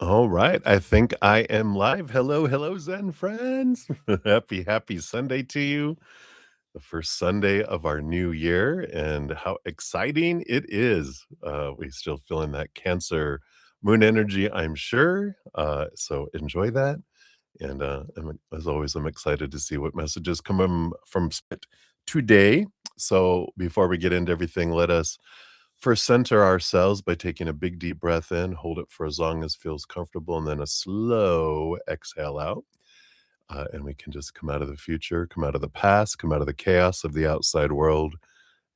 All right, I think I am live. Hello, hello, Zen friends. Happy Sunday to you. The first Sunday of our new year, and how exciting it is. We still feeling that Cancer moon energy, I'm sure. So enjoy that. And as always, I'm excited to see what messages come from Spirit today. So before we get into everything, let us first center ourselves by taking a big deep breath in, hold it for as long as feels comfortable, and then a slow exhale out. And we can just come out of the future, come out of the past, come out of the chaos of the outside world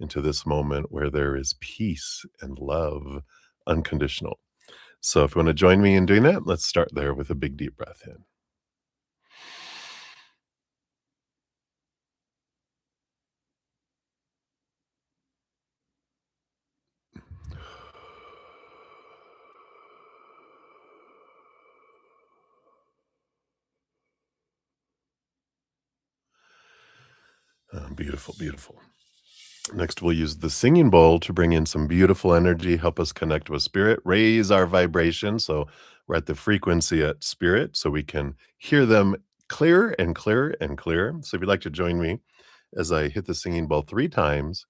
into this moment where there is peace and love, unconditional. So if you want to join me in doing that, let's start there with a big deep breath in. Beautiful, beautiful. Next, we'll use the singing bowl to bring in some beautiful energy, help us connect with spirit, raise our vibration. So we're at the frequency at spirit, so we can hear them clearer and clearer and clearer. So if you'd like to join me as I hit the singing bowl 3 times,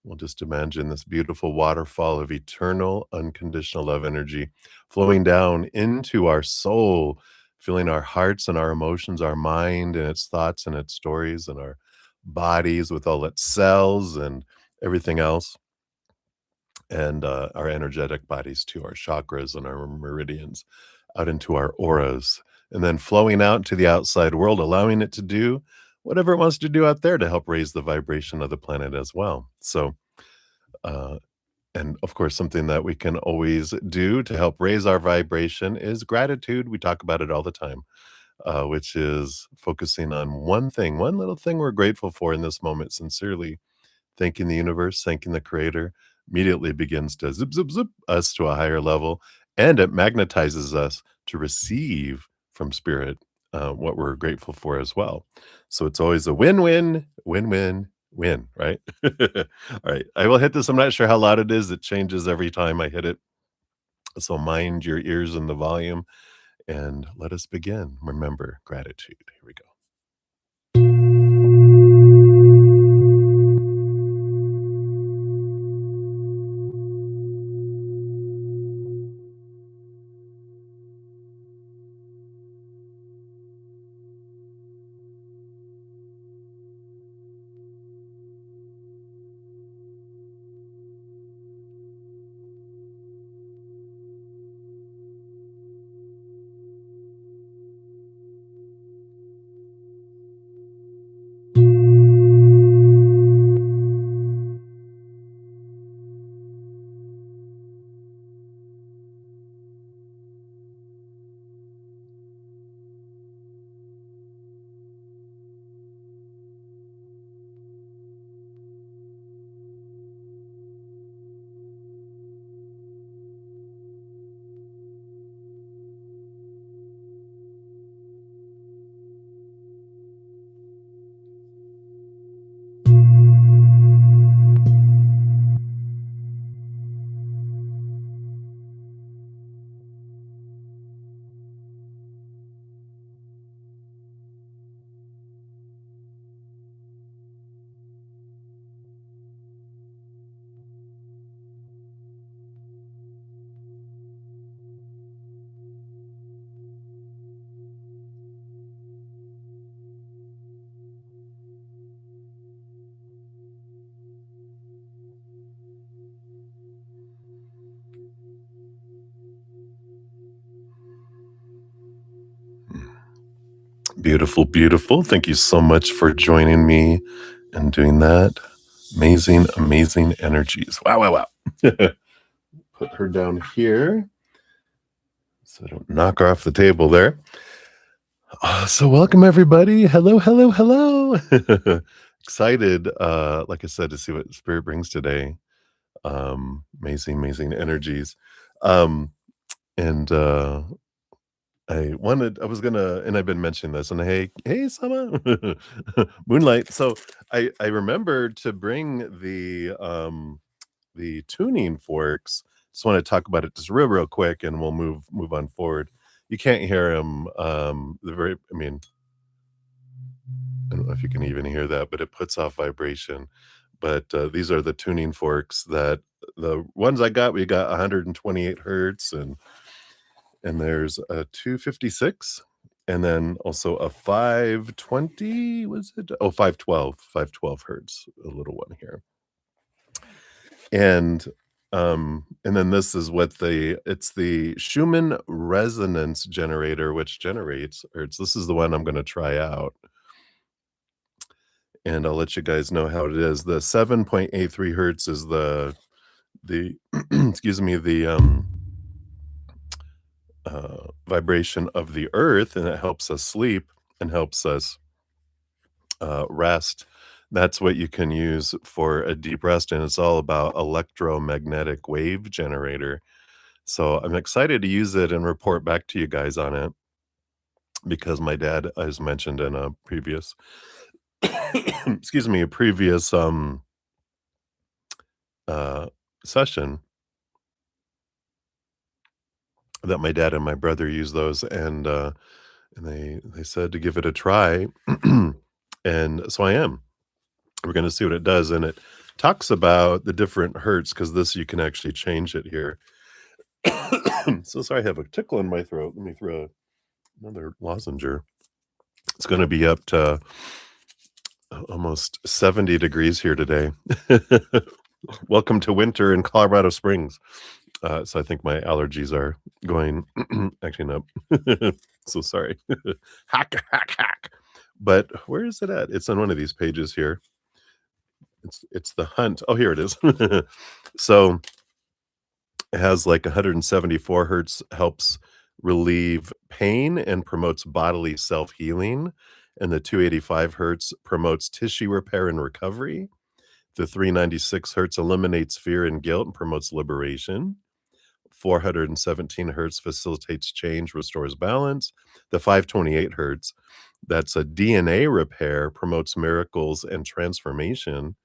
we'll just imagine this beautiful waterfall of eternal, unconditional love energy flowing down into our soul, filling our hearts and our emotions, our mind and its thoughts and its stories, and our bodies with all its cells and everything else, and our energetic bodies too, our chakras and our meridians out into our auras, and then flowing out into the outside world, allowing it to do whatever it wants to do out there to help raise the vibration of the planet as well. So, uh, and of course, something that we can always do to help raise our vibration is gratitude. We talk about it all the time, which is focusing on one thing, one little thing we're grateful for in this moment, sincerely thanking the universe, thanking the creator, immediately begins to zip, zip, zip us to a higher level. And it magnetizes us to receive from spirit what we're grateful for as well. So it's always a win win, win win, win, right? All right. I will hit this. I'm not sure how loud it is. It changes every time I hit it. So mind your ears and the volume, and let us begin. Remember gratitude. Here we go. Beautiful, beautiful. Thank you so much for joining me and doing that. Amazing, amazing energies. Wow, wow, wow. Put her down here so I don't knock her off the table there. So welcome everybody. Hello, hello, hello. Excited, like I said, to see what spirit brings today. Amazing, amazing energies. Um, and I was gonna, and I've been mentioning this, and hey, Sama, Moonlight. So I remembered to bring the tuning forks. Just want to talk about it just real quick, and we'll move on forward. you can't hear them. I mean, I don't know if you can even hear that, but it puts off vibration. But these are the tuning forks that the ones I got. We got 128 hertz, and there's a 256, and then also a 520. Was it? Oh, 512 hertz. A little one here, and then this is what it's the Schumann resonance generator, which generates hertz. This is the one I'm going to try out, and I'll let you guys know how it is. The 7.83 hertz is the excuse me, the vibration of the earth, and it helps us sleep and helps us rest. That's what you can use for a deep rest, and it's all about electromagnetic wave generator. So I'm excited to use it and report back to you guys on it because my dad, as mentioned in a previous excuse me, a previous uh session, that my dad and my brother use those, and they said to give it a try. And so I am. We're gonna see what it does, and it talks about the different hertz because this you can actually change it here. So sorry, I have a tickle in my throat. Let me throw another lozenger. It's gonna be up to almost 70 degrees here today. Welcome to winter in Colorado Springs. So I think my allergies are going actually no. So sorry. Hack, hack, hack. But where is it at? It's on one of these pages here. It's the hunt. Oh, here it is. So it has like 174 hertz, helps relieve pain and promotes bodily self-healing. And the 285 hertz promotes tissue repair and recovery. The 396 hertz eliminates fear and guilt and promotes liberation. 417 hertz facilitates change, restores balance. The 528 hertz, that's a DNA repair, promotes miracles and transformation.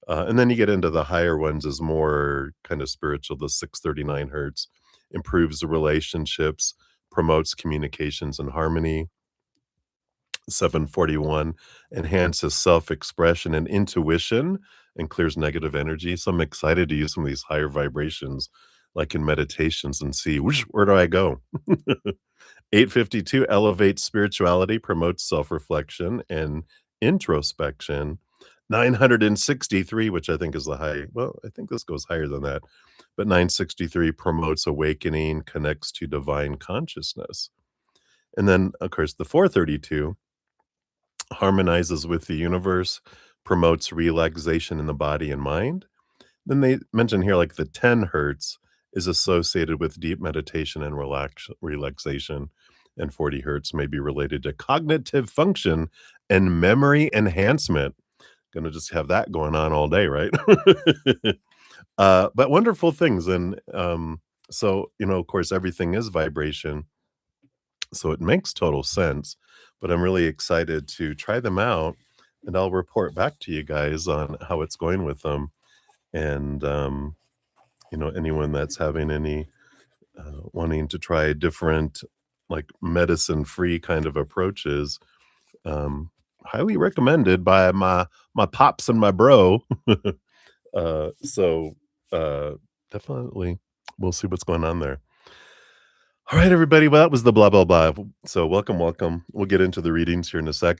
And then you get into the higher ones is more kind of spiritual. The 639 hertz improves the relationships, promotes communications and harmony. 741 enhances self-expression and intuition and clears negative energy. So I'm excited to use some of these higher vibrations, like in meditations, and see where do I go. 852 elevates spirituality, promotes self-reflection and introspection. 963, which I think is the high. Well, I think this goes higher than that, but 963 promotes awakening, connects to divine consciousness. And then, of course, the 432 harmonizes with the universe, promotes relaxation in the body and mind. Then they mention here like the 10 hertz is associated with deep meditation and relaxation, and 40 hertz may be related to cognitive function and memory enhancement. Gonna just have that going on all day, right? But wonderful things, and so of course, everything is vibration, so it makes total sense, but I'm really excited to try them out, and I'll report back to you guys on how it's going with them. And, anyone that's having any, wanting to try different, like, medicine-free kind of approaches, um, highly recommended by my pops and my bro. So, uh, definitely we'll see what's going on there. All right, everybody. Well, that was the blah, blah, blah. So welcome, welcome. We'll get into the readings here in a sec.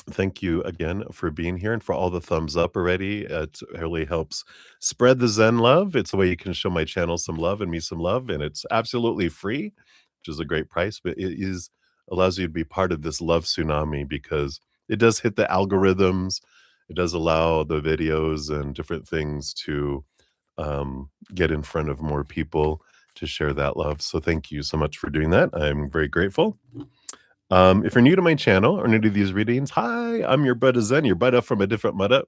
Thank you again for being here and for all the thumbs up already. It really helps spread the Zen love. It's a way you can show my channel some love and me some love, and it's absolutely free, which is a great price, but it is allows you to be part of this love tsunami because it does hit the algorithms. It does allow the videos and different things to get in front of more people to share that love. So thank you so much for doing that. I'm very grateful. If you're new to my channel or new to these readings, hi, I'm your Buddha Zen, your Buddha from a different Buddha.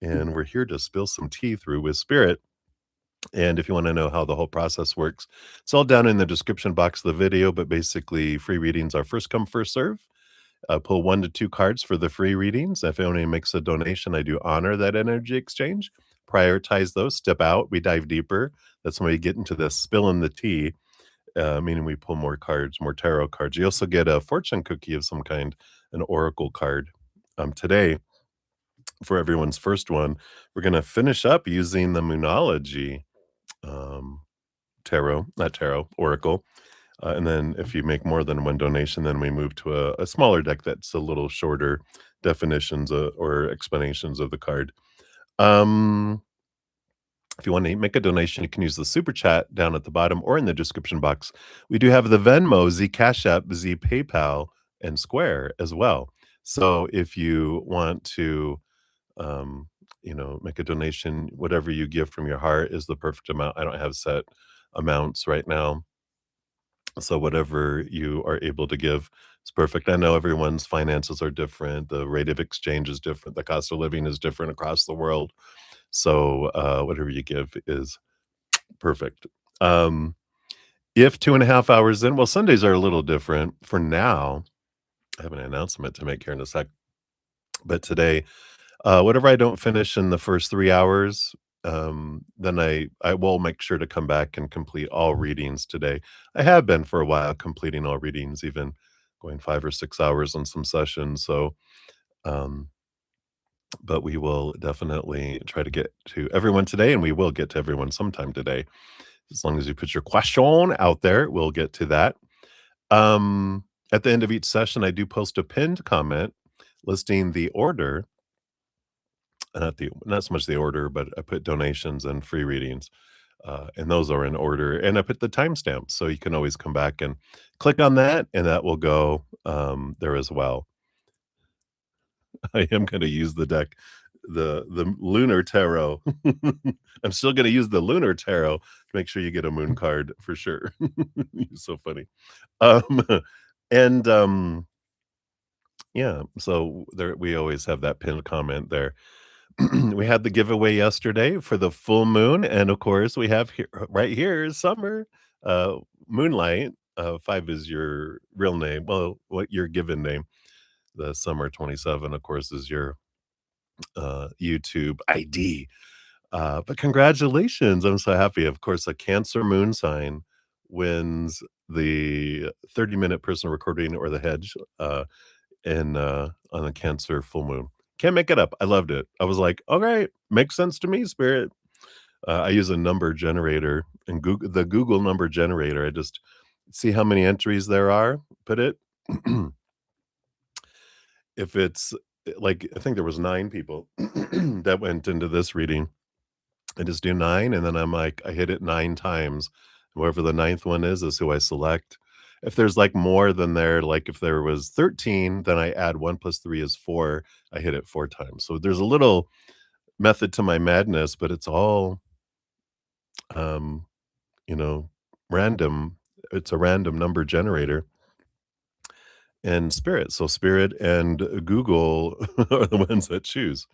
And we're here to spill some tea through with spirit. And if you want to know how the whole process works, it's all down in the description box of the video, but basically free readings are first come, first serve. Pull 1 to 2 cards for the free readings. If anyone makes a donation, I do honor that energy exchange. Prioritize those, step out, we dive deeper. That's when we get into the spilling the tea. meaning we pull more cards, more tarot cards. You also get a fortune cookie of some kind, an oracle card. Today, for everyone's first one, we're gonna finish up using the Moonology um, oracle. And then if you make more than one donation, then we move to a smaller deck that's a little shorter definitions or explanations of the card. Um, if you want to make a donation, you can use the super chat down at the bottom or in the description box. We do have the Venmo, Z Cash App, Z PayPal, and Square as well. So if you want to, um, make a donation, whatever you give from your heart is the perfect amount. I don't have set amounts right now. So whatever you are able to give is perfect. I know everyone's finances are different. The rate of exchange is different. The cost of living is different across the world. So whatever you give is perfect. Um, if 2.5 hours in, well, Sundays are a little different for now. I have an announcement to make here in a sec. But today, whatever I don't finish in the first 3 hours, then I will make sure to come back and complete all readings today. I have been for a while completing all readings, even going 5 or 6 hours on some sessions. So, um, but we will definitely try to get to everyone today, and we will get to everyone sometime today. As long as you put your question out there, we'll get to that. At the end of each session, I do post a pinned comment listing the order, not so much the order, but I put donations and free readings, and those are in order. And I put the timestamp, so you can always come back and click on that, and that will go there as well. I am going to use the deck, the Lunar Tarot. I'm still going to use the Lunar Tarot to make sure you get a moon card for sure. You're so funny. Um, and yeah, so there we always have that pinned comment there. We had the giveaway yesterday for the full moon, and of course, we have here right here is Summer, uh, Moonlight. 5 is your real name. Well, what your given name. The Summer 27, of course, is your YouTube ID. But congratulations! I'm so happy. Of course, a Cancer moon sign wins the 30-minute personal recording or the Hedge. On a Cancer full moon. Can't make it up. I loved it. I was like, "Alright, makes sense to me, spirit." I use a number generator and Google number generator. I just see how many entries there are, put it. If it's like, I think there was 9 people that went into this reading. I just do 9, and then I'm like, I hit it 9 times. Whoever the ninth one is who I select. If there's, like, more than there, like, if there was 13, then I add 1 plus 3 is 4. I hit it 4 times. So there's a little method to my madness, but it's all, um, you know, random. It's a random number generator and Spirit. So Spirit and Google are the ones that choose,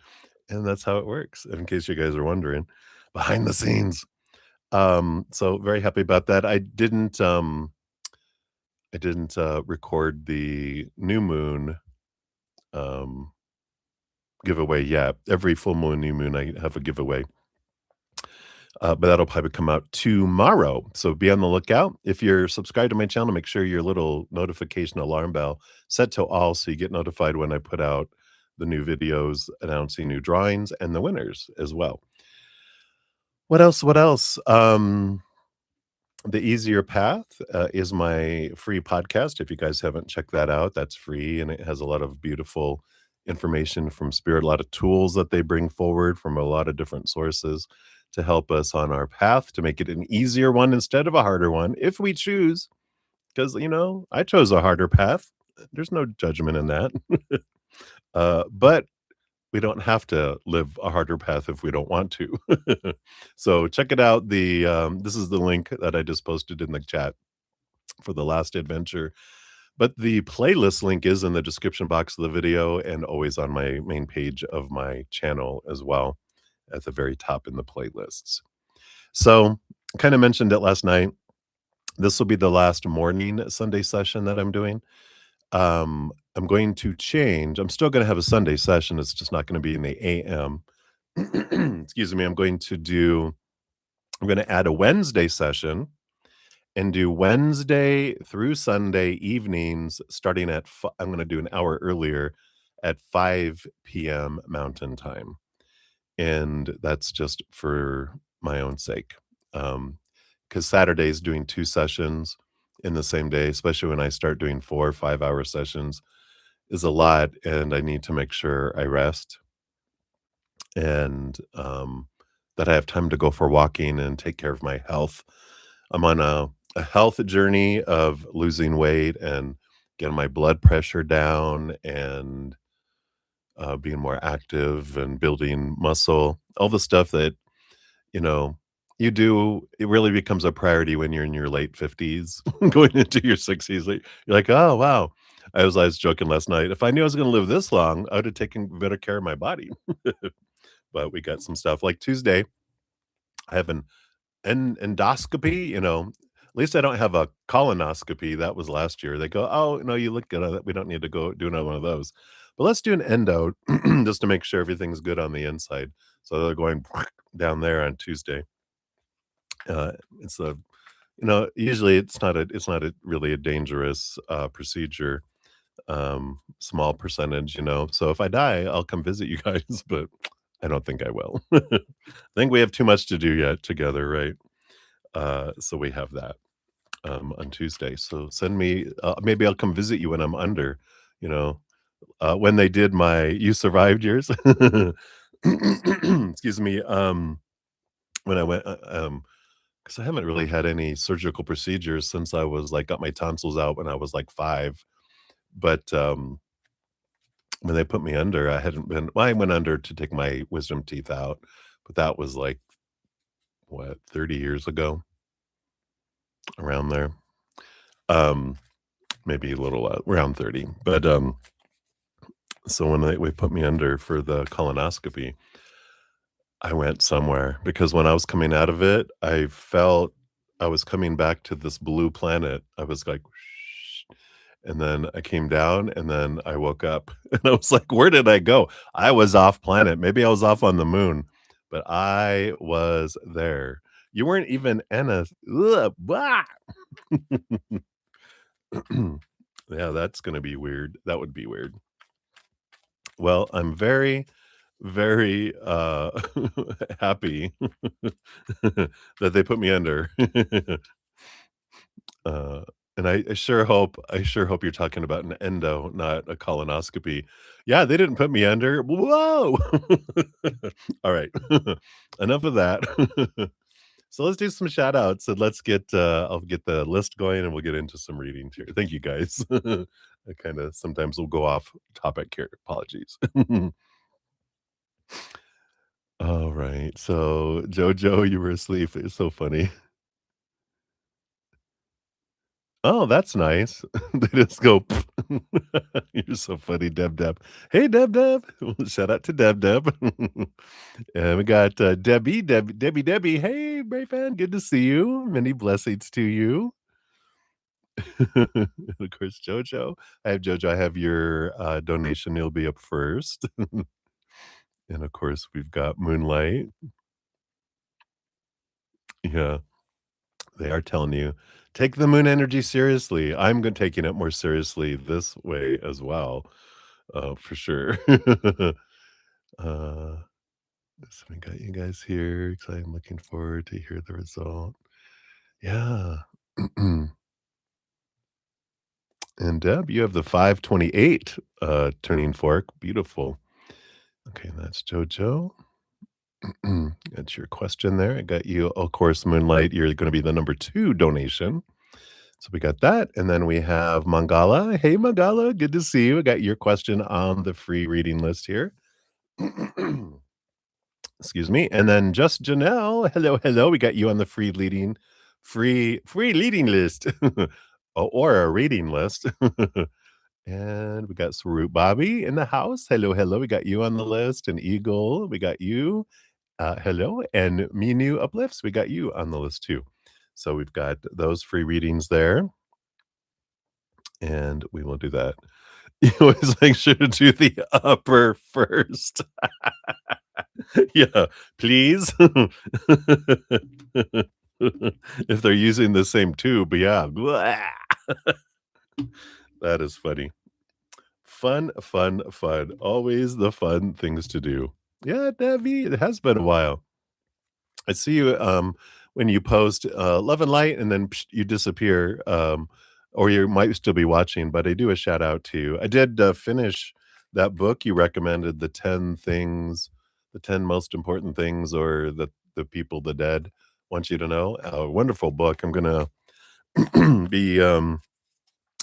and that's how it works, in case you guys are wondering, behind the scenes. So very happy about that. I didn't record the new moon, um, giveaway yet. Every full moon, new moon, I have a giveaway, but that'll probably come out tomorrow, so be on the lookout. If you're subscribed to my channel, make sure your little notification alarm bell set to all so you get notified when I put out the new videos announcing new drawings and the winners as well. What else? The Easier Path, is my free podcast. If you guys haven't checked that out, that's free, and it has a lot of beautiful information from Spirit, a lot of tools that they bring forward from a lot of different sources to help us on our path, to make it an easier one instead of a harder one, if we choose. Because, I chose a harder path. There's no judgment in that. But we don't have to live a harder path if we don't want to. So check it out. This is the link that I just posted in the chat for the last adventure. But the playlist link is in the description box of the video and always on my main page of my channel as well, at the very top in the playlists. So I kind of mentioned it last night. This will be the last morning Sunday session that I'm doing. I'm going to change. I'm still gonna have a Sunday session, it's just not gonna be in the AM. Excuse me, I'm gonna add a Wednesday session, and do Wednesday through Sunday evenings starting at I'm gonna do an hour earlier at 5 PM Mountain Time, and that's just for my own sake. Because Saturday's doing 2 sessions in the same day, especially when I start doing 4 or 5-hour sessions, is a lot, and I need to make sure I rest and, that I have time to go for walking and take care of my health. I'm on a health journey of losing weight and getting my blood pressure down and, being more active and building muscle, all the stuff that, you know, you do it really becomes a priority when you're in your late 50s, going into your 60s, you're like, "Oh, wow." I was joking last night, "If I knew I was gonna live this long, I would have taken better care of my body." But we got some stuff like Tuesday, I have an endoscopy, at least I don't have a colonoscopy, that was last year. They go, "Oh, no, you look good on it. We don't need to go do another one of those." But let's do an endo just to make sure everything's good on the inside. So they're going down there on Tuesday. It's a usually it's not a really a dangerous, procedure, small percentage, so if I die, I'll come visit you guys, but I don't think I will. I think we have too much to do yet together, right? So we have that, on Tuesday, so send me maybe I'll come visit you when I'm under, you know, when they did my "You survived yours." Excuse me, when I went, 'cause I haven't really had any surgical procedures since I was, like, got my tonsils out when I was, like, 5, but, when they put me under, I hadn't been well, I went under to take my wisdom teeth out, but that was, like, what, 30 years ago? Around there. Um, maybe a little, around 30, but, so when they put me under for the colonoscopy, I went somewhere because when I was coming out of it, I felt I was coming back to this blue planet. I was like, and then I came down and then I woke up and I was like, where did I go? I was off planet. Maybe I was off on the moon, but I was there. You weren't even in a, ugh, bah! Yeah, that's gonna be weird. That would be weird. Well, I'm very, very, happy that they put me under. Uh, and I sure hope you're talking about an endo, not a colonoscopy. Yeah, they didn't put me under. Whoa! All right. Enough of that. So let's do some shout outs and I'll get the list going and we'll get into some readings here. Thank you guys. I kinda sometimes will go off topic here. Apologies. All right. So Jojo, you were asleep. It's so funny. Oh, that's nice. They just go, You're so funny, Deb Deb. Hey, Deb Deb. Shout out to Deb Deb. And we got Debbie. Hey, Brave fan. Good to see you. Many blessings to you. And of course, Jojo. I have Jojo. I have your donation. You'll be up first. And of course, we've got Moonlight. Yeah. They are telling you, take the moon energy seriously. Taking it more seriously this way as well, for sure. uh, so we got you guys here. Excited. I'm looking forward to hear the result. Yeah. And Deb, you have the 528 turning fork. Beautiful. Okay, that's Jojo. That's your question there. I got you, of course, Moonlight. You're going to be the number 2 donation. So we got that, and then we have Mangala. Hey, Mangala, good to see you. I got your question on the free reading list here. Excuse me, and then just Janelle. Hello, hello. We got you on the free leading list, or a reading list. And we got Swaroop Bobby in the house. Hello, hello. We got you on the list, and Eagle. We got you. Hello, and Minu Uplifts. We got you on the list too. So we've got those free readings there. And we will do that. You always make sure to do the upper first. Yeah, please. If they're using the same tube, yeah. That is funny. Fun, fun, fun. Always the fun things to do. Yeah, Debbie, it has been a while. I see you when you post love and light and then you disappear. Or you might still be watching, but I do a shout out to you. I did finish that book you recommended, the 10 things, the 10 most important things, or the people the dead want you to know. A wonderful book. I'm gonna be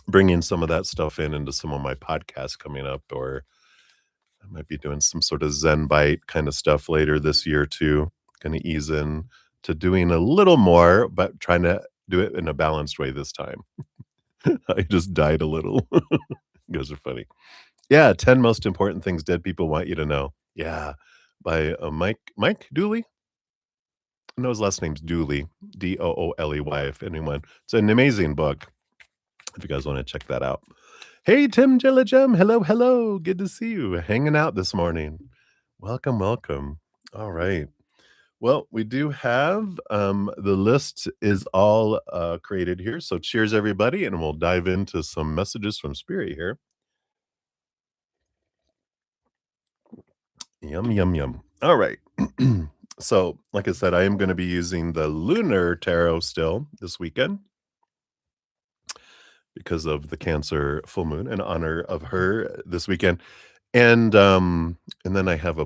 bringing some of that stuff into some of my podcasts coming up, or I might be doing some sort of Zen bite kind of stuff later this year too. Gonna ease in to doing a little more, but trying to do it in a balanced way this time. I just died a little. You guys are funny. Yeah, 10 most important things dead people want you to know. Yeah, by Mike Dooley. I know his last name's Dooley, Dooley. If anyone, it's an amazing book. If you guys want to check that out. Hey, Tim Jillajum. Hello, hello. Good to see you. Hanging out this morning. Welcome, welcome. All right. Well, we do have the list is all created here. So cheers, everybody, and we'll dive into some messages from Spirit here. Yum, yum, yum. All right. So, like I said, I am going to be using the lunar tarot still this weekend because of the Cancer full moon in honor of her this weekend. And then I have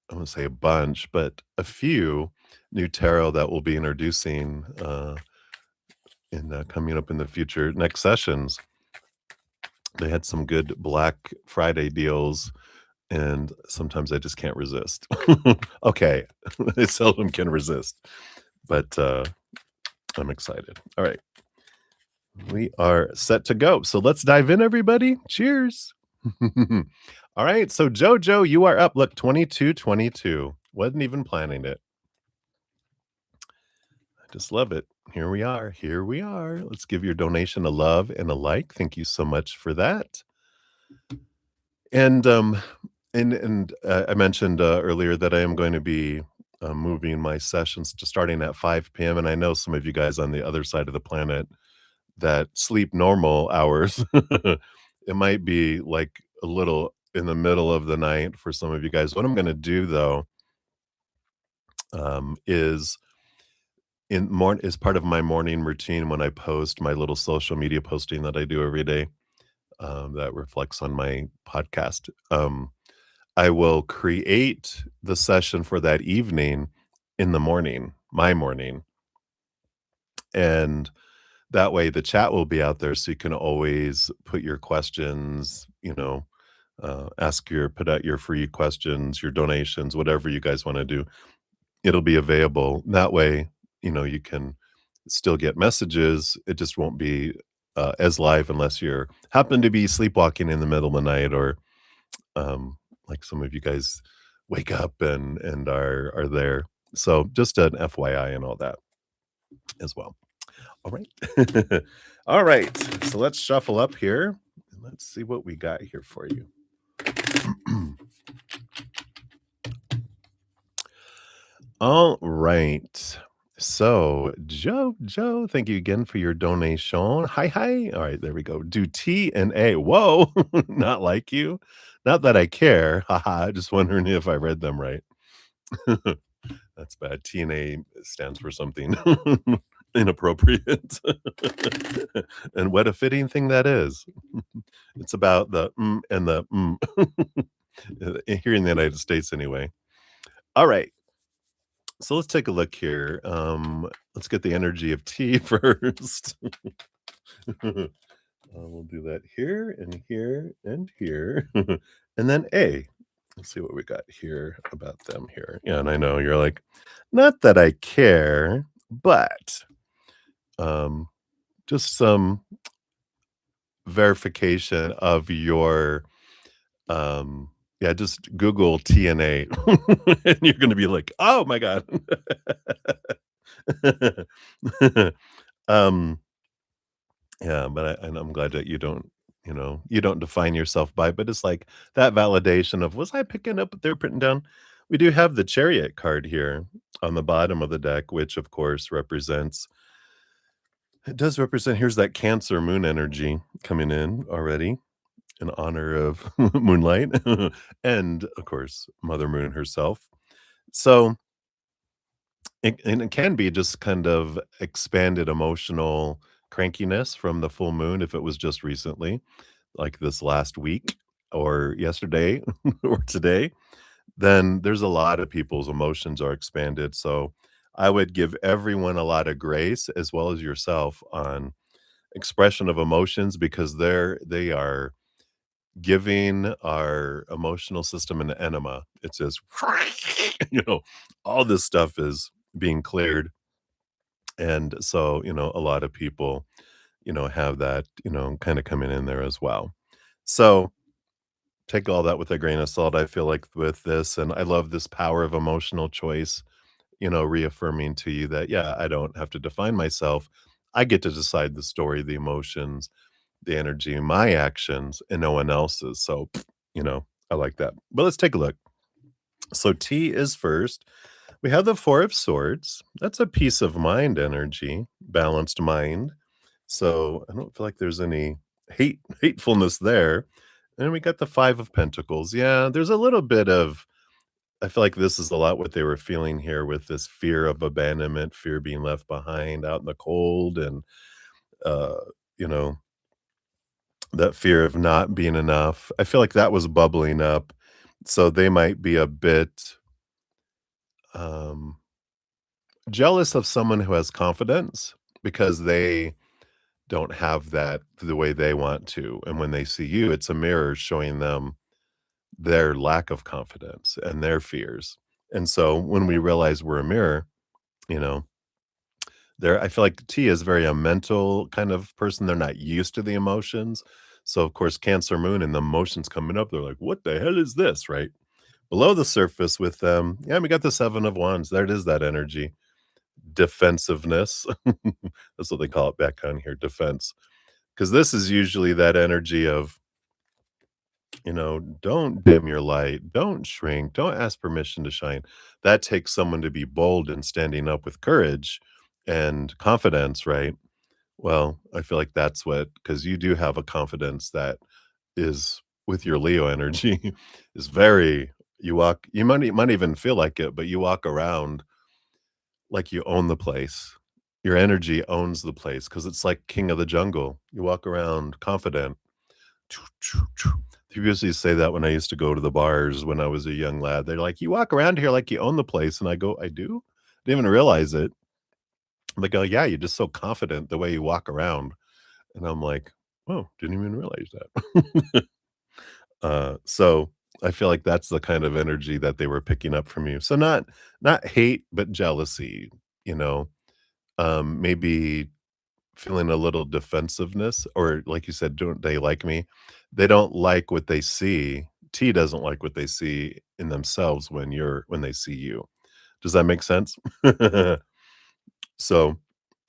I wouldn't say a bunch, but a few new tarot that we'll be introducing in coming up in the future next sessions. They had some good Black Friday deals, and sometimes I just can't resist. Okay, I seldom can resist, but I'm excited. All right, we are set to go. So let's dive in, everybody. Cheers. All right, so Jojo, you are up. Look, 2222. Wasn't even planning it. I just love it. Here we are. Here we are. Let's give your donation a love and a like. Thank you so much for that. And I mentioned earlier that I am going to be moving my sessions to starting at 5 p.m. And I know some of you guys on the other side of the planet that sleep normal hours. It might be like a little in the middle of the night for some of you guys. What I'm going to do though is is part of my morning routine when I post my little social media posting that I do every day that reflects on my podcast. I will create the session for that evening in the morning, my morning. And that way the chat will be out there so you can always put your questions, put out your free questions, your donations, whatever you guys want to do. It'll be available. That way, you can still get messages. It just won't be as live unless you're happen to be sleepwalking in the middle of the night or like some of you guys wake up and are there. So just an FYI and all that as well. All right. All right. So let's shuffle up here and let's see what we got here for you. All right. So, Joe, thank you again for your donation. Hi, hi. All right, there we go. Do T and A. Whoa, not like you. Not that I care. Haha. Just wondering if I read them right. That's bad. T and A stands for something inappropriate. And what a fitting thing that is. It's about the and the here in the United States, anyway. All right. So let's take a look here. Let's get the energy of T first. We'll do that here and here and here. And then A. Let's see what we got here about them here. Yeah, and I know you're like, not that I care, but just some verification of your yeah, just Google TNA and you're gonna be like, oh my God. um yeah, but and I'm glad that you don't, you don't define yourself by, but it's like that validation of was I picking up what they're putting down? We do have the Chariot card here on the bottom of the deck, which, of course, represents it does represent here's that Cancer moon energy coming in already in honor of moonlight and, of course, Mother Moon herself. So, it can be just kind of expanded emotional crankiness from the full moon if it was just recently, like this last week or yesterday or today. Then there's a lot of people's emotions are expanded. So I would give everyone a lot of grace as well as yourself on expression of emotions because they are giving our emotional system an enema. It says, all this stuff is being cleared. And so, a lot of people, have that, kind of coming in there as well. So take all that with a grain of salt. I feel like with this, and I love this power of emotional choice, reaffirming to you that, yeah, I don't have to define myself. I get to decide the story, the emotions, the energy, my actions, and no one else's. So, I like that. But let's take a look. So, T is first. We have the Four of Swords. That's a peace of mind energy, balanced mind. So, I don't feel like there's any hatefulness there. And we got the Five of Pentacles. Yeah, there's a little bit of I feel like this is a lot what they were feeling here with this fear of abandonment, fear being left behind out in the cold, and, uh, you know, that fear of not being enough. I feel like that was bubbling up. So they might be a bit, um, jealous of someone who has confidence because they don't have that the way they want to. And when they see you, it's a mirror showing them their lack of confidence and their fears. And so when we realize we're a mirror, you know, I feel like T is very a mental kind of person. They're not used to the emotions. So of course, Cancer Moon and the emotions coming up, they're like, what the hell is this? Right? Below the surface with them, yeah, we got the Seven of Wands. There it is, that energy. Defensiveness. That's what they call it back on here, defense. Because this is usually that energy of don't dim your light, don't shrink, don't ask permission to shine. That takes someone to be bold and standing up with courage and confidence, right? Well, I feel like that's what because you do have a confidence that is with your Leo energy is very you might even feel like it, but you walk around like you own the place. Your energy owns the place because it's like king of the jungle. You walk around confident. Choo, choo, choo. People used to say that when I used to go to the bars when I was a young lad. They're like, "You walk around here like you own the place," and I go, "I do?" Didn't even realize it. They go, "Yeah, you're just so confident the way you walk around," and I'm like, "Oh, didn't even realize that." So I feel like that's the kind of energy that they were picking up from you. So not hate, but jealousy, you know, maybe feeling a little defensiveness or like you said, don't they like me? They don't like what they see. T doesn't like what they see in themselves when they see you. Does that make sense? So,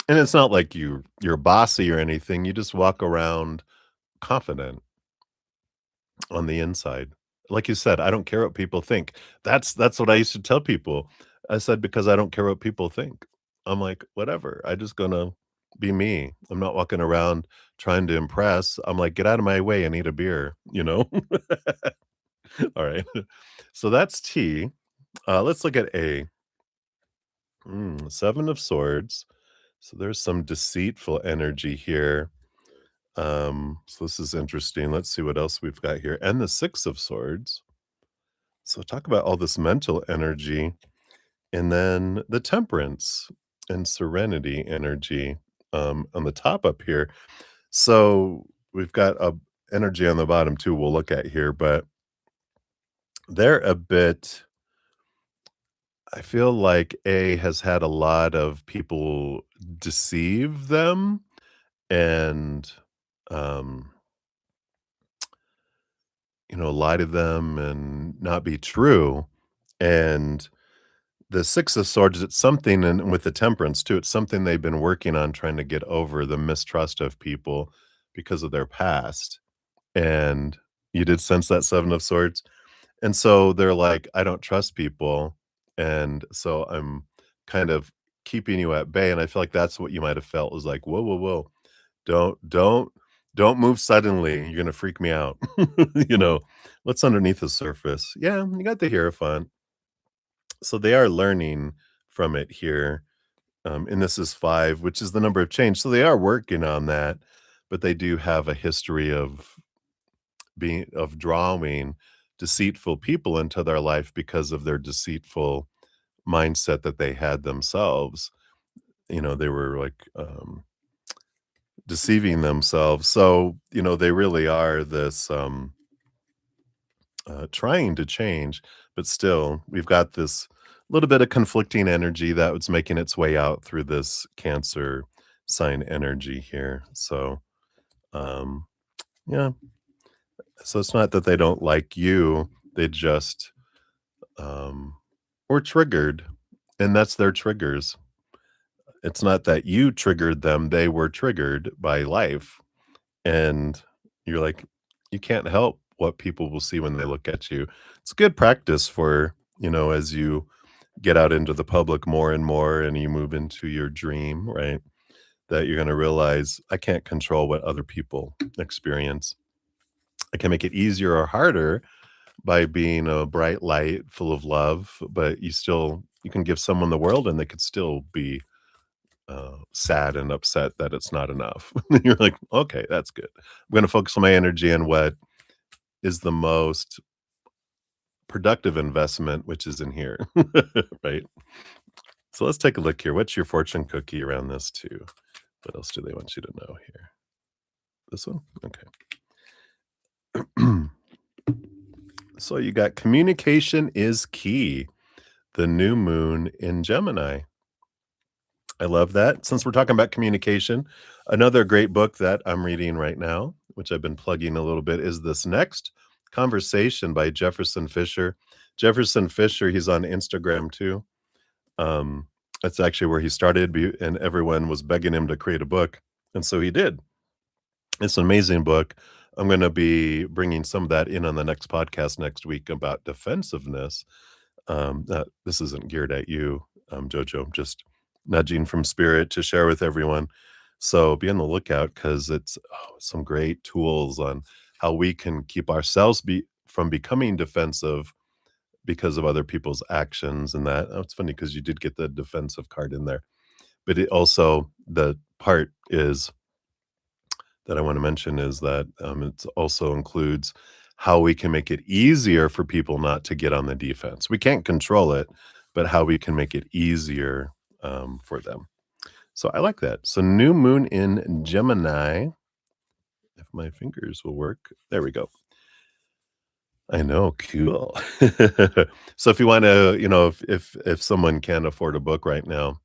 and it's not like you're bossy or anything. You just walk around confident on the inside. Like you said, I don't care what people think. That's what I used to tell people. I said, "Because I don't care what people think." I'm like, "Whatever. I just gonna be me." I'm not walking around trying to impress. I'm like, "Get out of my way and eat a beer," you know? Alright. So that's T. Let's look at A. Seven of Swords. So there's some deceitful energy here. So this is interesting. Let's see what else we've got here. And the Six of Swords. So talk about all this mental energy, and then the temperance and serenity energy on the top up here. So we've got a energy on the bottom too. We'll look at here, but they're a bit. I feel like A has had a lot of people deceive them and um, lie to them and not be true. And the Six of Swords, it's something and with the Temperance too, it's something they've been working on trying to get over the mistrust of people because of their past, and you did sense that Seven of Swords? And so they're like, "I don't trust people, and so I'm kind of keeping you at bay," and I feel like that's what you might have felt was like, "Whoa, whoa, whoa. Don't move suddenly, you're gonna freak me out." You know? What's underneath the surface? Yeah, you got the Hierophant. So they are learning from it here, and this is 5, which is the number of change, so they are working on that, but they do have a history of drawing deceitful people into their life because of their deceitful mindset that they had themselves. You know, they were like, deceiving themselves. So, they really are this, trying to change, but still, we've got this little bit of conflicting energy that was making its way out through this Cancer sign energy here. So, um, yeah. So it's not that they don't like you, they just, um, were triggered, and that's their triggers. It's not that you triggered them, they were triggered by life, and you're like, you can't help what people will see when they look at you. It's good practice for, as you get out into the public more and more and you move into your dream, right? That you're gonna realize, I can't control what other people experience. I can make it easier or harder by being a bright light full of love, but you can give someone the world and they could still be sad and upset that it's not enough. You're like, okay, that's good. I'm going to focus my energy on what is the most productive investment, which is in here. Right. So let's take a look here. What's your fortune cookie around this too? What else do they want you to know here? This one? Okay. So you got communication is key. The new moon in Gemini. I love that. Since we're talking about communication, another great book that I'm reading right now, which I've been plugging a little bit, is this next conversation by Jefferson Fisher. Jefferson Fisher, he's on Instagram too. That's actually where he started, and everyone was begging him to create a book, and so he did. It's an amazing book. I'm going to be bringing some of that in on the next podcast next week about defensiveness. This isn't geared at you, Jojo, just nudging from spirit to share with everyone. So be on the lookout because it's some great tools on how we can keep ourselves from becoming defensive because of other people's actions and that. Oh, it's funny because you did get the defensive card in there, but it also the part is that I want to mention is that it also includes how we can make it easier for people not to get on the defense. We can't control it, but how we can make it easier for them. So I like that. So new moon in Gemini. If my fingers will work, there we go. I know, cool. So if you want to, if someone can afford a book right now,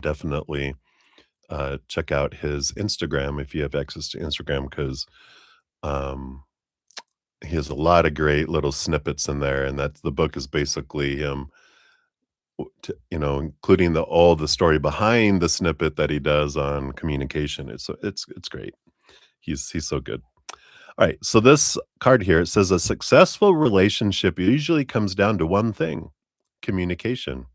definitely check out his Instagram if you have access to Instagram because um, he has a lot of great little snippets in there, and that's the book is basically him, including all the story behind the snippet that he does on communication. It's great. He's so good. All right, so this card here it says a successful relationship usually comes down to one thing: communication.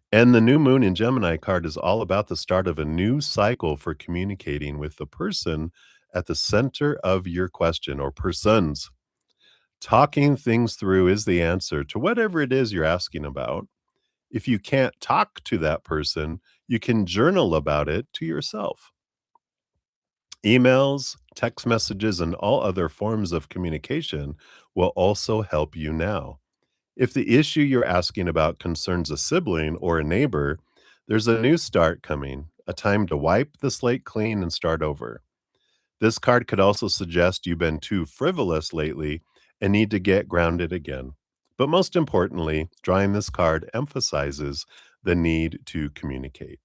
And the new moon in Gemini card is all about the start of a new cycle for communicating with the person at the center of your question or persons. Talking things through is the answer to whatever it is you're asking about. If you can't talk to that person, you can journal about it to yourself. Emails, text messages, and all other forms of communication will also help you now. If the issue you're asking about concerns a sibling or a neighbor, there's a new start coming, a time to wipe the slate clean and start over. This card could also suggest you've been too frivolous lately and need to get grounded again. But most importantly, drawing this card emphasizes the need to communicate.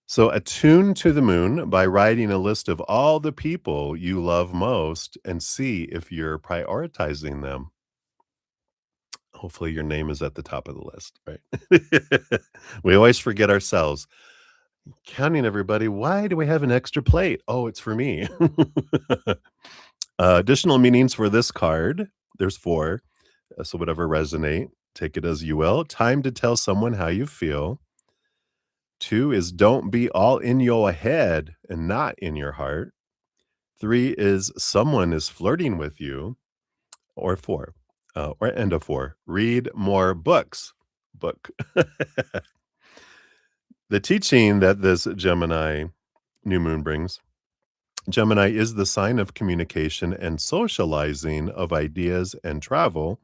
So, attune to the moon by writing a list of all the people you love most and see if you're prioritizing them. Hopefully, your name is at the top of the list, right? We always forget ourselves. Counting everybody, why do we have an extra plate? Oh, it's for me. Additional meanings for this card. There's 4, so whatever resonate, take it as you will. Time to tell someone how you feel. 2 is don't be all in your head and not in your heart. 3 is someone is flirting with you, or 4, or end of 4, read more books. Book. The teaching that this Gemini new moon brings. Gemini is the sign of communication and socializing of ideas and travel,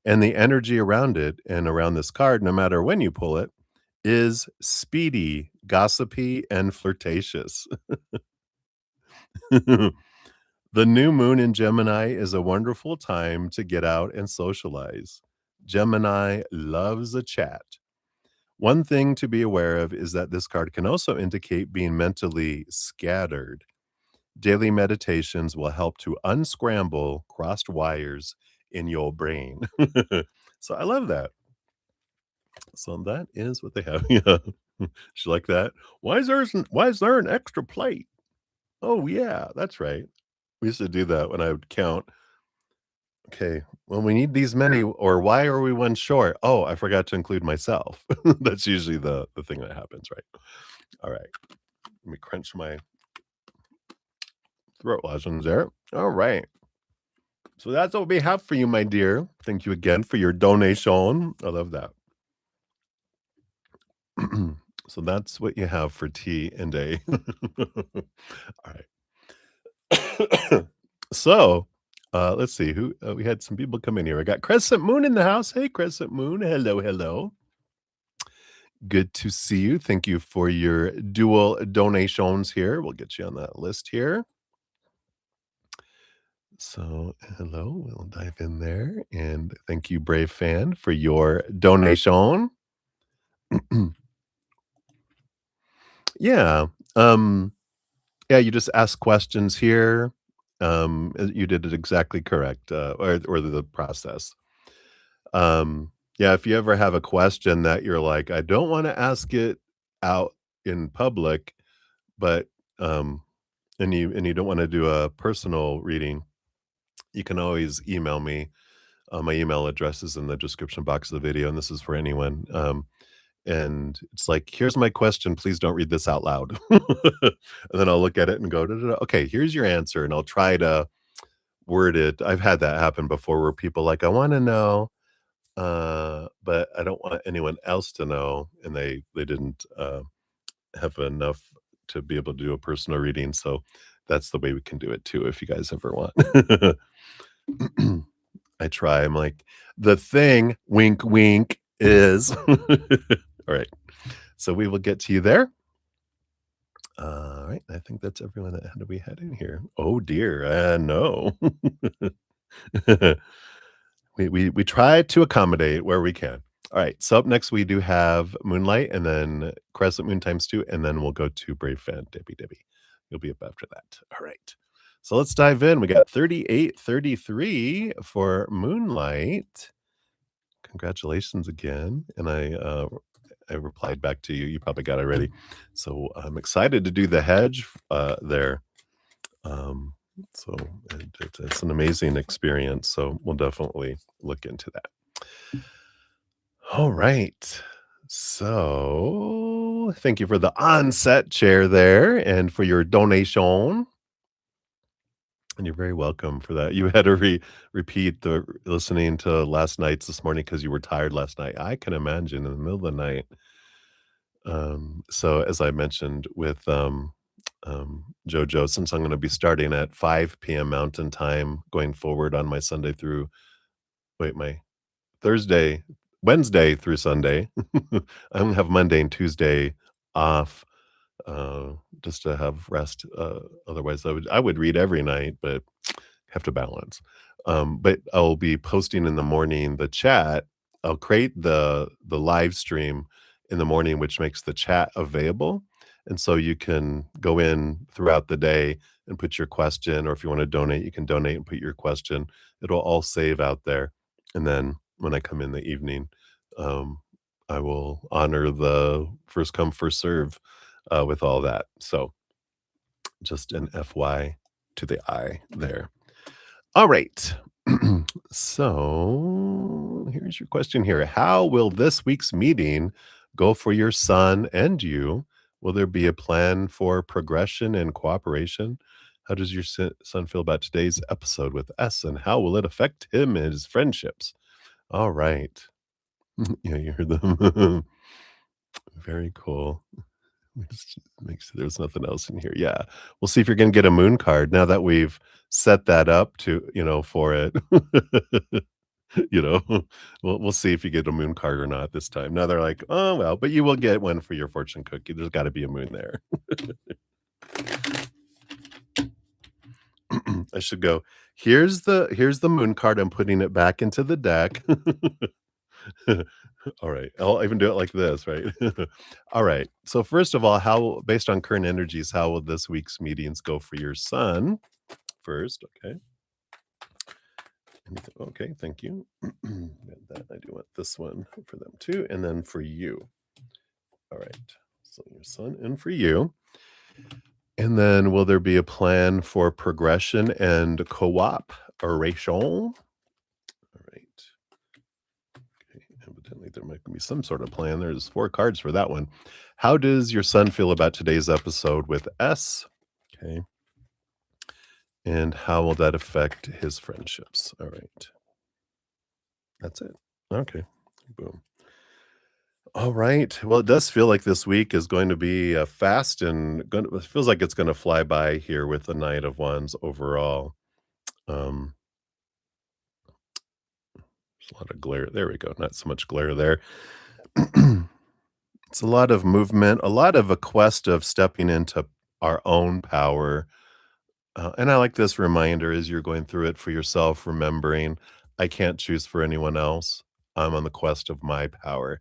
and the energy around it and around this card, no matter when you pull it, is speedy, gossipy, and flirtatious. The new moon in Gemini is a wonderful time to get out and socialize. Gemini loves a chat. One thing to be aware of is that this card can also indicate being mentally scattered. Daily meditations will help to unscramble crossed wires in your brain. So I love that. So that is what they have. Yeah. She like that? Why is there an extra plate? Oh, yeah, that's right. We used to do that when I would count. Okay, well, we need these many, or why are we one short? Oh, I forgot to include myself. That's usually the thing that happens, right? All right, let me crunch my throat lozenges there. All right. So that's what we have for you, my dear. Thank you again for your donation. I love that. So that's what you have for tea and a. All right. So, let's see who we had some people come in here. I got Crescent Moon in the house. Hey, Crescent Moon. Hello, hello. Good to see you. Thank you for your dual donations here. We'll get you on that list here. So, hello. We'll dive in there. And thank you, Brave Fan, for your donation. Yeah. Um, yeah, you just ask questions here. You did it exactly correct, or the process. Yeah, if you ever have a question that you're like, I don't want to ask it out in public, but and you don't want to do a personal reading, you can always email me. My email address is in the description box of the video, and this is for anyone. And it's like, here's my question. Please don't read this out loud. And then I'll look at it and go, "Da, da, da. Okay, here's your answer. And I'll try to word it. I've had that happen before where people like, I want to know, but I don't want anyone else to know. And they didn't have enough to be able to do a personal reading. So that's the way we can do it too, if you guys ever want. I try. I'm like, the thing, wink, wink, is. All right. So we will get to you there. All right. I think that's everyone that we had in here. Oh dear. No. We try to accommodate where we can. All right. So up next we do have Moonlight and then Crescent Moon times 2, and then we'll go to Brave Fan, Debbie Debbie. You'll be up after that. All right. So let's dive in. We got 3833 for Moonlight. Congratulations again. And I replied back to you. You probably got it ready. So I'm excited to do the hedge there. So it's an amazing experience. So we'll definitely look into that. All right. So thank you for the onset chair there and for your donation. And you're very welcome for that. You had to repeat the listening to last night's this morning because you were tired last night. I can imagine in the middle of the night. So as I mentioned with JoJo, since I'm going to be starting at 5 p.m. Mountain Time going forward on my Sunday through, my Wednesday through Sunday. I'm going to have Monday and Tuesday off just to have rest. Otherwise, I would read every night, but have to balance. But I'll be posting in the morning the chat. I'll create the live stream in the morning, which makes the chat available. And so you can go in throughout the day and put your question, or if you want to donate, you can donate and put your question. It'll all save out there. And then when I come in the evening, I will honor the first come, first serve with all that. So just an FY to the I there. All right. So here's your question here. How will this week's meeting go for your son and you? Will there be a plan for progression and cooperation? How does your son feel about today's episode with S, and how will it affect him and his friendships? All right. Yeah, you heard them. Very cool. Let me just make sure there's nothing else in here. Yeah. We'll see if you're going to get a moon card now that we've set that up to, for it. You know, we'll see if you get a moon card or not this time. Now they're like, "Oh, well," but you will get one for your fortune cookie. There's gotta be a moon there. I should go, "Here's the moon card, I'm putting it back into the deck." Alright, I'll even do it like this, right? Alright, so first of all, how based on current energies, how will this week's meetings go for your son? First, okay. Okay, thank you. Got that, I do want this one for them too, and then for you. All right. So your son and for you. And then will there be a plan for progression and cooperation? All right. Okay. Evidently, there might be some sort of plan. There's 4 cards for that one. How does your son feel about today's episode with S? Okay. And how will that affect his friendships? All right. That's it. Okay. Boom. All right. Well, it does feel like this week is going to be fast and it feels like it's going to fly by here with the Knight of Wands overall. Um, there's a lot of glare. There we go. Not so much glare there. It's a lot of movement, a lot of a quest of stepping into our own power. And I like this reminder as you're going through it for yourself, remembering I can't choose for anyone else. I'm on the quest of my power,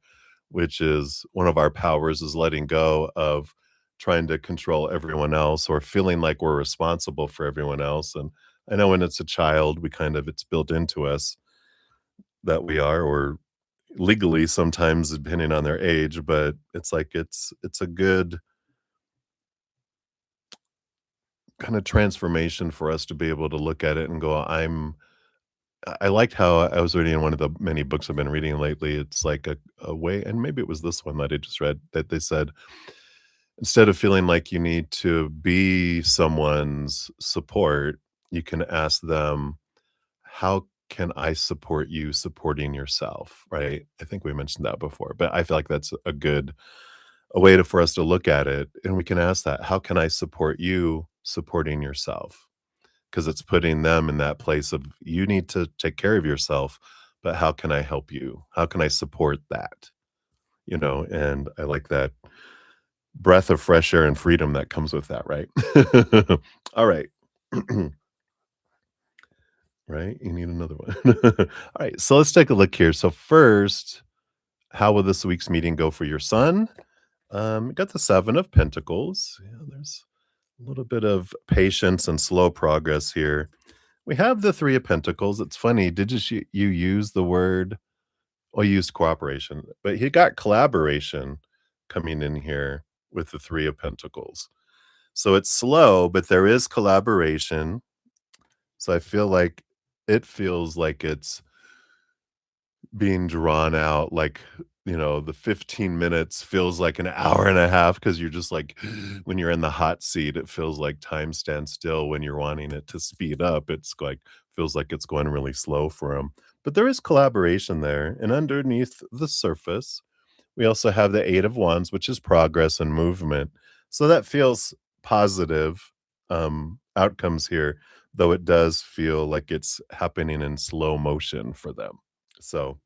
which is one of our powers is letting go of trying to control everyone else or feeling like we're responsible for everyone else. And I know when it's a child, it's built into us that we are, or legally sometimes depending on their age, but it's a good kind of transformation for us to be able to look at it and go, I liked how I was reading in one of the many books I've been reading lately. It's like a way, and maybe it was this one that I just read, that they said, instead of feeling like you need to be someone's support, you can ask them, how can I support you supporting yourself? Right. I think we mentioned that before, but I feel like that's a way for us to look at it. And we can ask that, how can I support you supporting yourself? Because it's putting them in that place of you need to take care of yourself, but how can I help you? How can I support that? And I like that breath of fresh air and freedom that comes with that, right? All right. Right? You need another one. All right. So let's take a look here. So first, how will this week's meeting go for your son? Got the 7 of Pentacles. Yeah, there's a little bit of patience and slow progress here. We have the 3 of Pentacles. It's funny, did you use the word, well, you used cooperation, but he got collaboration coming in here with the 3 of Pentacles. So it's slow, but there is collaboration. So I feel like it feels like it's being drawn out, like, the 15 minutes feels like an hour and a half because you're just like when you're in the hot seat, it feels like time stands still. When you're wanting it to speed up, it's like feels like it's going really slow for him. But there is collaboration there, and underneath the surface, we also have the 8 of Wands, which is progress and movement. So that feels positive outcomes here, though it does feel like it's happening in slow motion for them. So,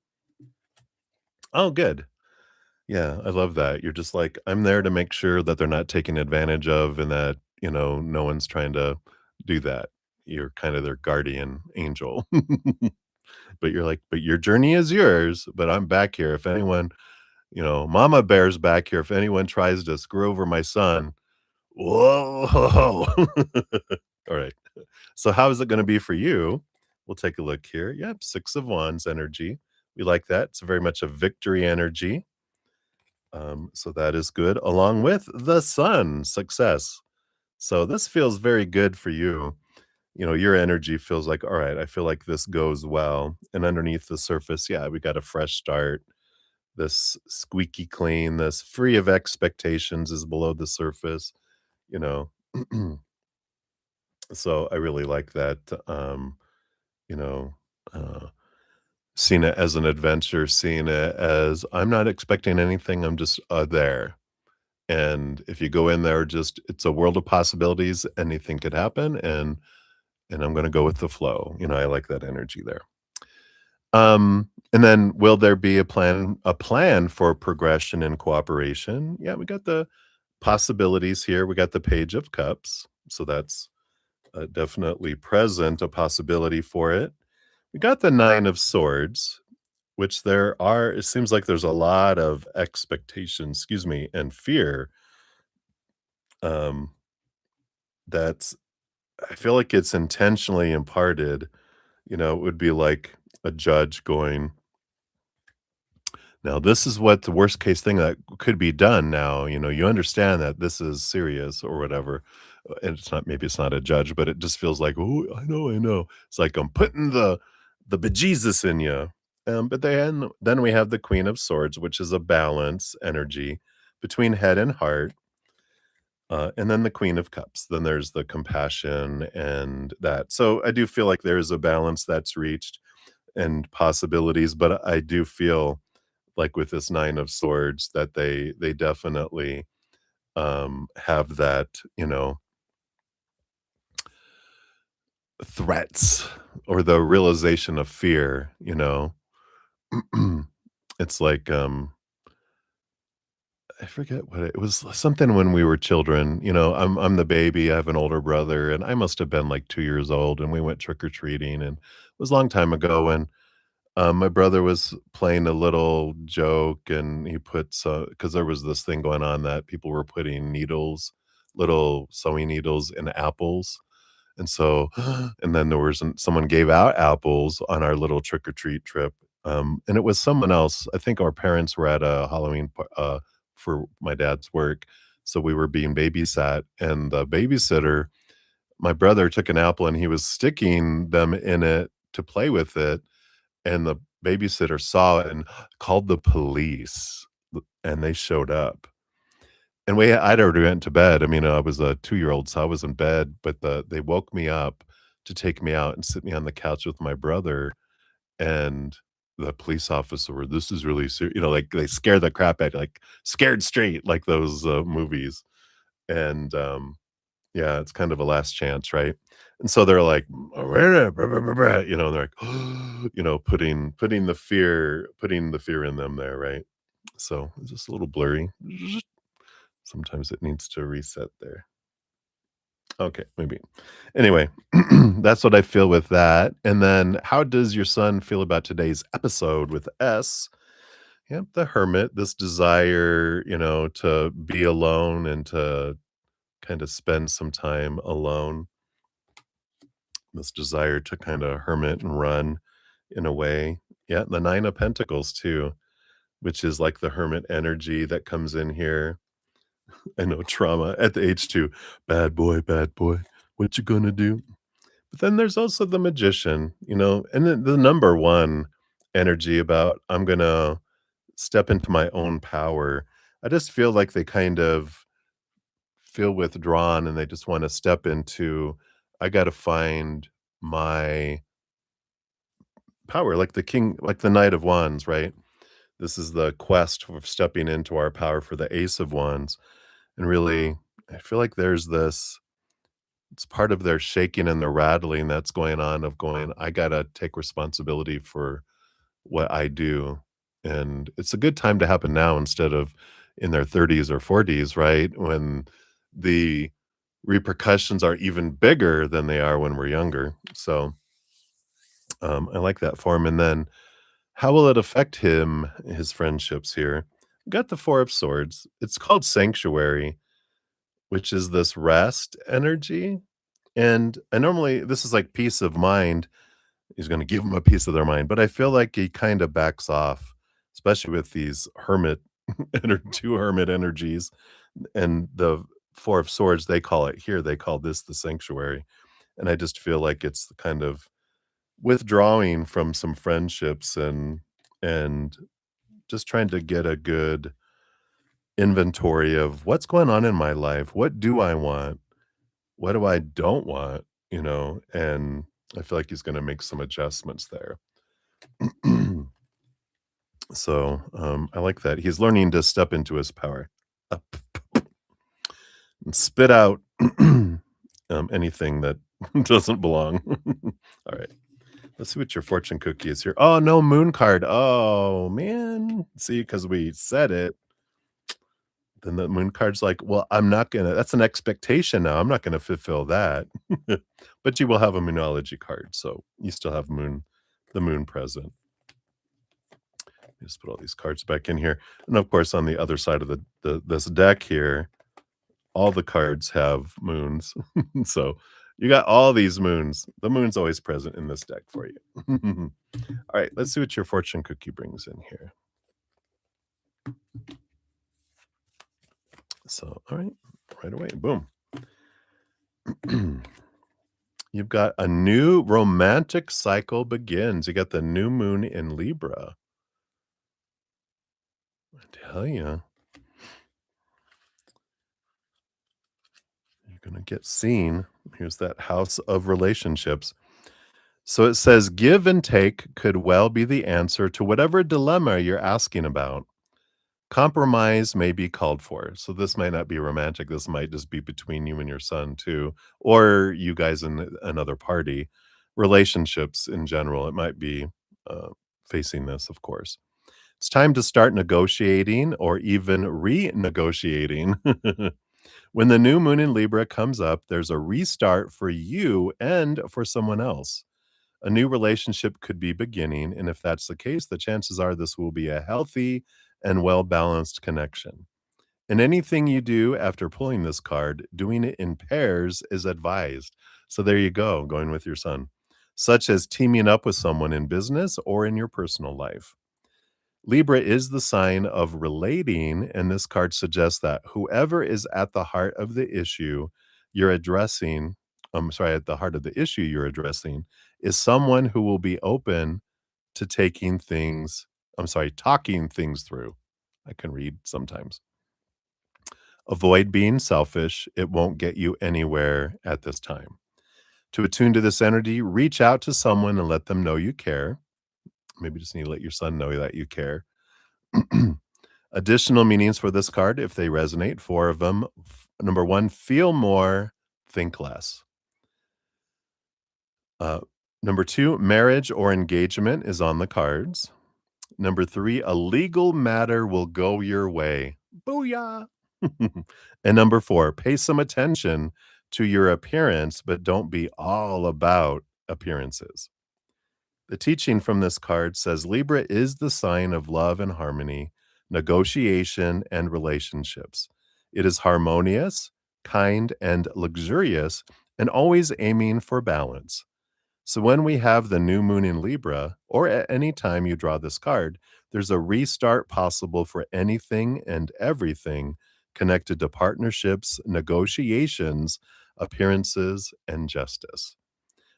oh, good. Yeah, I love that. You're just like, I'm there to make sure that they're not taken advantage of and that, no one's trying to do that. You're kind of their guardian angel. But you're like, but your journey is yours, but I'm back here. If anyone, Mama Bear's back here. If anyone tries to screw over my son, whoa. All right. So how is it going to be for you? We'll take a look here. Yep, 6 of Wands energy. We like that. It's very much a victory energy. So that is good, along with the sun, success. So this feels very good for you. your energy feels like, all right, I feel like this goes well. And underneath the surface, yeah, we got a fresh start. This squeaky clean, this free of expectations is below the surface, you know. So I really like that. You know, uh, seeing it as an adventure, seeing it as I'm not expecting anything, I'm just there. And if you go in there, just it's a world of possibilities, anything could happen, and I'm gonna go with the flow. I like that energy there. And then will there be a plan for progression and cooperation? Yeah, we got the possibilities here. We got the Page of Cups, so that's definitely present, a possibility for it. We got the Nine of Swords, which it seems like there's a lot of expectation, excuse me, and fear. Um, that's I feel like it's intentionally imparted. It would be like a judge going, now, this is what the worst case thing that could be done now, you understand that this is serious or whatever, and maybe it's not a judge, but it just feels like, "Oh, I know, I know." It's like I'm putting the bejesus in you. But then we have the Queen of Swords, which is a balance energy between head and heart, and then the Queen of Cups. Then there's the compassion and that. So I do feel like there is a balance that's reached and possibilities, but I do feel like with this Nine of Swords that they definitely, have that, threats or the realization of fear. It's like, I forget what it was something when we were children, I'm the baby, I have an older brother, and I must have been, like, 2 years old, and we went trick-or-treating, and it was a long time ago, and my brother was playing a little joke, and he put because there was this thing going on that people were putting little sewing needles in apples, and so and then someone gave out apples on our little trick or treat trip, and it was someone else. I think our parents were at a Halloween for my dad's work, so we were being babysat, and the babysitter, my brother took an apple and he was sticking them in it to play with it, and the babysitter saw it and called the police, and they showed up. And I'd already went to bed. I mean, I was a 2-year-old, so I was in bed, but they woke me up to take me out and sit me on the couch with my brother, and the police officer were, "This is really serious," like, they scared the crap out, like, Scared Straight, like those, movies, and, yeah, it's kind of a last chance, right? And so they're like, and they're like, putting the fear in them there, right? So it's just a little blurry. Sometimes it needs to reset there. Okay, maybe. Anyway, that's what I feel with that. And then how does your son feel about today's episode with S? Yep, the hermit, this desire, to be alone and to kind of spend some time alone. This desire to kinda hermit and run in a way. Yeah, the Nine of Pentacles too, which is like the hermit energy that comes in here. I know trauma at the age 2. Bad boy, what you gonna do?" But then there's also the Magician, and then the number 1 energy about, "I'm gonna step into my own power." I just feel like they kind of feel withdrawn and they just wanna step into, "I gotta find my power," like the king, like the Knight of Wands, right? This is the quest for stepping into our power for the Ace of Wands, and really, I feel like there's this it's part of their shaking and the rattling that's going on of going, "I gotta take responsibility for what I do," and it's a good time to happen now instead of in their 30s or 40s, right? When the repercussions are even bigger than they are when we're younger, so, I like that for him, and then how will it affect his friendships here? We got the Four of Swords. It's called Sanctuary, which is this rest energy, and I normally this is like peace of mind. He's gonna give give them a piece of their mind, but I feel like he kinda backs off, especially with these hermit 2 hermit energies, and the Four of Swords, they call this the sanctuary, and I just feel like it's kind of withdrawing from some friendships and just trying to get a good inventory of what's going on in my life. What do I want? What do I don't want? And I feel like he's going to make some adjustments there. So I like that. He's learning to step into his power up and spit out anything that doesn't belong. All right. Let's see what your fortune cookie is here. Oh, no moon card. Oh, man. See, because we said it. Then the moon card's like, well, I'm not gonna that's an expectation now. I'm not gonna fulfill that. But you will have a moonology card, so you still have the moon present. Just put all these cards back in here. And of course, on the other side of the this deck here, all the cards have moons. So you got all these moons. The moon's always present in this deck for you. All right, let's see what your fortune cookie brings in here. So, all right away. Boom. You've got a new romantic cycle begins. You got the new moon in Libra. I tell you, you're going to get seen. Here's that house of relationships. So it says, give and take could well be the answer to whatever dilemma you're asking about. Compromise may be called for. So this might not be romantic. This might just be between you and your son, too, or you guys and another party. Relationships in general, it might be uh, facing this, of course. It's time to start negotiating or even renegotiating. When the new moon in Libra comes up, there's a restart for you and for someone else. A new relationship could be beginning, and if that's the case, the chances are this will be a healthy and well balanced connection. And anything you do after pulling this card, doing it in pairs is advised. So there you go, going with your son, such as teaming up with someone in business or in your personal life. Libra is the sign of relating, and this card suggests that whoever is at the heart of the issue you're addressing, I'm sorry, at the heart of the issue you're addressing, is someone who will be open to talking things through. I can read sometimes. Avoid being selfish. It won't get you anywhere at this time. To attune to this energy, reach out to someone and let them know you care. Maybe just need to let your son know that you care. Additional meanings for this card, if they resonate, four of them. Number one, feel more, think less. Uh, Number two, marriage or engagement is on the cards. Number three, a legal matter will go your way. Booyah. And number four, pay some attention to your appearance, but don't be all about appearances. The teaching from this card says Libra is the sign of love and harmony, negotiation, and relationships. It is harmonious, kind, and luxurious, and always aiming for balance. So when we have the new moon in Libra, or at any time you draw this card, there's a restart possible for anything and everything connected to partnerships, negotiations, appearances, and justice.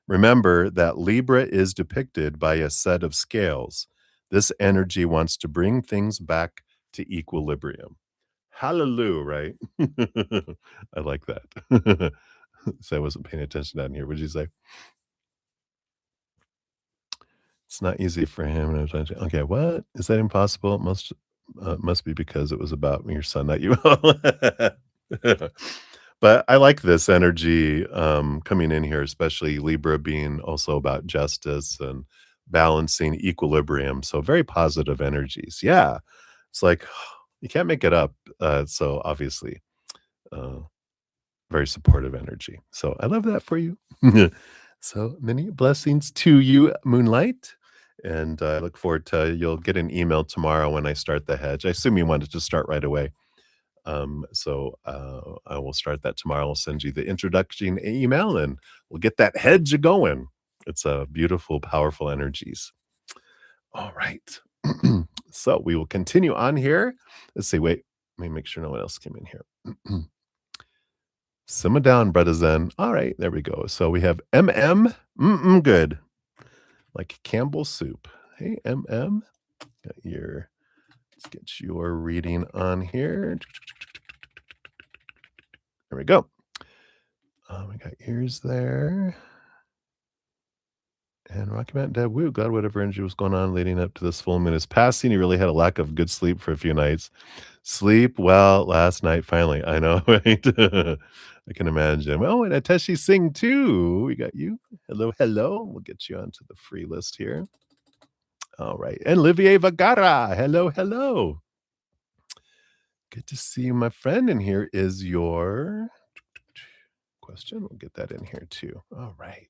Remember that Libra is depicted by a set of scales. This energy wants to bring things back to equilibrium. Hallelujah, right? I like that. So I wasn't paying attention down here. What did you say? It's not easy for him. And I was like, okay, what? Is that impossible? Must be because it was about your son, not you. But I like this energy coming in here, especially Libra being also about justice and balancing equilibrium. So very positive energies. Yeah. It's like you can't make it up. So obviously, uh, very supportive energy. So I love that for you. So many blessings to you, Moonlight. And I look forward to you'll get an email tomorrow when I start the hedge. I assume you wanted to start right away. I will start that tomorrow. I'll send you the introduction email and we'll get that hedge going. It's a beautiful, powerful energies. All right. So we will continue on here. Let's see. Wait, let me make sure no one else came in here. Simmer down, brother Zen. All right, there we go. So we have MM. Good. Like Campbell's soup. Hey, MM. Got your let's get your reading on here. There we go. We got ears there. And Rocky Mountain Dad, woo, God, whatever energy was going on leading up to this full moon is passing. You really had a lack of good sleep for a few nights. Sleep well last night, finally. I know, right? I can imagine. Well, and Ateshi Singh too. We got you. Hello, hello. We'll get you onto the free list here. All right. And Olivier Vagara. Hello, hello. Good to see you, my friend. And here is your question. We'll get that in here too. All right.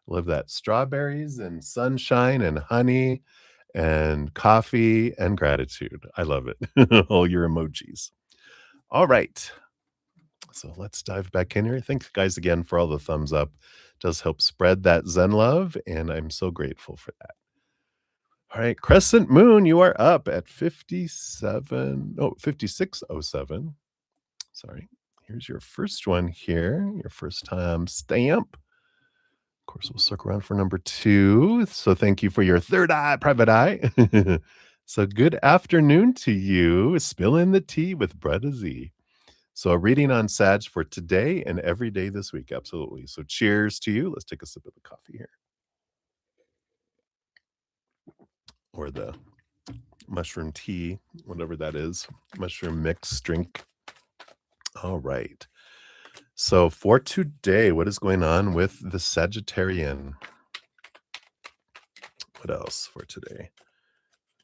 Love that. Strawberries and sunshine and honey and coffee and gratitude. I love it. All your emojis. All right. So let's dive back in here. Thanks, guys, again for all the thumbs up. Does help spread that Zen love, and I'm so grateful for that. All right, Crescent Moon, you are up at 5607. Sorry. Here's your first one here, your first time stamp. Of course, we'll circle around for number 2. So thank you for your third eye, private eye. So good afternoon to you. Spilling the tea with Brother Z. So a reading on Sag for today and every day this week. Absolutely. So cheers to you. Let's take a sip of the coffee here. Or the mushroom tea, whatever that is. Mushroom mix drink. All right. So for today, what is going on with the Sagittarian? What else for today?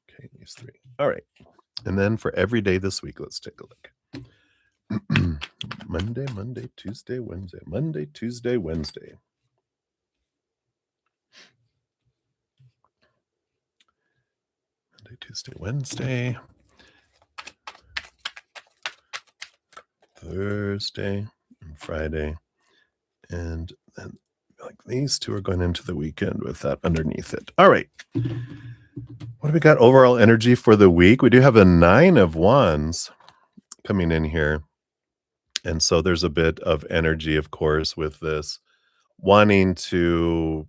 Okay, these 3. All right. And then for every day this week, let's take a look. Monday, Tuesday, Wednesday. Monday, Tuesday, Wednesday. Monday, Tuesday, Wednesday. Thursday and Friday. And then like these 2 are going into the weekend with that underneath it. All right. What do we got overall energy for the week? We do have a 9 of Wands coming in here. And so there's a bit of energy, of course, with this wanting to,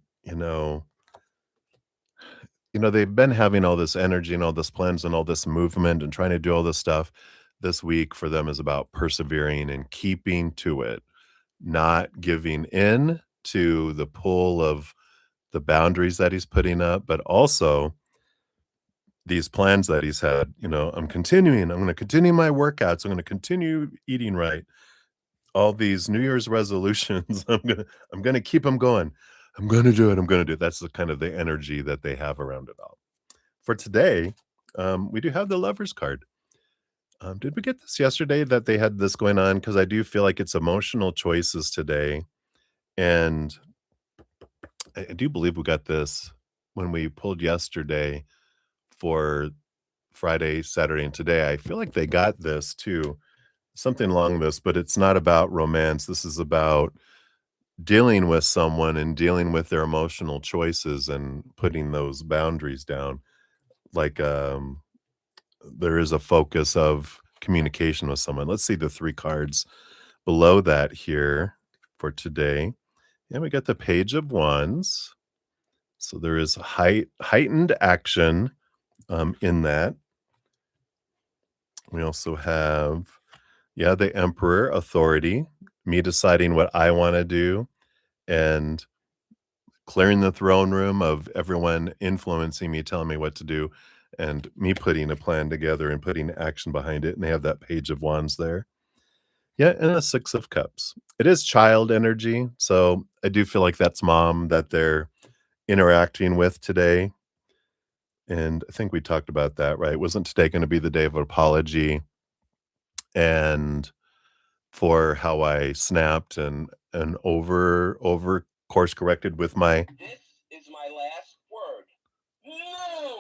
they've been having all this energy and all this plans and all this movement and trying to do all this stuff. This week for them is about persevering and keeping to it, not giving in to the pull of the boundaries that he's putting up, but also these plans that he's had. I'm going to continue my workouts. I'm going to continue eating right. All these New Year's resolutions, I'm going to keep them going. I'm going to do it. I'm going to do it. That's the kind of the energy that they have around it all. For today, we do have the Lovers card. Did we get this yesterday that they had this going on? Because I do feel like it's emotional choices today. And I do believe we got this when we pulled yesterday for Friday, Saturday, and today. I feel like they got this too. Something along this, but it's not about romance. This is about dealing with someone and dealing with their emotional choices and putting those boundaries down. Like, there is a focus of communication with someone. Let's see the 3 cards below that here for today. And we got the Page of Wands. So there is heightened action in that. We also have, the Emperor, authority, me deciding what I want to do and clearing the throne room of everyone influencing me, telling me what to do, and me putting a plan together and putting action behind it. And they have that Page of Wands there. Yeah, and a 6 of Cups. It is child energy, so I do feel like that's mom that they're interacting with today. And I think we talked about that, right? Wasn't today going to be the day of apology and for how I snapped and over course corrected with my This is my last word. No.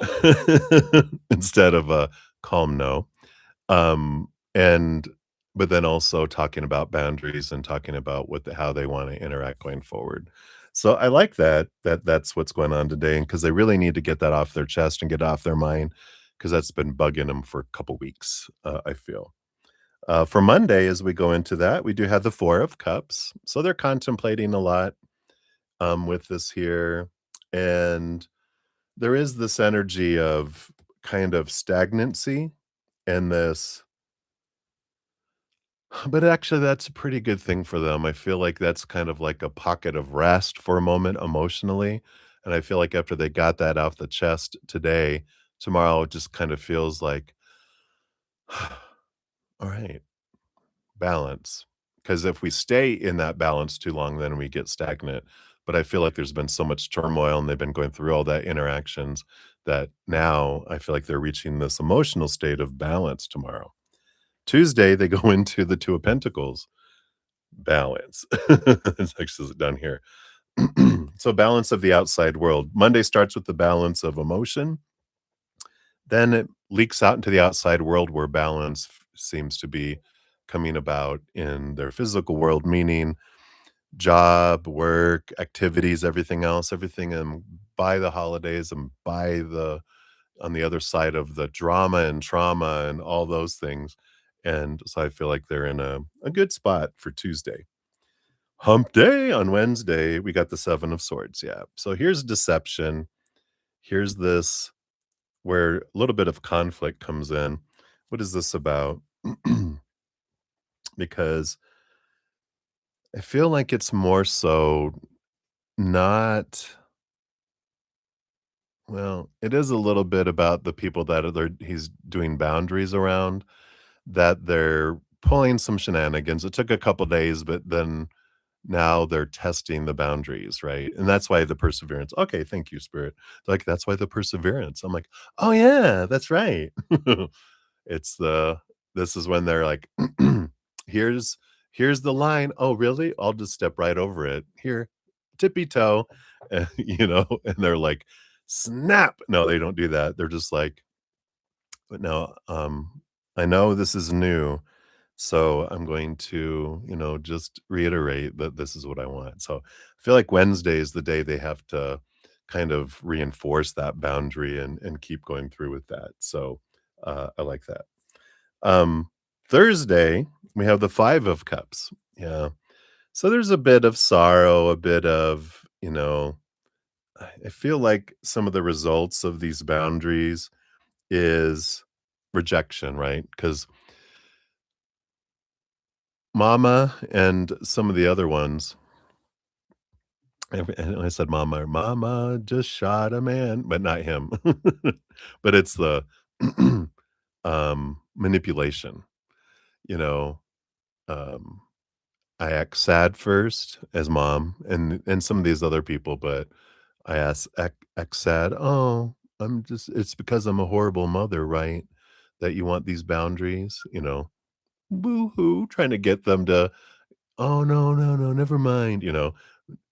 instead of a calm no. And but then also talking about boundaries and talking about how they want to interact going forward. So I like that's what's going on today, and because they really need to get that off their chest and get off their mind, because that's been bugging them for a couple weeks, I feel. For Monday, as we go into that, we do have the 4 of Cups. So they're contemplating a lot with this here. And there is this energy of kind of stagnancy and this, but actually, that's a pretty good thing for them. I feel like that's kind of like a pocket of rest for a moment emotionally. And I feel like after they got that off the chest today, tomorrow it just kind of feels like, all right, balance. Because if we stay in that balance too long, then we get stagnant. But I feel like there's been so much turmoil and they've been going through all that interactions that now I feel like they're reaching this emotional state of balance tomorrow. Tuesday, they go into the Two of Pentacles. Balance. It's actually done here. So balance of the outside world. Monday starts with the balance of emotion. Then it leaks out into the outside world where balance seems to be coming about in their physical world, meaning job, work, activities, everything else, everything by the holidays and by the on the other side of the drama and trauma and all those things. And so I feel like they're in a good spot for Tuesday. Hump day on Wednesday, we got the 7 of swords, yeah. So here's deception. Here's this where a little bit of conflict comes in. What is this about? Because I feel like it's more so not, well, it is a little bit about the people that he's doing boundaries around, that they're pulling some shenanigans. It took a couple days, but then now they're testing the boundaries, right? And that's why the perseverance. Okay, thank you, spirit. Like, that's why the perseverance. I'm like, "Oh, yeah, that's right." It's the this is when they're like, "Here's here's the line. Oh, really? I'll just step right over it. Here, tippy toe." And they're like, "Snap." No, they don't do that. They're just like, "But no, I know this is new, so I'm going to, just reiterate that this is what I want." So I feel like Wednesday is the day they have to kind of reinforce that boundary and keep going through with that. So I like that. Um, Thursday, we have the 5 of Cups. Yeah. So there's a bit of sorrow, a bit of, I feel like some of the results of these boundaries is rejection, right? Because Mama and some of the other ones, and I said mama just shot a man, but not him. But it's the manipulation, you know. Um, I act sad first as mom and some of these other people, but act sad. Oh, it's because I'm a horrible mother, right? That you want these boundaries, boo hoo, trying to get them to, oh, no, no, no, never mind,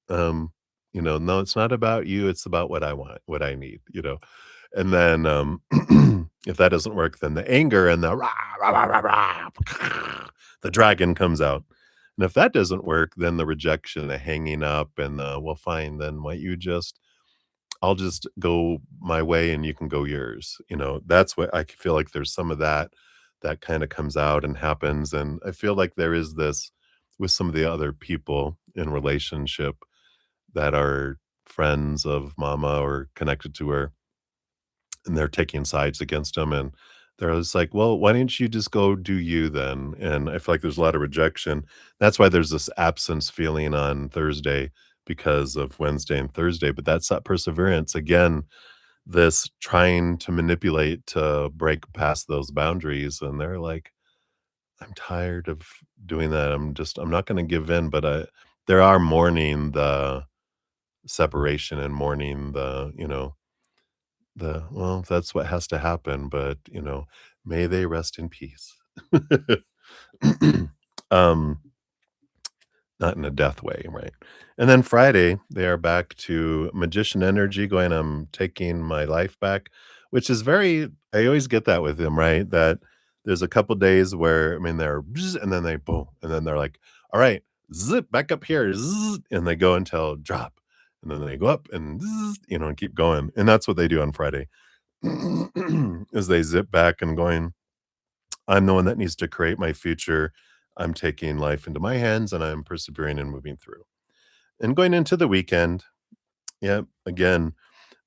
um, no, it's not about you, it's about what I want, what I need. And then, if that doesn't work, then the anger and the rah, rah, rah, rah, rah, the dragon comes out. And if that doesn't work, then the rejection, the hanging up, and the, well, fine, then why you just, I'll just go my way and you can go yours. That's what I feel like there's some of that kind of comes out and happens. And I feel like there is this with some of the other people in relationship that are friends of mama or connected to her, and they're taking sides against him, and they're just like, "Well, why didn't you just go do you then?" And I feel like there's a lot of rejection. That's why there's this absence feeling on Thursday because of Wednesday and Thursday, but that's that perseverance. Again, this trying to manipulate to break past those boundaries, and they're like, "I'm tired of doing that. I'm not gonna give in," but there are mourning the separation and mourning well, that's what has to happen, but, may they rest in peace. Um, Not in a death way, right? And then Friday, they are back to magician energy going, "I'm taking my life back," which is very, I always get that with them, right? That there's a couple days where, I mean, they're bzz, and then they boom, and then they're like, "All right, zip back up here," zzz, and they go until drop, and then they go up and zzz, and keep going. And that's what they do on Friday. Is they zip back and going, I'm the one that needs to create my future. I'm taking life into my hands and I'm persevering and moving through. And going into the weekend, yeah, again,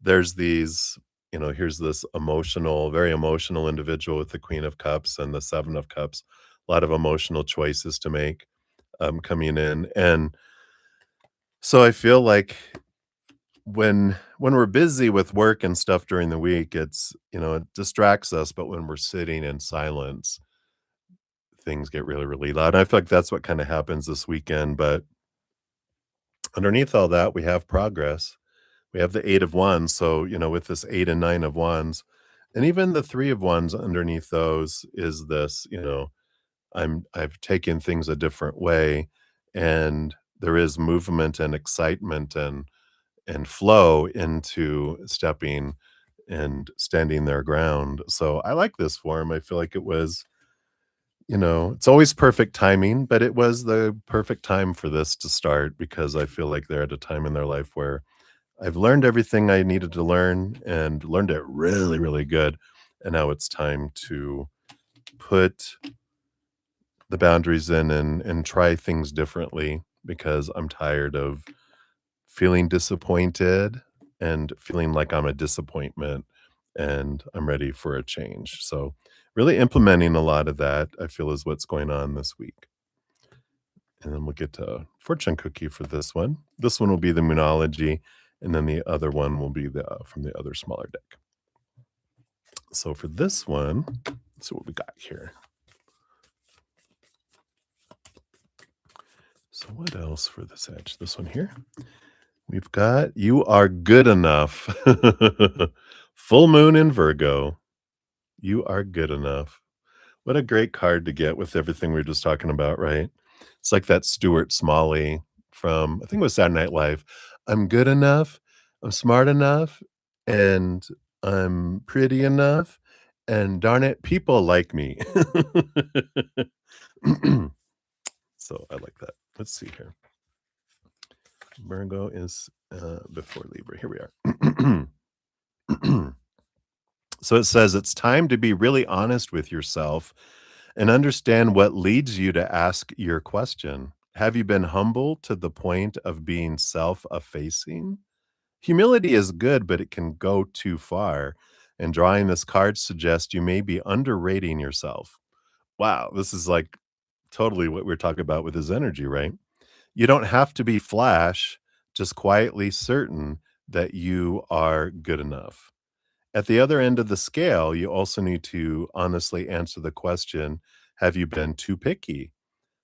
there's these, here's this emotional, very emotional individual with the Queen of Cups and the Seven of Cups, a lot of emotional choices to make coming in. And so I feel like when we're busy with work and stuff during the week, it distracts us. But when we're sitting in silence, things get really, really loud. And I feel like that's what kind of happens this weekend. But underneath all that, we have progress. We have the 8 of Wands, so, with this 8 and 9 of Wands, and even the 3 of Wands underneath those is this, I've taken things a different way, and there is movement and excitement and flow into stepping and standing their ground. So I like this form. I feel like it was, it's always perfect timing, but it was the perfect time for this to start because I feel like they're at a time in their life where I've learned everything I needed to learn and learned it really, really good. And now it's time to put the boundaries in and try things differently because I'm tired of feeling disappointed and feeling like I'm a disappointment and I'm ready for a change. So really implementing a lot of that, I feel, is what's going on this week. And then we'll get to fortune cookie for this one. This one will be the Moonology, and then the other one will be the from the other smaller deck. So for this one, let's see what we got here. So what else for this edge? This one here. We've got You Are Good Enough. Full moon in Virgo. You are good enough. What a great card to get with everything we were just talking about, right? It's like that Stuart Smalley from, I think it was Saturday Night Live. I'm good enough, I'm smart enough, and I'm pretty enough, and darn it, people like me. So I like that. Let's see here. Virgo is before Libra. Here we are. So it says it's time to be really honest with yourself and understand what leads you to ask your question. Have you been humble to the point of being self-effacing? Humility is good, but it can go too far. And drawing this card suggests you may be underrating yourself. Wow, this is like totally what we're talking about with his energy, right? You don't have to be flash, just quietly certain that you are good enough. At the other end of the scale, you also need to honestly answer the question, have you been too picky?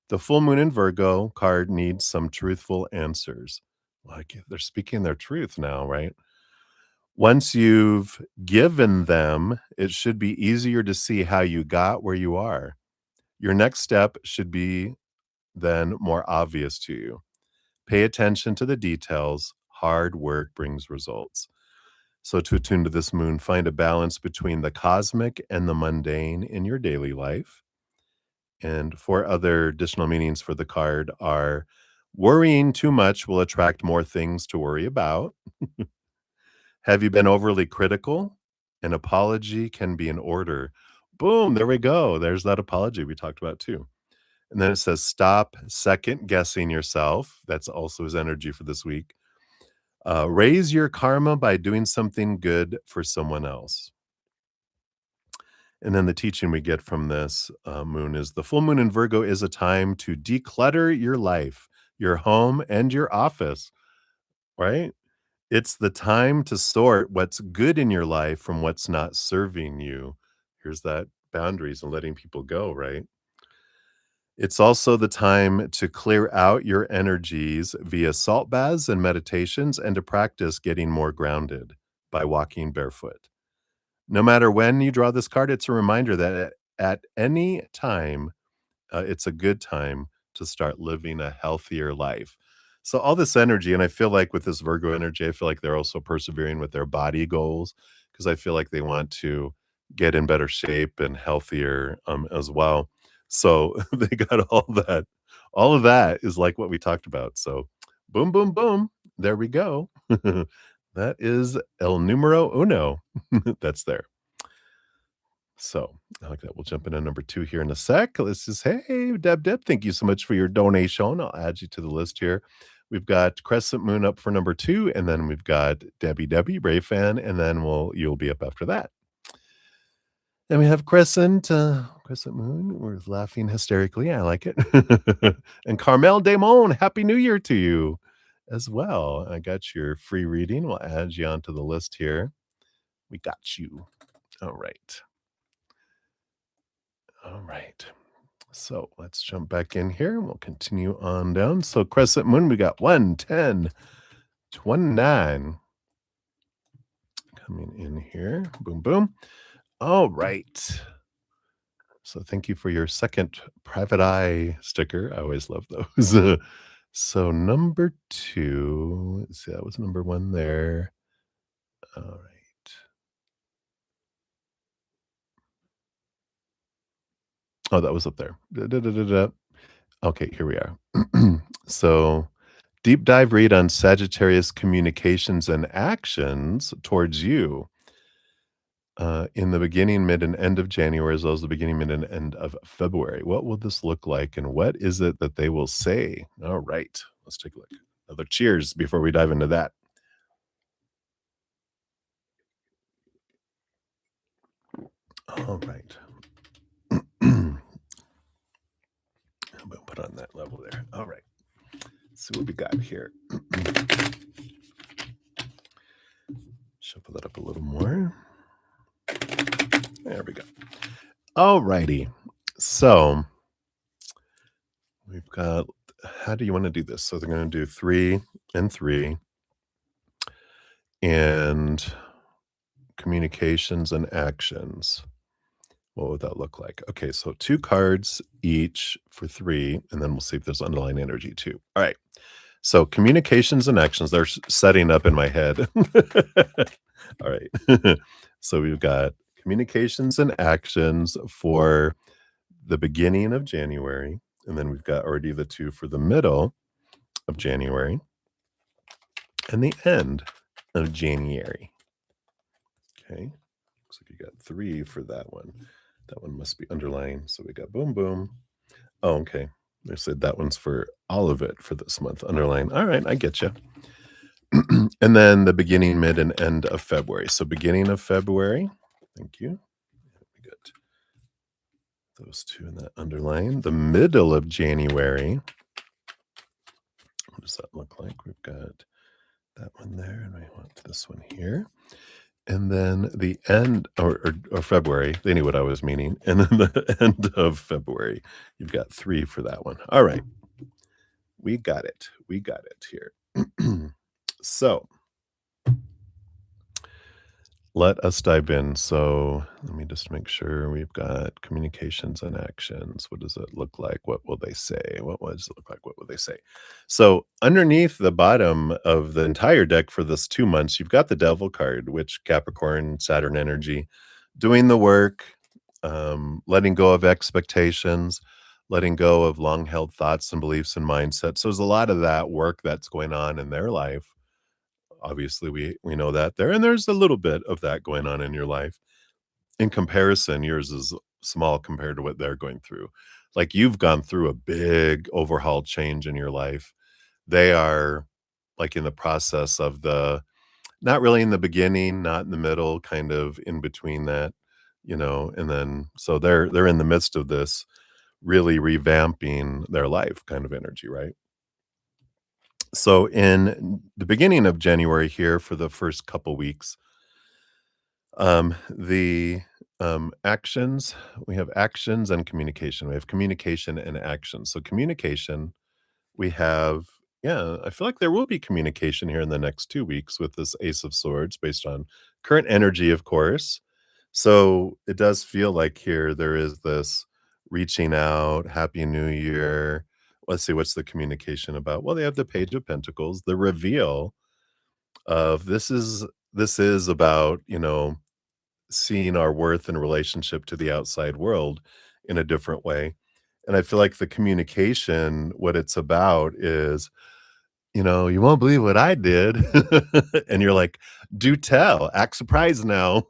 The full moon in Virgo card needs some truthful answers. Like they're speaking their truth now, right? Once you've given them, it should be easier to see how you got where you are. Your next step should be then more obvious to you. Pay attention to the details. Hard work brings results. So, to attune to this moon, find a balance between the cosmic and the mundane in your daily life. And four other additional meanings for the card are worrying too much will attract more things to worry about. Have you been overly critical? An apology can be in order. Boom, there we go. There's that apology we talked about too. And then it says, stop second guessing yourself. That's also his energy for this week. Raise your karma by doing something good for someone else. And then the teaching we get from this moon is the full moon in Virgo is a time to declutter your life, your home, and your office, right? It's the time to sort what's good in your life from what's not serving you. Here's that boundaries and letting people go, right? It's also the time to clear out your energies via salt baths and meditations and to practice getting more grounded by walking barefoot. No matter when you draw this card, it's a reminder that at any time, it's a good time to start living a healthier life. So all this energy, and I feel like with this Virgo energy, I feel like they're also persevering with their body goals because I feel like they want to get in better shape and healthier as well. So they got all that. All of that is like what we talked about. So boom, boom, boom. There we go. That is el numero uno. That's there. So I like that. We'll jump into number 2 here in a sec. Let's just hey, Deb, thank you so much for your donation. I'll add you to the list here. We've got Crescent Moon up for number 2, and then we've got Debbie, Brave Fan, and then you'll be up after that. Then we have Crescent Moon. We're laughing hysterically. I like it. And Carmel Damon, Happy New Year to you as well. I got your free reading. We'll add you onto the list here. We got you. All right. All right. So let's jump back in here and we'll continue on down. So Crescent Moon, we got 1, 10, 29 coming in here. Boom, boom. All right. So thank you for your second private eye sticker. I always love those. So number 2, let's see, that was number 1 there. All right. Oh, that was up there. Da-da-da-da-da. Okay, here we are. So deep dive read on Sagittarius communications and actions towards you in the beginning, mid, and end of January, as well as the beginning, mid, and end of February. What will this look like, and what is it that they will say? All right, let's take a look. Another cheers before we dive into that. All right. We'll put on that level there. All right. Let's see what we got here. Shuffle that up a little more. There we go. All righty. So we've got, how do you want to do this? So they're going to do 3 and 3 and communications and actions. What would that look like? Okay, so 2 cards each for 3, and then we'll see if there's underlying energy too. All right. So communications and actions, they're setting up in my head. All right. So we've got communications and actions for the beginning of January, and then we've got already the 2 for the middle of January and the end of January. Okay. Looks like you got 3 for that one. That one must be underlying. So we got boom, boom. Oh, okay. They said that one's for all of it for this month. Underline. All right, I get you. And then the beginning, mid, and end of February. So beginning of February. Thank you. We got those 2 in that underline. The middle of January. What does that look like? We've got that one there, and we want this one here. And then the end or February, they knew what I was meaning. And then the end of February, you've got 3 for that one. All right. We got it. We got it here. So let us dive in. So let me just make sure we've got communications and actions. What does it look like? What will they say? What does it look like? What will they say? So underneath the bottom of the entire deck for this 2 months, you've got the Devil card, which Capricorn, Saturn energy, doing the work, letting go of expectations, letting go of long-held thoughts and beliefs and mindsets. So there's a lot of that work that's going on in their life. Obviously, we know that there, and there's a little bit of that going on in your life. In comparison, yours is small compared to what they're going through. Like, you've gone through a big overhaul change in your life. They are, like, in the process of not really in the beginning, not in the middle, kind of in between that, and then so they're in the midst of this really revamping their life kind of energy, right? So in the beginning of January here for the first couple weeks, the actions, we have actions and communication. We have communication and action. So communication, we have, yeah, I feel like there will be communication here in the next 2 weeks with this Ace of Swords based on current energy, of course. So it does feel like here there is this reaching out, Happy New Year. Let's see, what's the communication about? Well, they have the Page of Pentacles, the reveal of this is about, seeing our worth in relationship to the outside world in a different way. And I feel like the communication, what it's about is, you won't believe what I did. And you're like, do tell, act surprised now.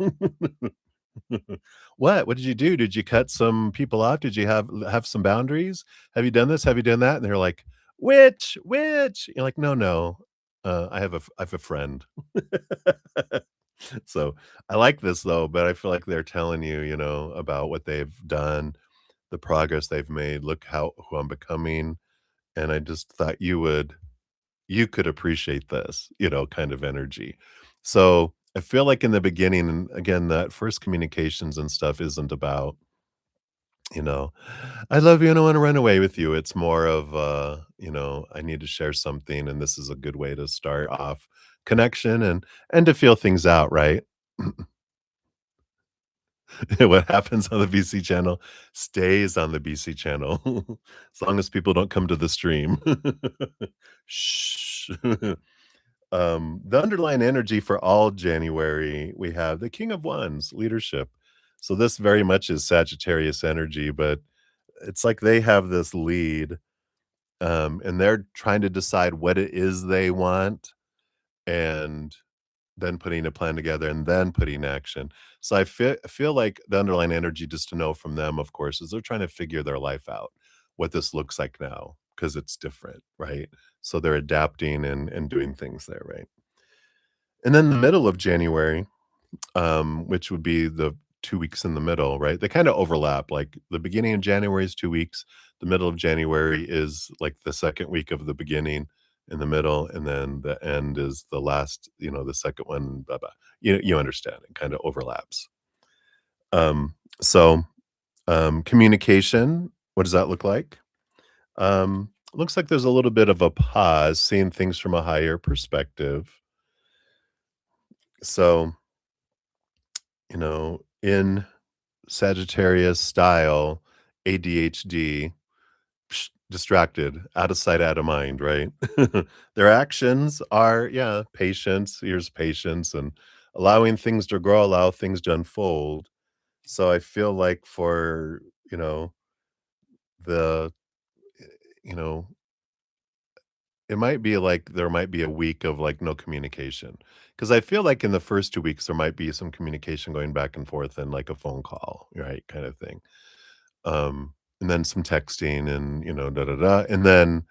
"What? What did you do? Did you cut some people off? Did you have some boundaries? Have you done this? Have you done that?" And they're like, "Which? Which?" You're like, "No, no. I have a friend." So, I like this though, but I feel like they're telling you, about what they've done, the progress they've made, "Look how who I'm becoming," and I just thought you could appreciate this, kind of energy. So, I feel like in the beginning, and again, that first communications and stuff isn't about, you know, "I love you and I wanna run away with you." It's more of, "I need to share something, and this is a good way to start off connection and to feel things out," right? What happens on the BC channel stays on the BC channel, as long as people don't come to the stream. Shh. The underlying energy for all January, we have the King of Wands, leadership. So this very much is Sagittarius energy, but it's like they have this lead, and they're trying to decide what it is they want, and then putting a plan together and then putting action. So I feel like the underlying energy, just to know from them, of course, is they're trying to figure their life out, what this looks like now, because it's different, right? So they're adapting and doing things there, right? And then the middle of January, which would be the 2 weeks in the middle, right? They kinda overlap, like, the beginning of January is 2 weeks, the middle of January is, like, the 2nd week of the beginning in the middle, and then the end is the last, the 2nd one, blah, blah. You understand, it kinda overlaps. So, communication, what does that look like? Looks like there's a little bit of a pause, seeing things from a higher perspective. So, in Sagittarius style, ADHD, distracted, out of sight, out of mind, right? Their actions are, yeah, patience, here's patience and allowing things to grow, allow things to unfold. So I feel like for, the, you know, it might be like there might be a week of like no communication. Cause I feel like in the first 2 weeks, there might be some communication going back and forth and like a phone call, right? Kind of thing. And then some texting and, da da da. And then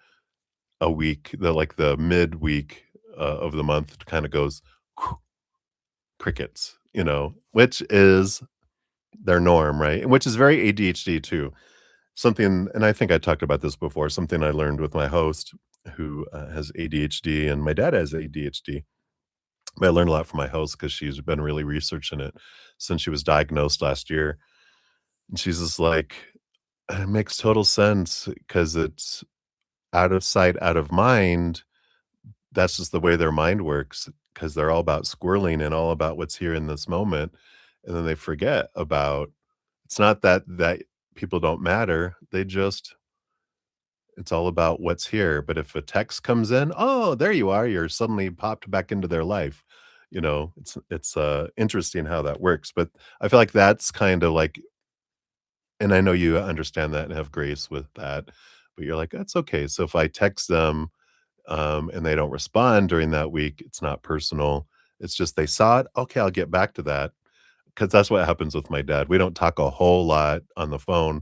a week, the midweek of the month kind of goes crickets, which is their norm, right? And which is very ADHD too. Something, and I think I talked about this before, something I learned with my host who has ADHD, and my dad has ADHD. But I learned a lot from my host because she's been really researching it since she was diagnosed last year. And she's just like, it makes total sense because it's out of sight, out of mind. That's just the way their mind works because they're all about squirreling and all about what's here in this moment. And then they forget about it's not that people don't matter. It's all about what's here. But if a text comes in, oh, there you are. You're suddenly popped back into their life. It's interesting how that works. But I feel like that's kind of like, and I know you understand that and have grace with that, but you're like, that's okay. So if I text them and they don't respond during that week, it's not personal. It's just they saw it. Okay, I'll get back to that because that's what happens with my dad. We don't talk a whole lot on the phone.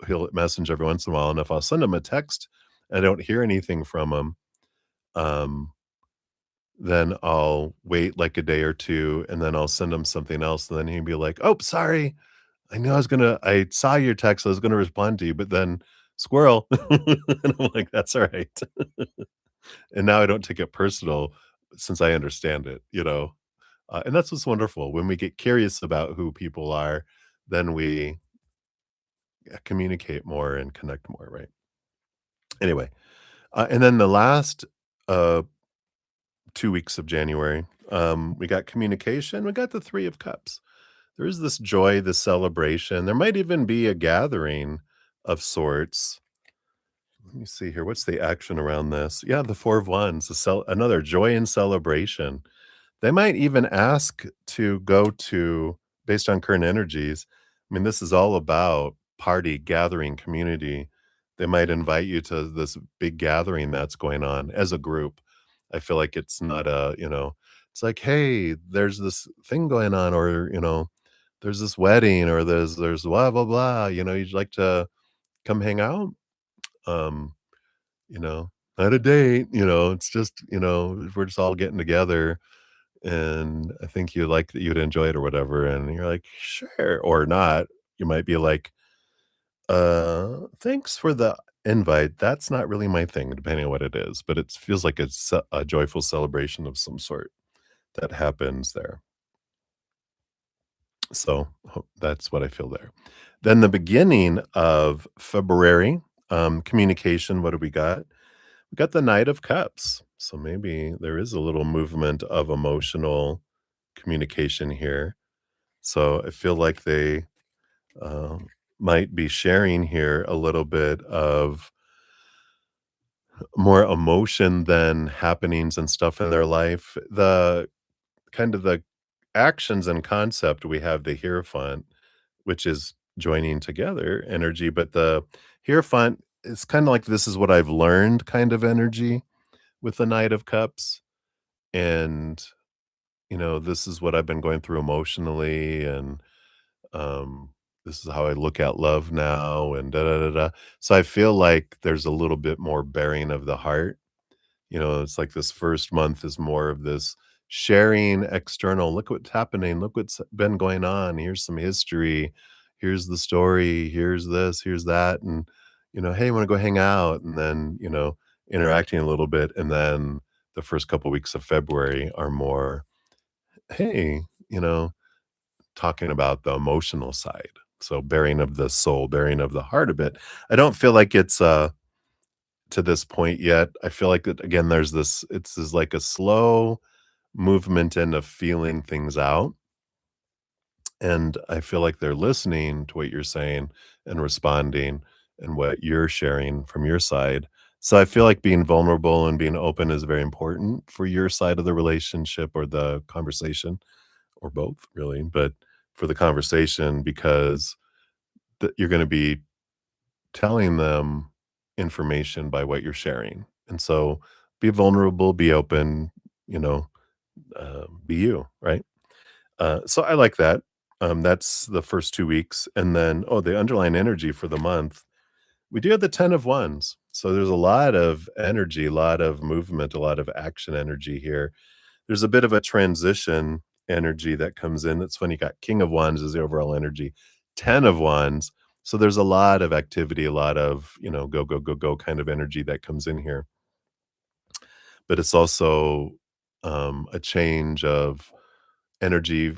He'll message every once in a while, and if I'll send him a text and I don't hear anything from him, um, then I'll wait like a day or two, and then I'll send him something else, and then he'd be like, "Oh, sorry. I saw your text. I was gonna respond to you, but then squirrel." And I'm like, "That's all right." And now I don't take it personal since I understand it, and that's what's wonderful. When we get curious about who people are, then we communicate more and connect more, right? Anyway, and then the last, uh, 2 weeks of January, we got communication, we got the 3 of cups. There is this joy, this celebration. There might even be a gathering of sorts. Let me see here. What's the action around this? Yeah, the 4 of wands, another joy and celebration. They might even ask to go to based on current energies. I mean, this is all about party, gathering, community. They might invite you to this big gathering that's going on as a group. I feel like it's not it's like, "Hey, there's this thing going on," or, there's this wedding or there's blah, blah, blah, you know, you'd like to come hang out? Um, you know, not a date, you know, it's just, you know, we're just all getting together and I think you like that you'd enjoy it or whatever, and you're like, "Sure," or not. You might be like, thanks for the invite. That's not really my thing," depending on what it is, but it feels like it's a joyful celebration of some sort that happens there. So, that's what I feel there. Then the beginning of February, communication, what do we got? We got the Knight of Cups. So maybe there is a little movement of emotional communication here. So I feel like they um, might be sharing here a little bit of more emotion than happenings and stuff in their life. The kind of the actions and concept we have the Hierophant, which is joining together energy, but the Hierophant is kind of like this is what I've learned kind of energy with the Knight of Cups. And, you know, this is what I've been going through emotionally and um this is how I look at love now and da da da da. So I feel like there's a little bit more bearing of the heart. You know, it's like this first month is more of this sharing external, look what's happening, look what's been going on. Here's some history. Here's the story. Here's this, here's that. And, you know, hey, want to go hang out? And then, you know, interacting a little bit. And then the first couple weeks of February are more, hey, you know, talking about the emotional side. So bearing of the soul, bearing of the heart a bit. I don't feel like it's to this point yet. I feel like that again, there's this it's is like a slow movement into feeling things out. And I feel like they're listening to what you're saying and responding and what you're sharing from your side. So I feel like being vulnerable and being open is very important for your side of the relationship or the conversation or both really, but for the conversation because you're going to be telling them information by what you're sharing. And so be vulnerable, be open, you know, be you, right? So I like that. That's the first 2 weeks. And then, oh, the underlying energy for the month, we do have the 10 of Wands. So there's a lot of energy, a lot of movement, a lot of action energy here. There's a bit of a transition energy that comes in. That's funny. You got King of Wands is the overall energy, 10 of Wands. So there's a lot of activity, a lot of, you know, go, go, go, go kind of energy that comes in here. But it's also a change of energy.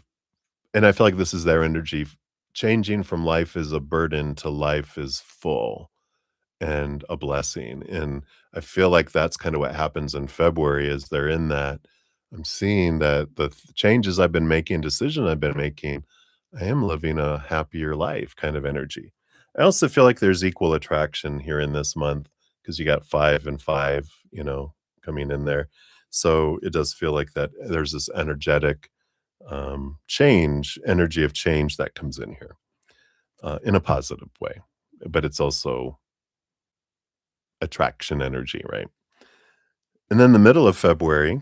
And I feel like this is their energy changing from life is a burden to life is full and a blessing, and I feel like that's kinda what happens in February is they're in that I'm seeing that the changes I've been making, decision I've been making, I am living a happier life kind of energy. I also feel like there's equal attraction here in this month because you got 5 and 5, you know, coming in there. So it does feel like that there's this energetic, change energy of change that comes in here, in a positive way, but it's also attraction energy, right? And then the middle of February,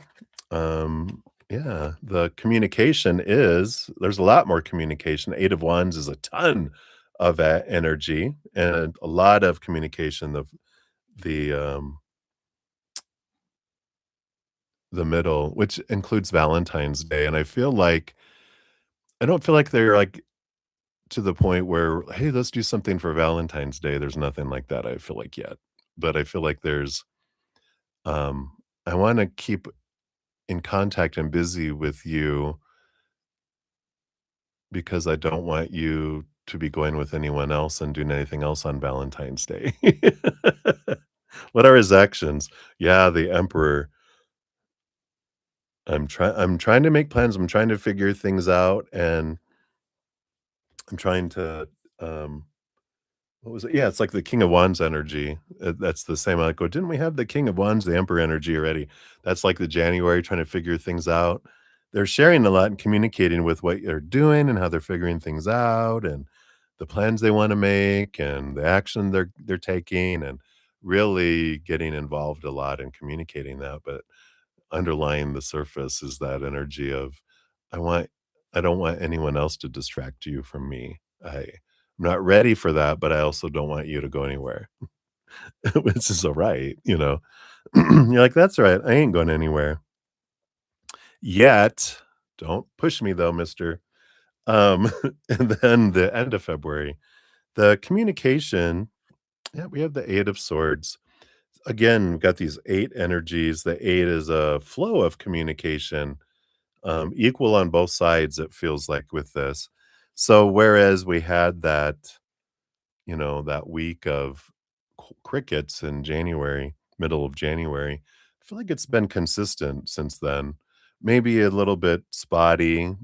yeah, the communication is there's a lot more communication. 8 of Wands is a ton of energy and a lot of communication of the the middle, which includes Valentine's Day. And I feel like I don't feel like they're like to the point where, hey, let's do something for Valentine's Day. There's nothing like that, I feel like yet. But I feel like there's um I want to keep in contact and busy with you because I don't want you to be going with anyone else and doing anything else on Valentine's Day. What are his actions? Yeah, the Emperor. I'm trying to make plans, I'm trying to figure things out, and I'm trying to, um what was it? Yeah, it's like the King of Wands energy. That's the same. I go, didn't we have the King of Wands, the Emperor energy already? That's like the January trying to figure things out. They're sharing a lot and communicating with what they're doing and how they're figuring things out and the plans they want to make and the action they're taking and really getting involved a lot in communicating that. But underlying the surface is that energy of I want I don't want anyone else to distract you from me. I'm not ready for that, but I also don't want you to go anywhere, which is all right, you know? You're like, "That's all right. I ain't going anywhere yet. Don't push me though, mister." Um, and then the end of February, the communication, yeah, we have the 8 of swords. Again, we've got these 8 energies. The 8 is a flow of communication, equal on both sides, it feels like with this. So whereas we had that, that week of crickets in January, middle of January, I feel like it's been consistent since then. Maybe a little bit spotty,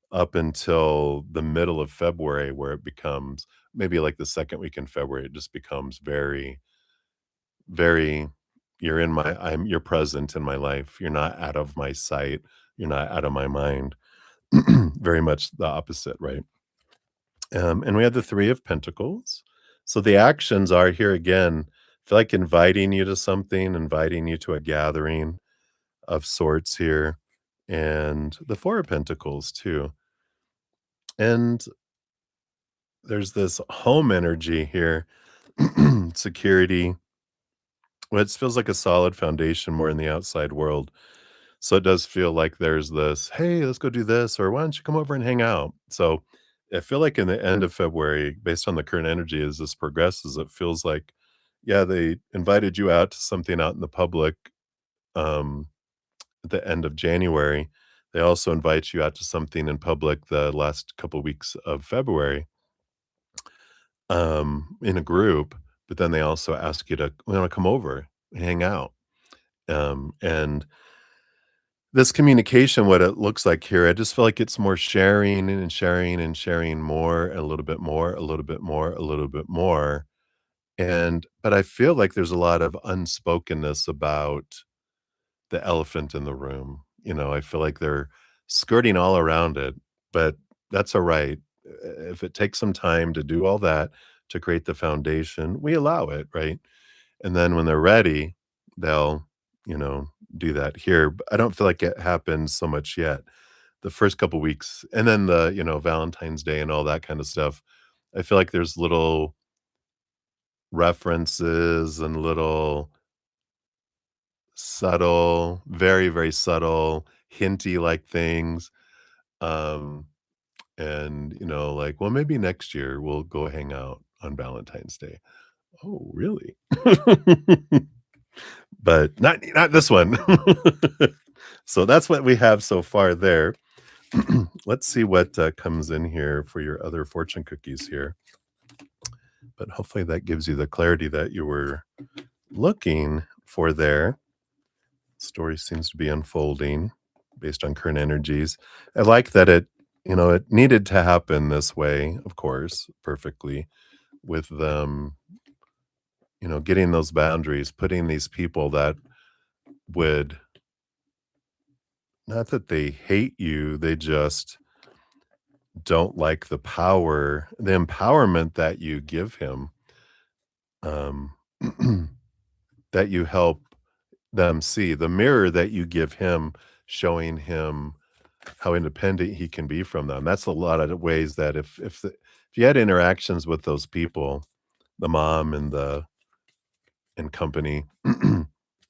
up until the middle of February, where it becomes maybe like the second week in February, it just becomes very, very, you're present in my life. You're not out of my sight. You're not out of my mind. Very much the opposite, right? And we had the 3 of Pentacles. So the actions are here again, I feel like inviting you to something, inviting you to a gathering of sorts here, and the 4 of Pentacles too. And there's this home energy here, security, which feels like a solid foundation more in the outside world. So it does feel like there's this, "Hey, let's go do this," or, "Why don't you come over and hang out?" So I feel like in the end of February, based on the current energy as this progresses, it feels like, yeah, they invited you out to something out in the public, um, at the end of January. They also invite you out to something in public the last couple weeks of February, in a group, but then they also ask you to, "We wanna come over and hang out." And this communication, what it looks like here, I just feel like it's more sharing and sharing and sharing more, a little bit more, a little bit more, a little bit more. But I feel like there's a lot of unspokenness about the elephant in the room. I feel like they're skirting all around it, but that's all right. If it takes some time to do all that to create the foundation, we allow it, right? And then when they're ready, they'll, you know, do that here. But I don't feel like it happens so much yet. The first couple weeks, and then the, Valentine's Day and all that kind of stuff. I feel like there's little references and little subtle, very, very subtle, hinty like things. Um, and like, well, maybe next year we'll go hang out on Valentine's Day. Oh, really? But not this one. So that's what we have so far there. Let's see what comes in here for your other fortune cookies here. But hopefully that gives you the clarity that you were looking for there. Story seems to be unfolding based on current energies. I like that it needed to happen this way, of course, perfectly, with them, getting those boundaries, putting these people that would, not that they hate you, they just don't like the empowerment that you give him, um, that you help them see, the mirror that you give him, showing him how independent he can be from them. That's a lot of ways that if you had interactions with those people, the mom and company,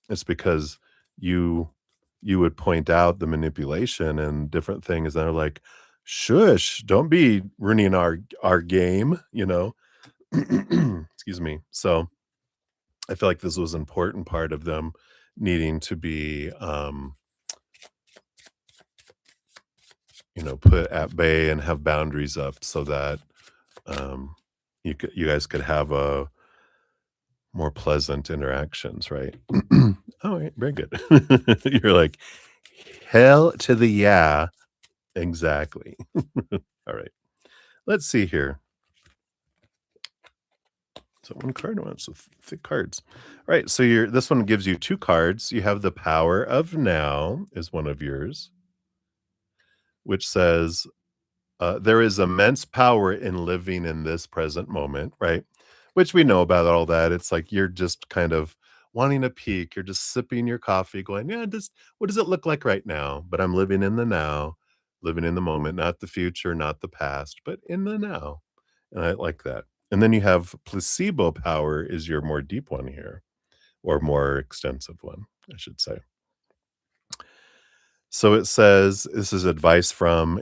it's because you you would point out the manipulation and different things that are like, "Shush, don't be ruining our game." Excuse me. So, I feel like this was an important part of them needing to be, put at bay and have boundaries up so that, um, you guys could have a more pleasant interactions, right? Alright, very good. You're like, "Hell to the yeah." Exactly. Alright, let's see here. So one card, oh, so thick cards. Alright, so this one gives you 2 cards. You have the Power of Now is one of yours, which says, there is immense power in living in this present moment, right? Which we know about all that. It's like you're just kind of wanting a peek. You're just sipping your coffee, going, "Yeah, just what does it look like right now?" But I'm living in the now. living in the moment, not the future, not the past, but in the now. And I like that. And then you have placebo power is your more deep one here, or more extensive one, I should say. So it says this is advice from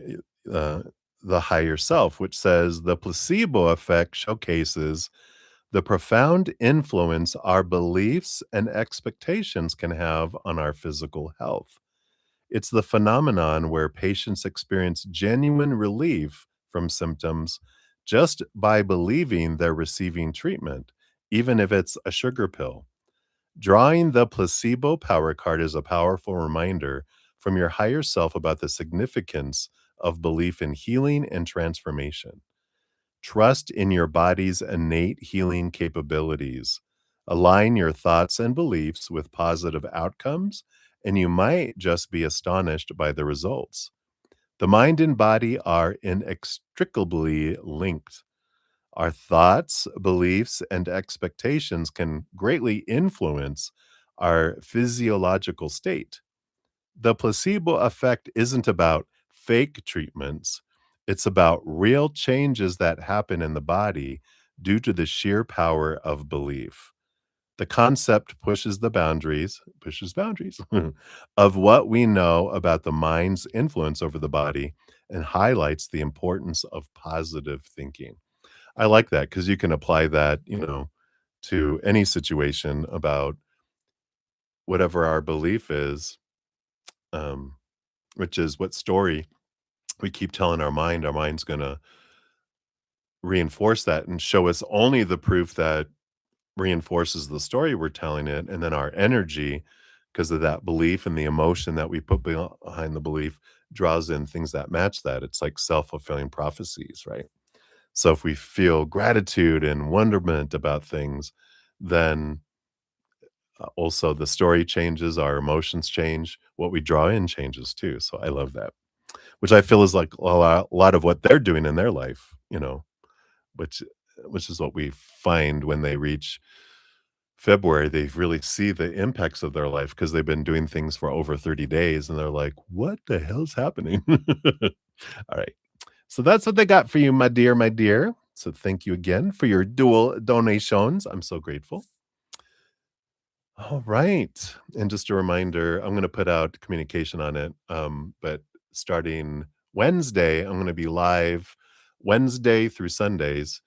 uh, the higher self, which says the placebo effect showcases the profound influence our beliefs and expectations can have on our physical health. It's the phenomenon where patients experience genuine relief from symptoms just by believing they're receiving treatment, even if it's a sugar pill. Drawing the placebo power card is a powerful reminder from your higher self about the significance of belief in healing and transformation. Trust in your body's innate healing capabilities. Align your thoughts and beliefs with positive outcomes, and you might just be astonished by the results. The mind and body are inextricably linked. Our thoughts, beliefs, and expectations can greatly influence our physiological state. The placebo effect isn't about fake treatments, it's about real changes that happen in the body due to the sheer power of belief. The concept pushes boundaries of what we know about the mind's influence over the body and highlights the importance of positive thinking. I like that because you can apply that, to any situation about whatever our belief is, um, which is what story we keep telling our mind. Our mind's going to reinforce that and show us only the proof that reinforces the story we're telling it. And then our energy, because of that belief and the emotion that we put behind the belief, draws in things that match that. It's like self fulfilling prophecies, right? So if we feel gratitude and wonderment about things, then also the story changes, our emotions change, what we draw in changes too. So I love that, which I feel is like a lot of what they're doing in their life, which which is what we find when they reach February. They really see the impacts of their life because they've been doing things for over 30 days and they're like, what the hell's happening? All right. So that's what they got for you, my dear, my dear. So thank you again for your dual donations. I'm so grateful. All right. And just a reminder, I'm going to put out communication on it. But starting Wednesday, I'm going to be live Wednesday through Sundays,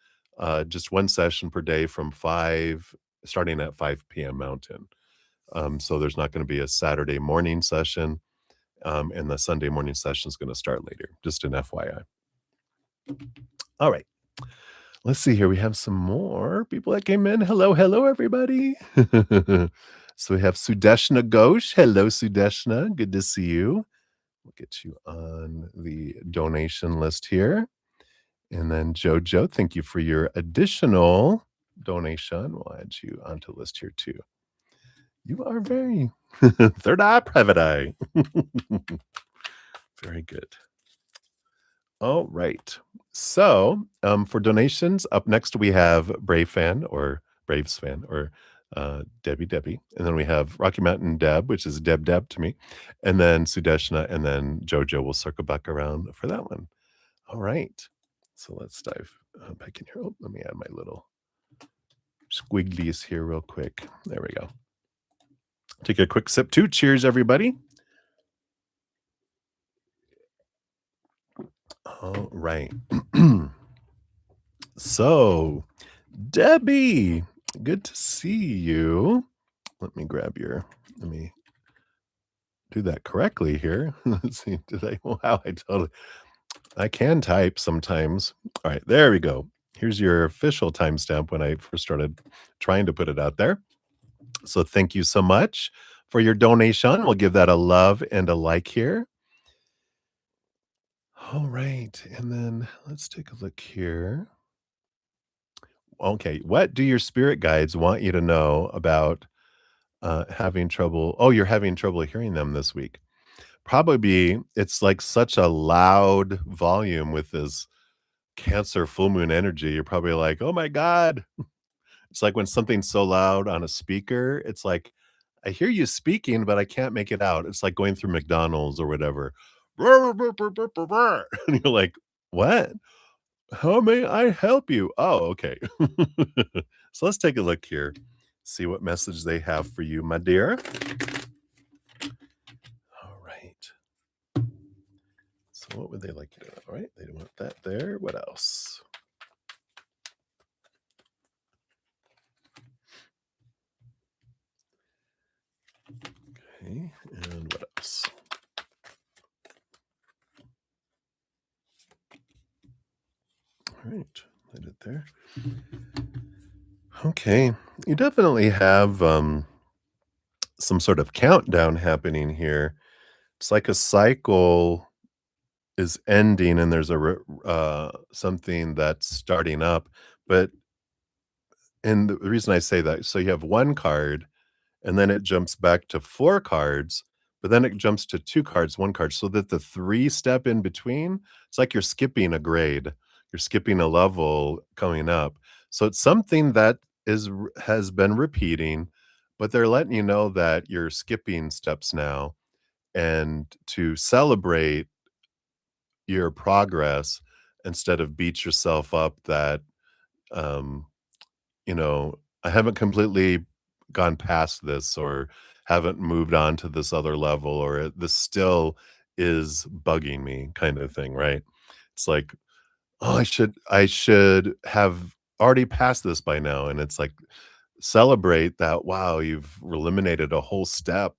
just one session per day from starting at 5 p.m. Mountain. So there's not going to be a Saturday morning session. And the Sunday morning session is going to start later, just an FYI. All right. Let's see here. We have some more people that came in. Hello, hello, everybody. So we have Sudeshna Ghosh. Hello, Sudeshna. Good to see you. We'll get you on the donation list here. And then Jojo, thank you for your additional donation. We'll add you onto the list here too. You are very third eye, private eye. Very good. All right. So, for donations, up next we have Braves fan or Debbie Debbie, and then we have Rocky Mountain Deb, which is Deb to me, and then Sudeshna, and then Jojo will circle back around for that one. All right. So let's dive back in here. Oh, let me add my little squigglies here real quick. There we go. Take a quick sip too. Cheers, everybody. All right. So, Debbie, good to see you. Let me do that correctly here. Let's see. Wow, I can type sometimes. All right, there we go. Here's your official timestamp when I first started trying to put it out there. So thank you so much for your donation. We'll give that a love and a like here. All right. And then let's take a look here. Okay. What do your spirit guides want you to know about having trouble? Oh, you're having trouble hearing them this week. Probably it's like such a loud volume with this Cancer full moon energy. You're probably like, oh my God. It's like when something's so loud on a speaker, it's like, I hear you speaking, but I can't make it out. It's like going through McDonald's or whatever. And you're like, "What? How may I help you?" "Oh, okay." So let's take a look here, see what message they have for you, my dear. All right. So what would they like you to know? All right, they want that there. What else? Okay, and what else? All right, I did there. Okay, you definitely have some sort of countdown happening here. It's like a cycle is ending, and there's something that's starting up. But and the reason I say that, so you have one card and then it jumps back to 4 cards, but then it jumps to 2 cards, 1 card, so that the 3 step in between, it's like you're skipping a grade. You're skipping a level coming up. So it's something that has been repeating, but they're letting you know that you're skipping steps now, and to celebrate your progress instead of beat yourself up that, um I haven't completely gone past this or haven't moved on to this other level or this still is bugging me kind of thing, right? It's like, "Oh, I should have already passed this by now," and it's like, celebrate that, wow, you've eliminated a whole step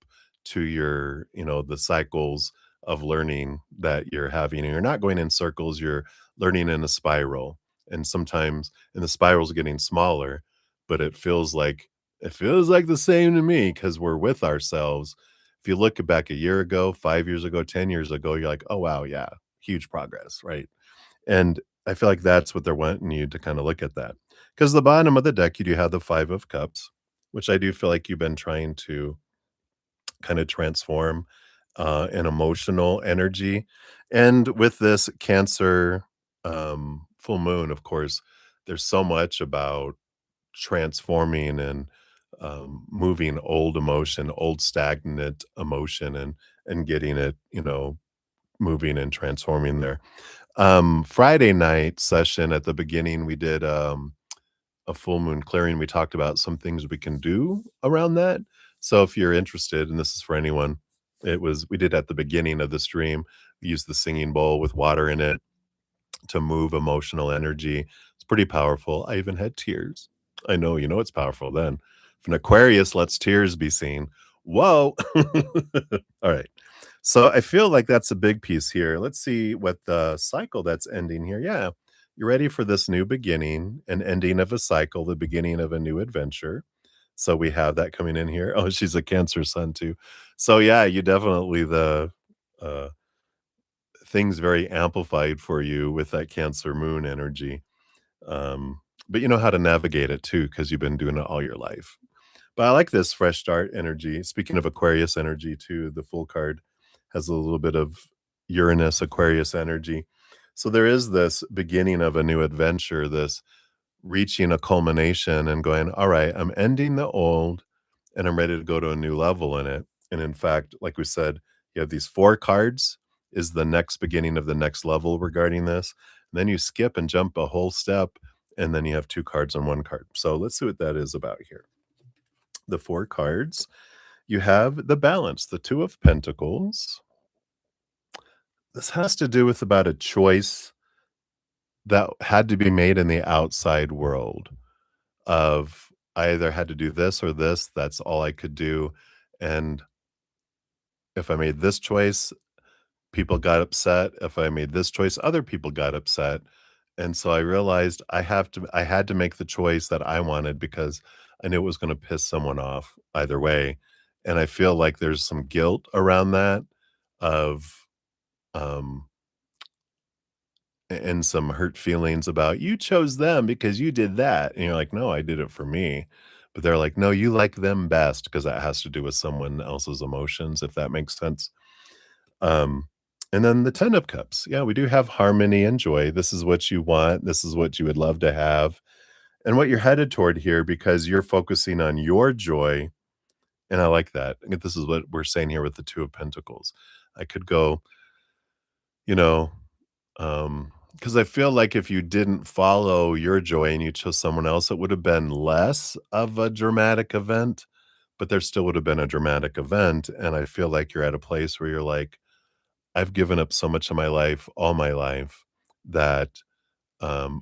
to your, the cycles of learning that you're having. And you're not going in circles, you're learning in a spiral. And sometimes and the spiral's getting smaller, but it feels like the same to me because we're with ourselves. If you look back a year ago, 5 years ago, 10 years ago, you're like, oh wow, yeah, huge progress, right? And I feel like that's what they're wanting you to kinda look at that, because the bottom of the deck, you do have the 5 of cups, which I do feel like you've been trying to kinda transform, an emotional energy, and with this Cancer, full moon, of course, there's so much about transforming and, moving old emotion, old stagnant emotion, and getting it, moving and transforming there. Friday night session at the beginning, we did, a full moon clearing. We talked about some things we can do around that. So if you're interested, and this is for anyone, we did at the beginning of the stream, we used the singing bowl with water in it to move emotional energy. It's pretty powerful. I even had tears. I know, it's powerful then. If an Aquarius lets tears be seen, whoa. All right. So I feel like that's a big piece here. Let's see what the cycle that's ending here. Yeah. You're ready for this new beginning, an ending of a cycle, the beginning of a new adventure. So we have that coming in here. Oh, she's a Cancer sun too. So yeah, you definitely uh things very amplified for you with that Cancer moon energy. Um, but you know how to navigate it too, because you've been doing it all your life. But I like this fresh start energy. Speaking of Aquarius energy too, the full card has a little bit of Uranus Aquarius energy. So there is this beginning of a new adventure, this reaching a culmination and going, all right, I'm ending the old and I'm ready to go to a new level in it. And in fact, like we said, you have these 4 cards is the next beginning of the next level regarding this. And then you skip and jump a whole step, and then you have 2 cards on 1 card. So let's see what that is about here. The 4 cards, you have the balance, the 2 of Pentacles. This has to do with about a choice that had to be made in the outside world of I either had to do this or this, that's all I could do, and if I made this choice, people got upset. If I made this choice, other people got upset. And so I realized I had to make the choice that I wanted because I knew it was going to piss someone off either way. And I feel like there's some guilt around that of um and some hurt feelings about you chose them because you did that. And you're like, no, I did it for me. But they're like, no, you like them best because that has to do with someone else's emotions, if that makes sense. Um, and then the 10 of cups. Yeah, we do have harmony and joy. This is what you want. This is what you would love to have. And what you're headed toward here because you're focusing on your joy. And I like that. I think this is what we're saying here with the 2 of Pentacles. I could go, you know, because I feel like if you didn't follow your joy and you chose someone else, it would have been less of a dramatic event, but there still would have been a dramatic event, and I feel like you're at a place where you're like, "I've given up so much of my life, all my life, that, um,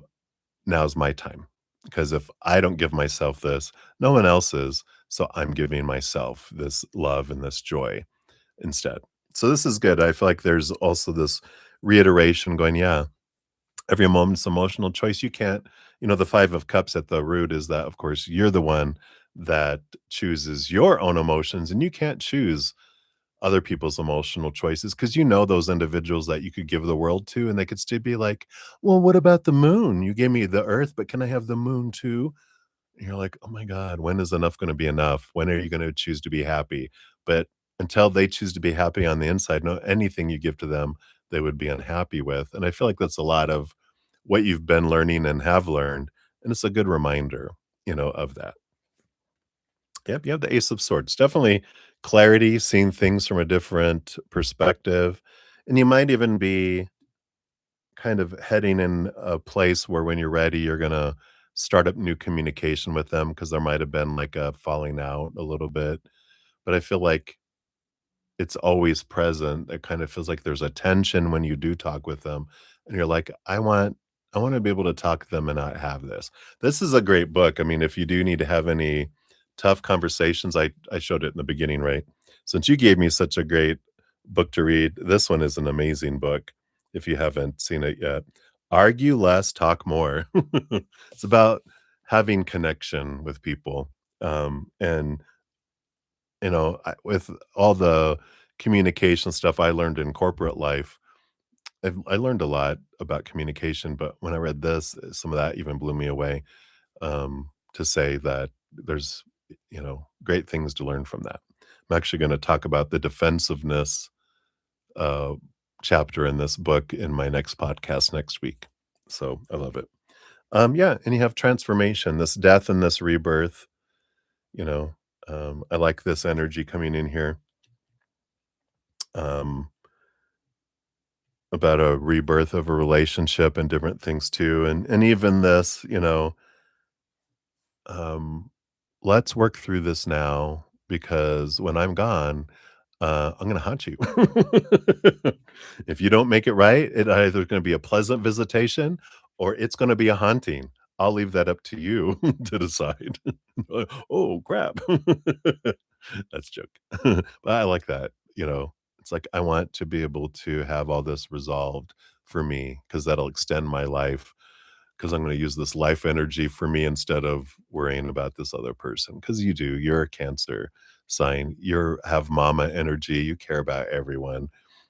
now's my time. Because if I don't give myself this, no one else is, so I'm giving myself this love and this joy instead." So this is good. I feel like there's also this reiteration going, yeah, every moment's emotional choice. You can't, the 5 of cups at the root is that, of course, you're the one that chooses your own emotions, and you can't choose other people's emotional choices because you know those individuals that you could give the world to, and they could still be like, "Well, what about the moon? You gave me the earth, but can I have the moon too?" And you're like, "Oh my god, when is enough gonna be enough? When are you gonna choose to be happy?" But until they choose to be happy on the inside, no anything you give to them, they would be unhappy with, and I feel like that's a lot of what you've been learning and have learned, and it's a good reminder, of that. Yep, you have the Ace of Swords. Definitely clarity, seeing things from a different perspective, and you might even be kind of heading in a place where when you're ready, you're gonna start up new communication with them because there might have been like a falling out a little bit. But I feel like it's always present. It kind of feels like there's a tension when you do talk with them, and you're like, I want to be able to talk to them and not have this. This is a great book. I mean, if you do need to have any tough conversations, I showed it in the beginning, right? Since you gave me such a great book to read, this one is an amazing book if you haven't seen it yet. Argue less, talk more. It's about having connection with people. And with all the communication stuff I learned in corporate life, I learned a lot about communication, but when I read this, some of that even blew me away, to say that there's, great things to learn from that. I'm actually gonna talk about the defensiveness, uh, chapter in this book in my next podcast next week. So, I love it. Yeah, and you have transformation, this death and this rebirth, you know, I like this energy coming in here. Um, about a rebirth of a relationship and different things too, and even this, um, let's work through this now because when I'm gone, I'm gonna haunt you. If you don't make it right, it either gonna be a pleasant visitation or it's gonna be a haunting. I'll leave that up to you to decide. Oh, crap. That's a joke. But I like that, it's like I want to be able to have all this resolved for me because 'cause that'll extend my life. Because 'cause I'm gonna use this life energy for me instead of worrying about this other person. Because you do, you're a Cancer sign, you're have mama energy, you care about everyone.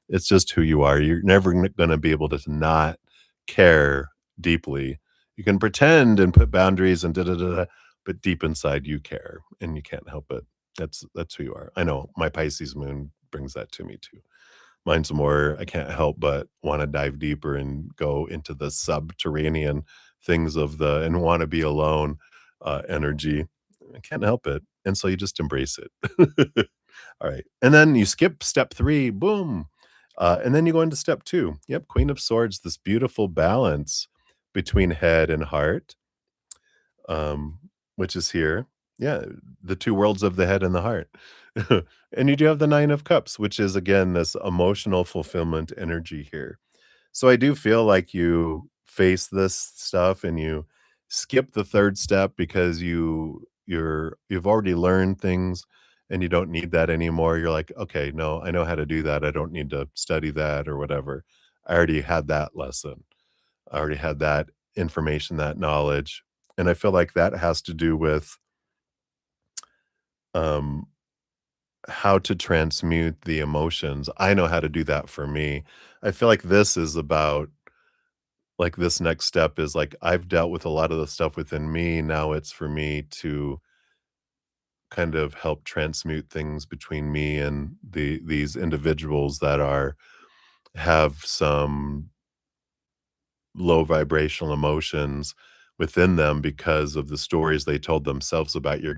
It's just who you are. You're never gonna be able to not care deeply. You can pretend and put boundaries and da da da da, but deep inside you care, and you can't help it. That's who you are. I know my Pisces moon brings that to me too. Mine's more I can't help but wanna dive deeper and go into the subterranean things of the and wanna be alone, energy. I can't help it, and so you just embrace it. Alright, and then you skip step 3, boom, and then you go into step 2. Yep, Queen of Swords, this beautiful balance between head and heart, um, which is here. Yeah, the 2 worlds of the head and the heart. And you do have the 9 of Cups, which is, again, this emotional fulfillment energy here. So I do feel like you face this stuff and you skip the 3rd step because you've already learned things and you don't need that anymore. You're like, "Okay, no, I know how to do that. I don't need to study that or whatever. I already had that lesson. I already had that information, that knowledge." And I feel like that has to do with, um, how to transmute the emotions. I know how to do that for me. I feel like this is about like, this next step is, like, I've dealt with a lot of the stuff within me, now it's for me to kind of help transmute things between me and these individuals that have some low vibrational emotions within them because of the stories they told themselves about your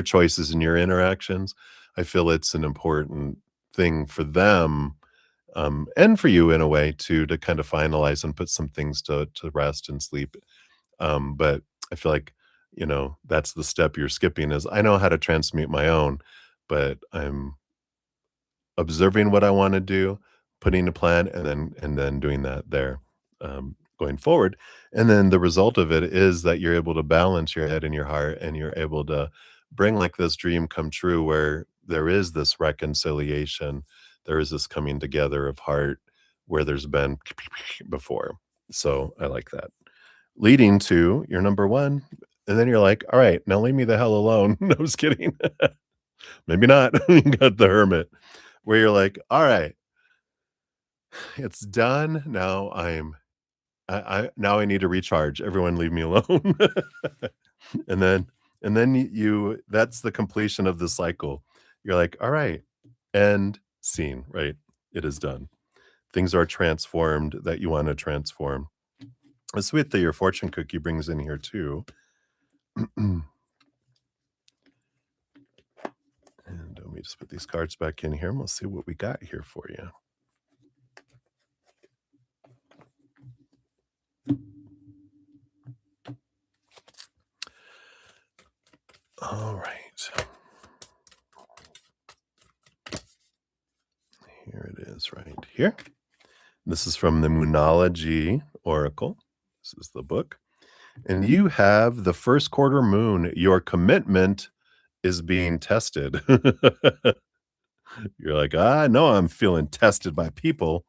choices and your interactions. I feel it's an important thing for them, and for you in a way too, to kind of finalize and put some things to rest and sleep. But I feel like, that's the step you're skipping is I know how to transmute my own, but I'm observing what I wanna do, putting a plan, and then doing that there, going forward, and then the result of it is that you're able to balance your head and your heart, and you're able to bring, like, this dream come true where there is this reconciliation, there is this coming together of heart where there's been before. So, I like that. Leading to your number 1, and then you're like, "Alright, now leave me the hell alone." No, I was kidding. Maybe not. You got the hermit, where you're like, "Alright, it's done. Now I now I need to recharge. Everyone leave me alone." And then you that's the completion of the cycle. You're like, "Alright, end scene," right? It is done. Things are transformed that you wanna transform. It's sweet that your fortune cookie brings in here too. And let me just put these cards back in here, and we'll see what we got here for you. All right. Here it is right here. This is from the Moonology Oracle. This is the book. And you have the first quarter moon. Your commitment is being tested. You're like, I know I'm feeling tested by people.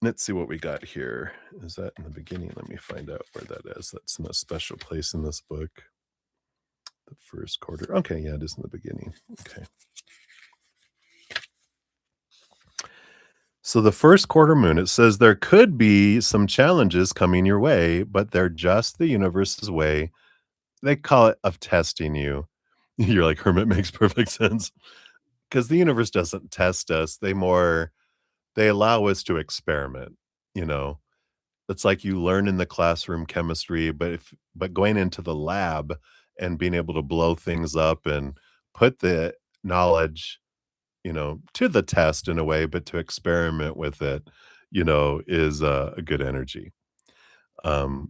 Let's see what we got here. Is that in the beginning? Let me find out where that is. That's in a special place in this book. The first quarter. Okay, yeah, it is in the beginning. Okay. So the first quarter moon, it says there could be some challenges coming your way, but they're just the universe's way. They call it of testing you. You're like, Hermit makes perfect sense. Because the universe doesn't test us. They allow us to experiment, you know. It's like you learn in the classroom chemistry, but going into the lab and being able to blow things up and put the knowledge, to the test in a way, but to experiment with it, is a good energy.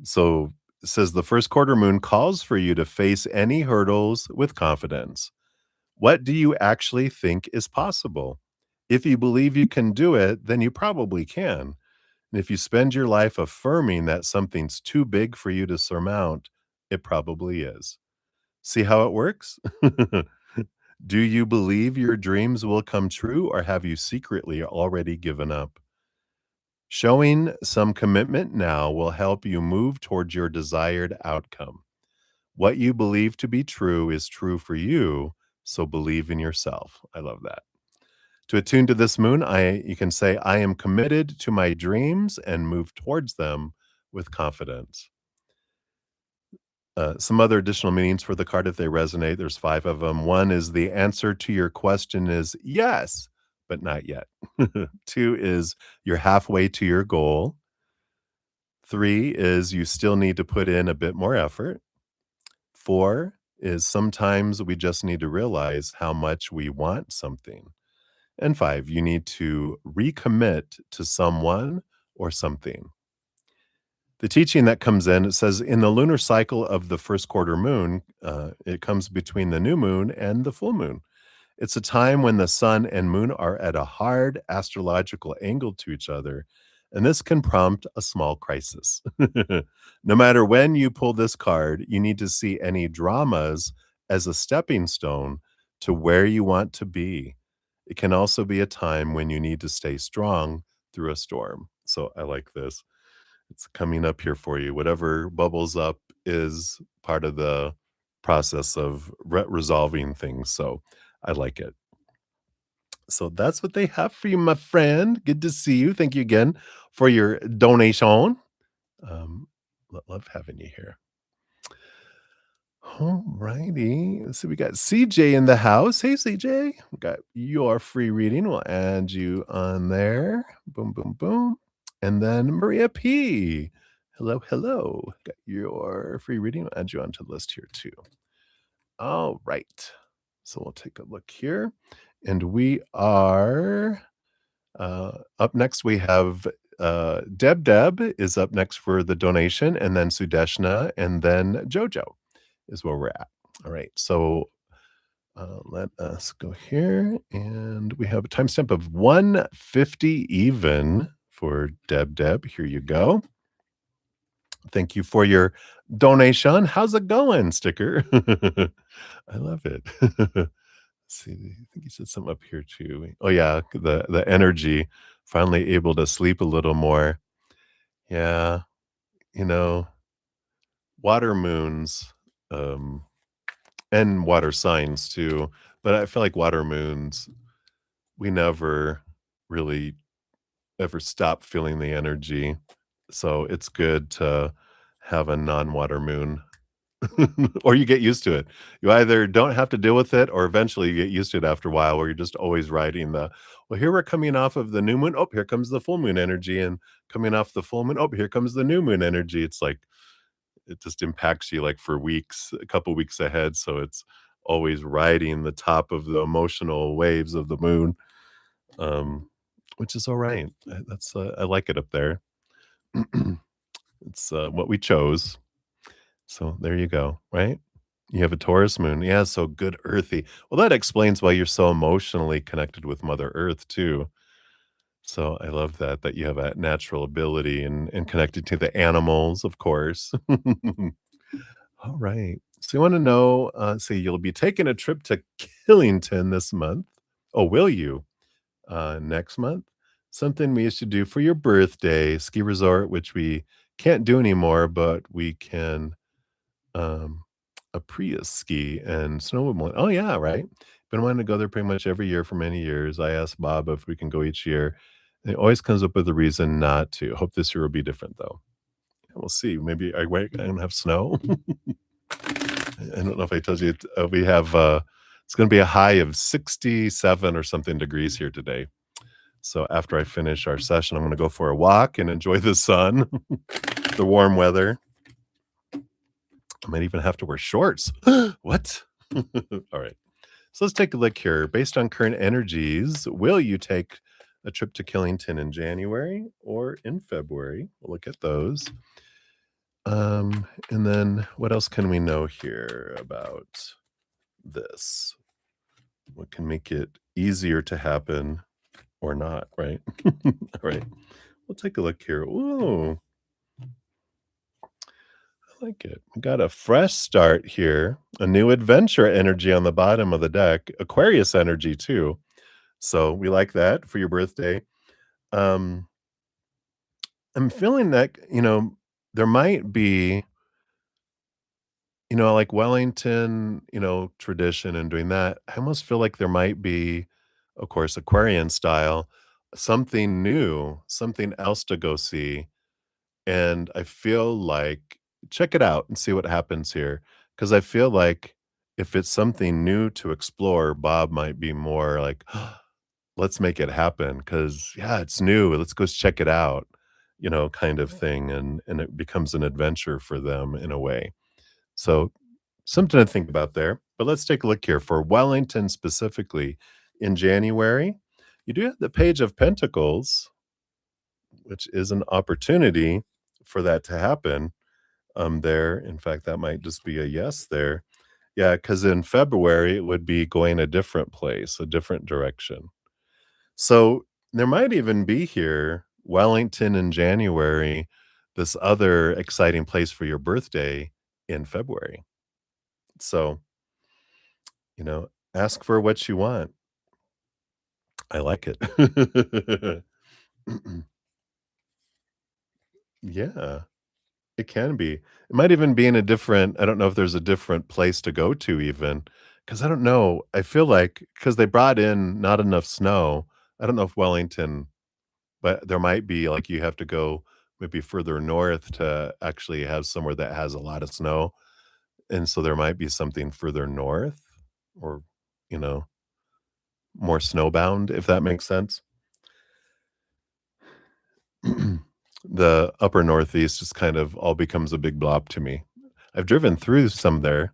So it says the first quarter moon calls for you to face any hurdles with confidence. What do you actually think is possible? If you believe you can do it, then you probably can. And if you spend your life affirming that something's too big for you to surmount, it probably is. See how it works? Do you believe your dreams will come true, or have you secretly already given up? Showing some commitment now will help you move towards your desired outcome. What you believe to be true is true for you, so believe in yourself. I love that. To attune to this moon, you can say, I am committed to my dreams and move towards them with confidence. Some other additional meanings for the card if they resonate. There's 5 of them. 1 is the answer to your question is yes, but not yet. 2 is you're halfway to your goal. 3 is you still need to put in a bit more effort. 4 is sometimes we just need to realize how much we want something. And 5, you need to recommit to someone or something. The teaching that comes in, it says in the lunar cycle of the first quarter moon, it comes between the new moon and the full moon. It's a time when the sun and moon are at a hard astrological angle to each other, and this can prompt a small crisis. No matter when you pull this card, you need to see any dramas as a stepping stone to where you want to be. It can also be a time when you need to stay strong through a storm. So I like this. It's coming up here for you. Whatever bubbles up is part of the process of resolving things. So I like it. So that's what they have for you, my friend. Good to see you. Thank you again for your donation. Love having you here. All righty. Let's see. We got CJ in the house. Hey, CJ. We got your free reading. We'll add you on there. Boom, boom, boom. And then Maria P. Hello, hello. Got your free reading. We'll add you onto the list here too. All right. So we'll take a look here. And we are Up next, we have Deb is up next for the donation, and then Sudeshna, and then Jojo is where we're at. All right. So let us go here, and we have a timestamp of 150 even for Deb. Here you go. Thank you for your donation. How's it going, sticker? I love it. Let's see, I think you said something up here too. Oh yeah, the energy, finally able to sleep a little more. Yeah, you know, water moons, um, and water signs too, but I feel like water moons, we never really ever stop feeling the energy, so it's good to have a non-water moon. Or you get used to it. You either don't have to deal with it or eventually you get used to it after a while where you're just always riding well, here we're coming off of the new moon. Oh, here comes the full moon energy. And coming off the full moon. Oh, here comes the new moon energy. It's like, it just impacts you like for weeks, a couple weeks ahead. So it's always riding the top of the emotional waves of the moon, um, which is all right. I like it up there. It's what we chose. So there you go, right? You have a Taurus moon. Yeah, so good earthy. Well, that explains why you're so emotionally connected with Mother Earth too. So I love that you have a natural ability and connected to the animals, of course. All right. So you want to know, say you'll be taking a trip to Killington this month. Oh, will you? Next month? Something we used to do for your birthday, ski resort, which we can't do anymore, but we can um, a Prius ski and snowmobile. Oh, yeah, right? Been wanting to go there pretty much every year for many years. I asked Bob if we can go each year. And he always comes up with a reason not to. Hope this year will be different, though. We'll see. Maybe I don't have snow. I don't know if I told you, we have, it's going to be a high of 67 or something degrees here today. So after I finish our session, I'm going to go for a walk and enjoy the sun, the warm weather. I might even have to wear shorts. What? All right. So let's take a look here. Based on current energies, will you take a trip to Killington in January or in February? We'll look at those. And then what else can we know here about this? What can make it easier to happen or not, right? All right. We'll take a look here. Ooh, I like it. We got a fresh start here, a new adventure energy on the bottom of the deck, Aquarius energy too. So we like that for your birthday. Um, I'm feeling that, there might be, like Wellington, tradition and doing that. I almost feel like there might be, of course, Aquarian style, something new, something else to go see. And I feel like check it out and see what happens here. Because I feel like if it's something new to explore, Bob might be more like, let's make it happen. Because yeah, it's new. Let's go check it out, kind of thing. And it becomes an adventure for them in a way. So something to think about there. But let's take a look here for Wellington specifically in January. You do have the Page of Pentacles, which is an opportunity for that to happen, there. In fact, that might just be a yes there. Yeah, because in February, it would be going a different place, a different direction. So there might even be here, Wellington in January, this other exciting place for your birthday in February. So, ask for what you want. I like it. Yeah. It can be. It might even be in a different I don't know if there's a different place to go to even, because I don't know. I feel like because they brought in not enough snow, I don't know if Wellington but there might be, like, you have to go maybe further north to actually have somewhere that has a lot of snow, and so there might be something further north or, you know, more snowbound, if that makes sense. The upper Northeast just kind of all becomes a big blob to me. I've driven through some there,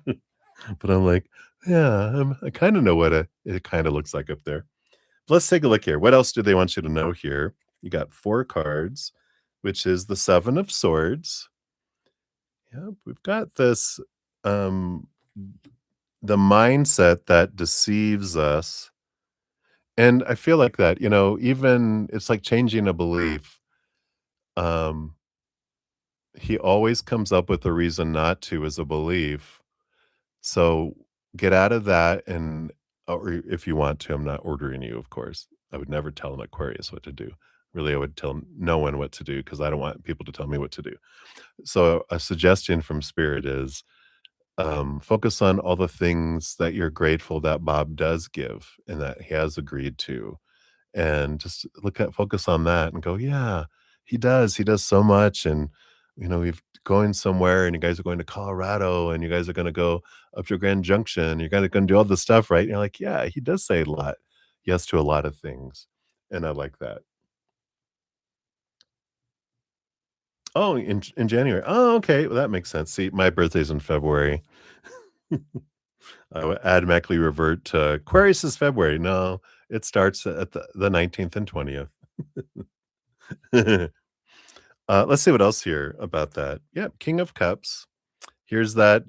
but I'm like, "Yeah, I kinda know what it kinda looks like up there." Let's take a look here. What else do they want you to know here? You got 4 cards, which is the 7 of swords. Yep, we've got this, um, the mindset that deceives us, and I feel like that, even it's like changing a belief. Um, he always comes up with a reason not to as a belief. So, get out of that and or if you want to, I'm not ordering you, of course. I would never tell an Aquarius what to do. Really, I would tell no one what to do because I don't want people to tell me what to do. So, a suggestion from spirit is, focus on all the things that you're grateful that Bob does give and that he has agreed to, and just focus on that and go, "Yeah, he does so much, and, we've going somewhere, and you guys are going to Colorado, and you guys are gonna go up to Grand Junction, you're gonna do all this stuff, right?" And you're like, "Yeah, he does say a lot yes to a lot of things," and I like that. Oh, in January. Oh, okay, well, that makes sense. See, my birthday's in February. I would automatically revert to Aquarius is February. No, it starts at the 19th and 20th. Let's see what else here about that. Yeah, King of Cups. Here's that.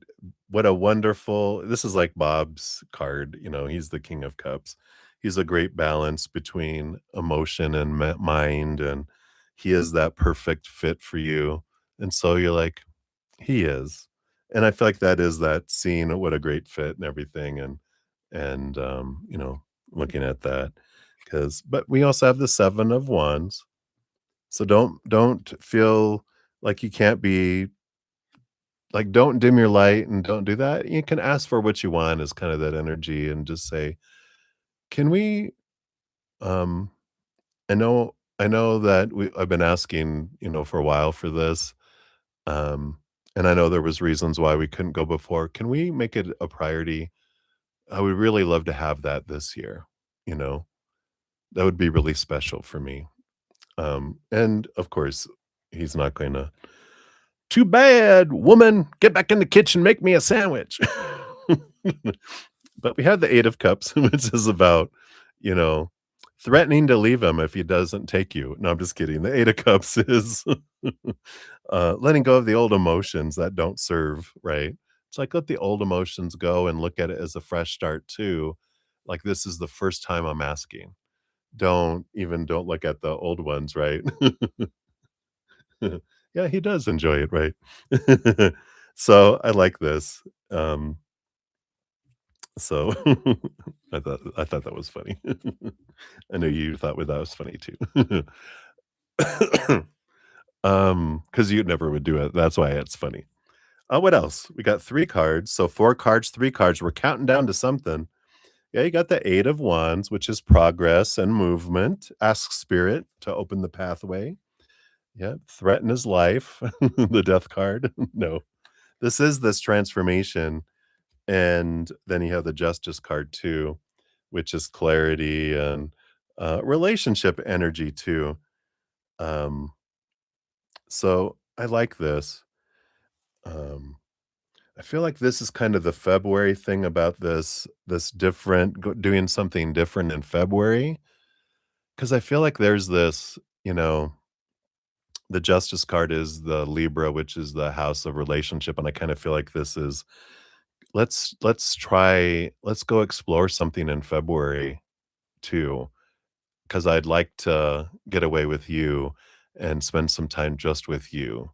What a wonderful. This is like Bob's card. He's the King of Cups. He's a great balance between emotion and mind, and he is that perfect fit for you. And so you're like, he is. And I feel like that is that scene, what a great fit and everything, and looking at that, but we also have the 7 of Wands, so don't feel like you can't be like, don't dim your light and don't do that. You can ask for what you want is kind of that energy and just say, "Can we" um, I know that I've been asking, for a while for this, um, and I know there was reasons why we couldn't go before. Can we make it a priority? I would really love to have that this year, you know? That would be really special for me. And of course, he's not gonna, "Too bad, woman, get back in the kitchen, make me a sandwich." But we have the 8 of Cups, which is about, you know, threatening to leave him if he doesn't take you. No, I'm just kidding. The 8 of Cups is, letting go of the old emotions that don't serve, right? It's like, let the old emotions go and look at it as a fresh start too. Like, this is the first time I'm asking. Don't look at the old ones, right? Yeah, he does enjoy it, right? So, I like this. So I thought that was funny. I know you thought that was funny too. Because you never would do it. That's why it's funny. What else? We got 3 cards, so 4 cards, 3 cards. We're counting down to something. Yeah, you got the 8 of Wands, which is progress and movement. Ask spirit to open the pathway. Yeah, threaten his life. The death card. No. This is this transformation. And then you have the justice card too, which is clarity and relationship energy too. Um, so I like this. Um, I feel like this is kind of the February thing about this doing something different in February, because I feel like there's this, you know, the justice card is the Libra, which is the house of relationship, and I kind of feel like this is let's go explore something in February too, because I'd like to get away with you and spend some time just with you.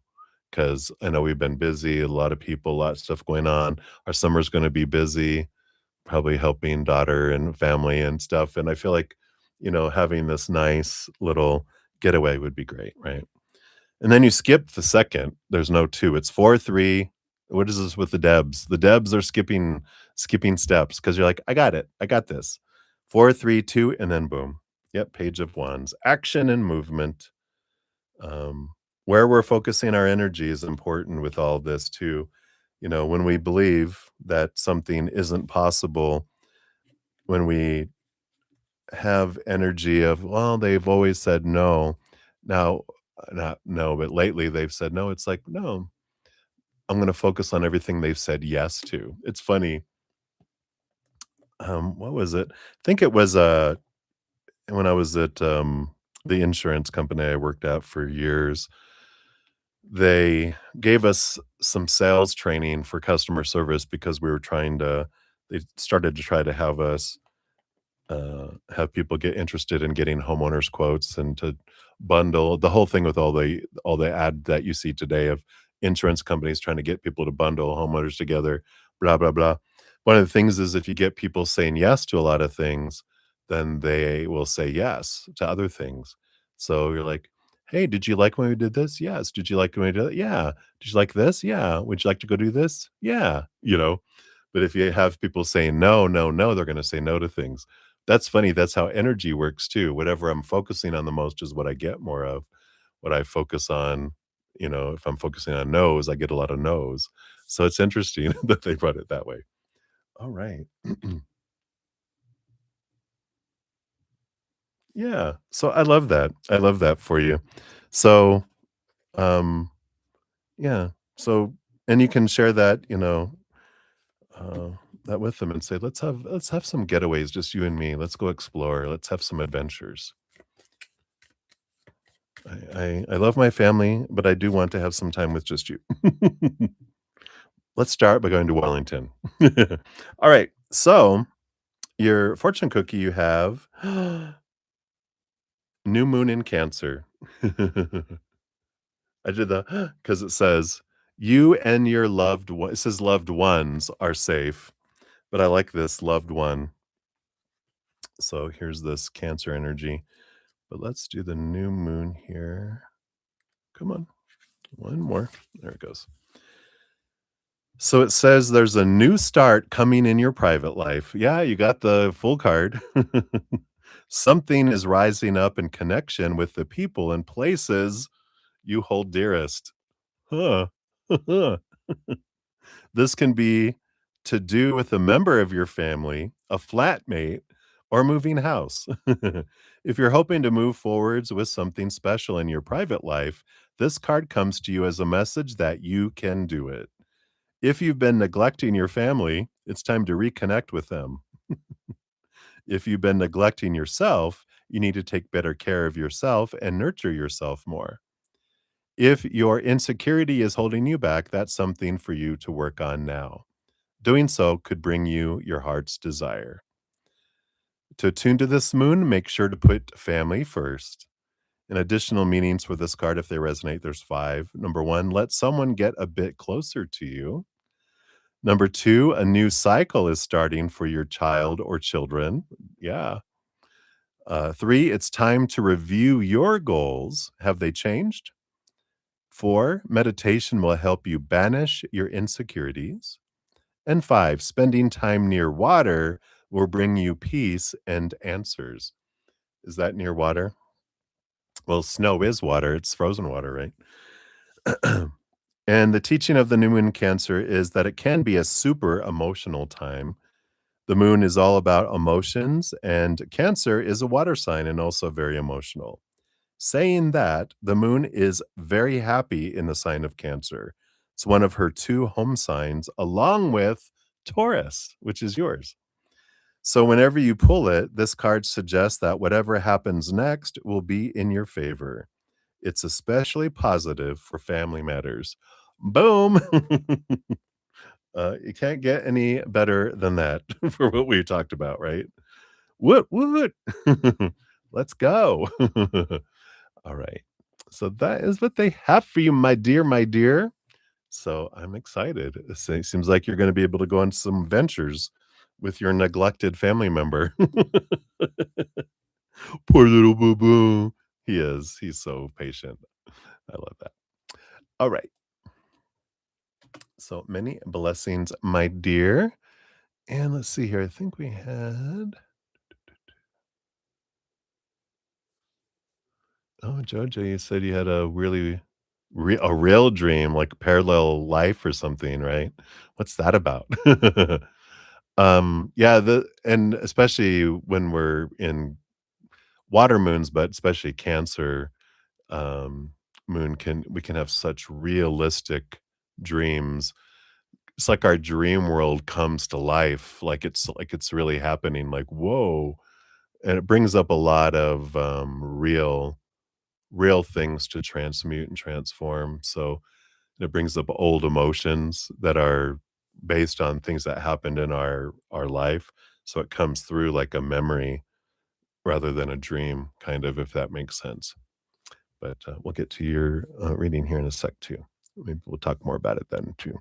Because I know we've been busy, a lot of people, a lot of stuff going on. Our summer's gonna be busy, probably helping daughter and family and stuff, and I feel like, having this nice little getaway would be great, right? And then you skip the second, there's no 2, it's 4, 3. What is this with the Debs? The Debs are skipping steps because 'cause you're like, "I got it. I got this." 4, 3, 2, and then boom. Yep, Page of Wands. Action and movement. Um, where we're focusing our energy is important with all this too. When we believe that something isn't possible, when we have energy of, "Well, they've always said no." Now, not no, but lately they've said no, it's like, "No, I'm gonna focus on everything they've said yes to." It's funny, what was it? I think it was, And when I was at, the insurance company I worked at for years, they gave us some sales training for customer service because we were trying to they started to try to have us have people get interested in getting homeowners quotes and to bundle the whole thing with all the ad that you see today of insurance companies trying to get people to bundle homeowners together, blah blah blah. One of the things is if you get people saying yes to a lot of things, then they will say yes to other things. So you're like, "Hey, did you like when we did this? Yes. Did you like when we did it? Yeah. Did you like this? Yeah. Would you like to go do this? Yeah." But if you have people saying no, no, no, they're gonna say no to things. That's funny, that's how energy works too. Whatever I'm focusing on the most is what I get more of. What I focus on, if I'm focusing on no's, I get a lot of no's. So it's interesting that they put it that way. All right. Yeah. So I love that. I love that for you. So, um, yeah. So and you can share that, uh, that with them and say, let's have some getaways, just you and me. Let's go explore. Let's have some adventures. I love my family, but I do want to have some time with just you. Let's start by going to Wellington. All right. So your fortune cookie you have new moon in Cancer. I did the because it says you and your loved one. It says loved ones are safe, but I like this loved one. So here's this Cancer energy. But let's do the new moon here. Come on, one more. There it goes. So it says there's a new start coming in your private life. Yeah, you got the full card. Something is rising up in connection with the people and places you hold dearest. Huh. This can be to do with a member of your family, a flatmate, or moving house. If you're hoping to move forwards with something special in your private life, this card comes to you as a message that you can do it. If you've been neglecting your family, it's time to reconnect with them. If you've been neglecting yourself, you need to take better care of yourself and nurture yourself more. If your insecurity is holding you back, that's something for you to work on now. Doing so could bring you your heart's desire. To attune to this moon, make sure to put family first. And additional meanings for this card, if they resonate, there's five. Number one, let someone get a bit closer to you. Number two, a new cycle is starting for your child or children. Yeah. Three, it's time to review your goals. Have they changed? Four, meditation will help you banish your insecurities. And five, spending time near water will bring you peace and answers. Is that near water? Well, snow is water. It's frozen water, right? And the teaching of the new moon Cancer is that it can be a super emotional time. The moon is all about emotions, and Cancer is a water sign and also very emotional. Saying that, the moon is very happy in the sign of Cancer. It's one of her two home signs, along with Taurus, which is yours. So, whenever you pull it, this card suggests that whatever happens next will be in your favor. It's especially positive for family matters. Boom. You can't get any better than that for what we talked about, right? Woot, woot. Let's go. All right. So that is what they have for you, my dear, my dear. So I'm excited. Seems like you're going to be able to go on some ventures with your neglected family member. Poor little boo boo. He is. He's so patient. I love that. All right. So many blessings, my dear. And let's see here. I think we had. Oh, Jojo, you said you had a really a real dream, like parallel life or something, right? What's that about? Yeah, and especially when we're in water moons, but especially Cancer, um, moon can we can have such realistic dreams. It's like our dream world comes to life, like it's really happening, like, "Whoa." and it brings up a lot of, real things to transmute and transform, so it brings up old emotions that are based on things that happened in our life, so it comes through like a memory rather than a dream, kind of, if that makes sense. But, we'll get to your, reading here in a sec too. Maybe we'll talk more about it then too.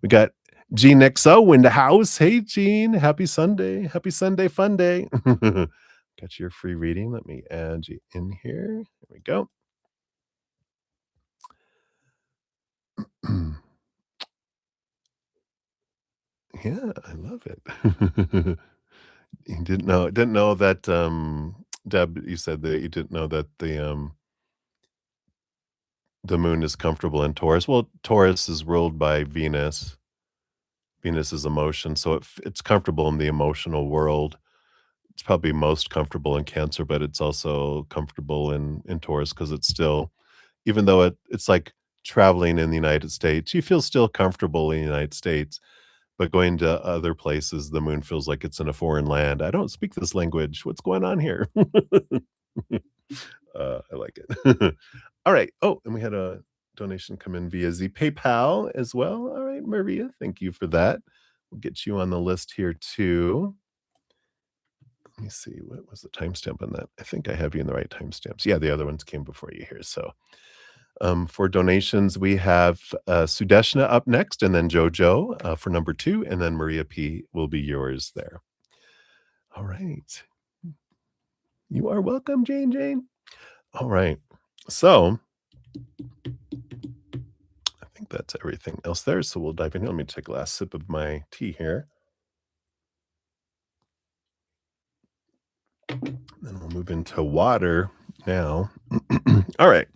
We got Gene XO in the house. Hey, Gene. Happy Sunday. Happy Sunday fun day. Got your free reading. Let me add you in here. Here we go. Yeah, I love it. You didn't know that, Deb, you said that you didn't know that the moon is comfortable in Taurus. Well, Taurus is ruled by Venus. Venus is emotion, so it's comfortable in the emotional world. It's probably most comfortable in Cancer, but it's also comfortable in Taurus because it's still, even though it's like traveling in the United States, you feel still comfortable in the United States, but going to other places, the moon feels like it's in a foreign land. "I don't speak this language. What's going on here?" I like it. Alright. Oh, and we had a donation come in via the PayPal as well. Alright, Maria, thank you for that. We'll get you on the list here too. Let me see, what was the timestamp on that? I think I have you in the right timestamps. Yeah, the other ones came before you here, so, for donations, we have, Sudeshna up next, and then Jojo, for number 2, and then Maria P. will be yours there. Alright. You are welcome, Jane. Alright. So, I think that's everything else there, so we'll dive in here. Let me take a last sip of my tea here. Then we'll move into water now. Alright.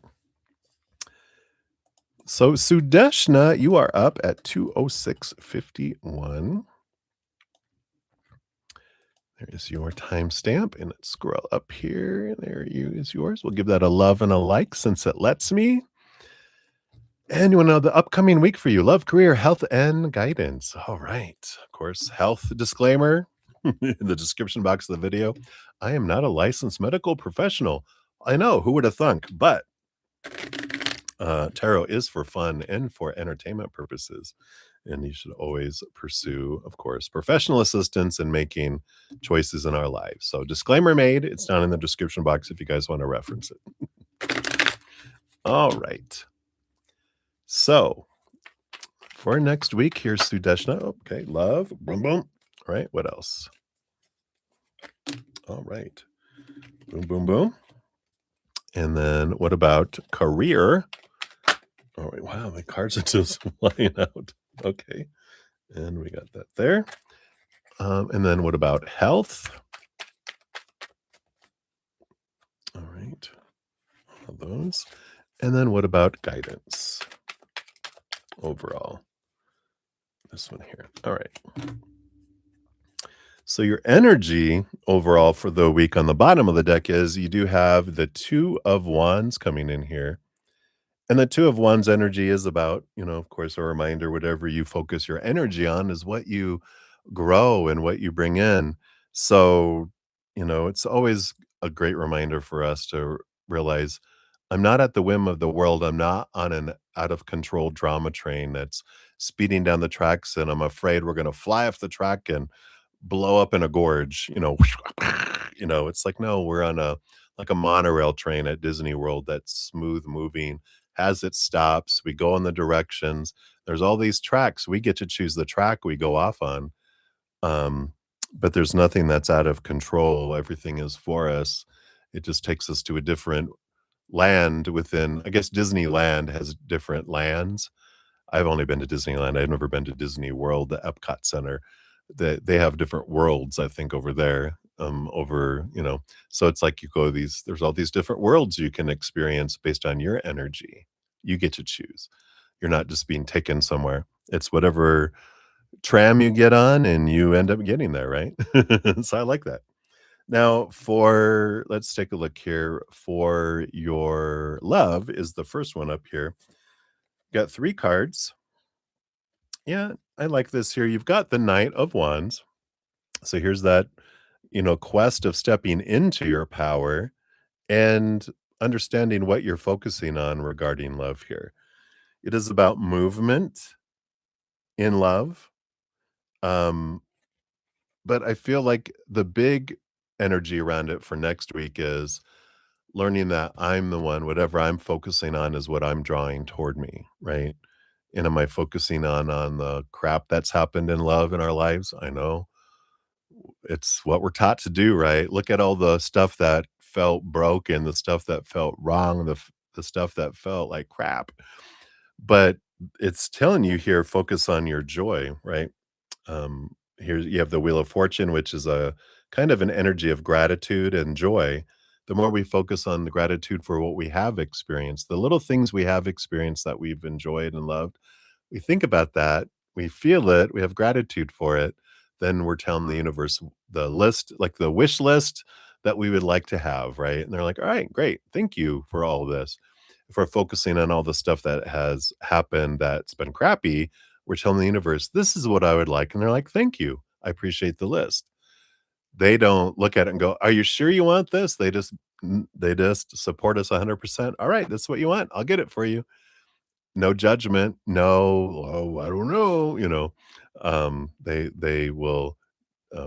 So, Sudeshna, you are up at 2:06:51. There is your timestamp, and let's scroll up here. There you is yours. We'll give that a love and a like since it lets me. And you wanna know the upcoming week for you: love, career, health, and guidance. All right. Of course, health disclaimer in the description box of the video. I am not a licensed medical professional. I know, who would have thunk? But tarot is for fun and for entertainment purposes, and you should always pursue, of course, professional assistance in making choices in our lives. So, disclaimer made. It's down in the description box if you guys want to reference it. All right. So, for next week, here's Sudeshna. Okay, love. Boom, boom. All right, what else? All right. Boom, boom, boom. And then what about career? All right, wow, the cards are just flying out. Okay, and we got that there. And then what about health? All right, all those. And then what about guidance overall? This one here. All right. So your energy overall for the week on the bottom of the deck is you do have the 2 of Wands coming in here. And the 2 of Wands energy is about, of course, a reminder whatever you focus your energy on is what you grow and what you bring in. So, it's always a great reminder for us to realize I'm not at the whim of the world. I'm not on an out of control drama train that's speeding down the tracks, and I'm afraid we're going to fly off the track and blow up in a gorge. It's like, no, we're on a monorail train at Disney World that's smooth moving, has its stops. We go in the directions. There's all these tracks. We get to choose the track we go off on. But there's nothing that's out of control. Everything is for us. It just takes us to a different land within, I guess Disneyland has different lands. I've only been to Disneyland. I've never been to Disney World, the Epcot Center. They have different worlds, I think, over there. So it's like you go there's all these different worlds you can experience based on your energy. You get to choose. You're not just being taken somewhere. It's whatever tram you get on and you end up getting there, right? So I like that. Now let's take a look here. For your love is the first one up here. Got 3 cards. Yeah, I like this here. You've got the Knight of Wands. So here's that quest of stepping into your power and understanding what you're focusing on regarding love here. It is about movement in love. Um, but I feel like the big energy around it for next week is learning that I'm the one, whatever I'm focusing on is what I'm drawing toward me, right? And am I focusing on the crap that's happened in love in our lives? I know it's what we're taught to do, right? Look at all the stuff that felt broken, the stuff that felt wrong, the stuff that felt like crap. But it's telling you here, focus on your joy, right? Here you have the Wheel of Fortune, which is a kind of an energy of gratitude and joy. The more we focus on the gratitude for what we have experienced, the little things we have experienced that we've enjoyed and loved, we think about that, we feel it, we have gratitude for it, then we're telling the universe the list, like the wish list that we would like to have, right? And they're like, all right, great. Thank you for all of this. If we're focusing on all the stuff that has happened that's been crappy, we're telling the universe, this is what I would like. And they're like, thank you. I appreciate the list. They don't look at it and go, are you sure you want this? They just support us 100%. All right, that's what you want. I'll get it for you. No judgment, no, "Oh, I don't know," they will,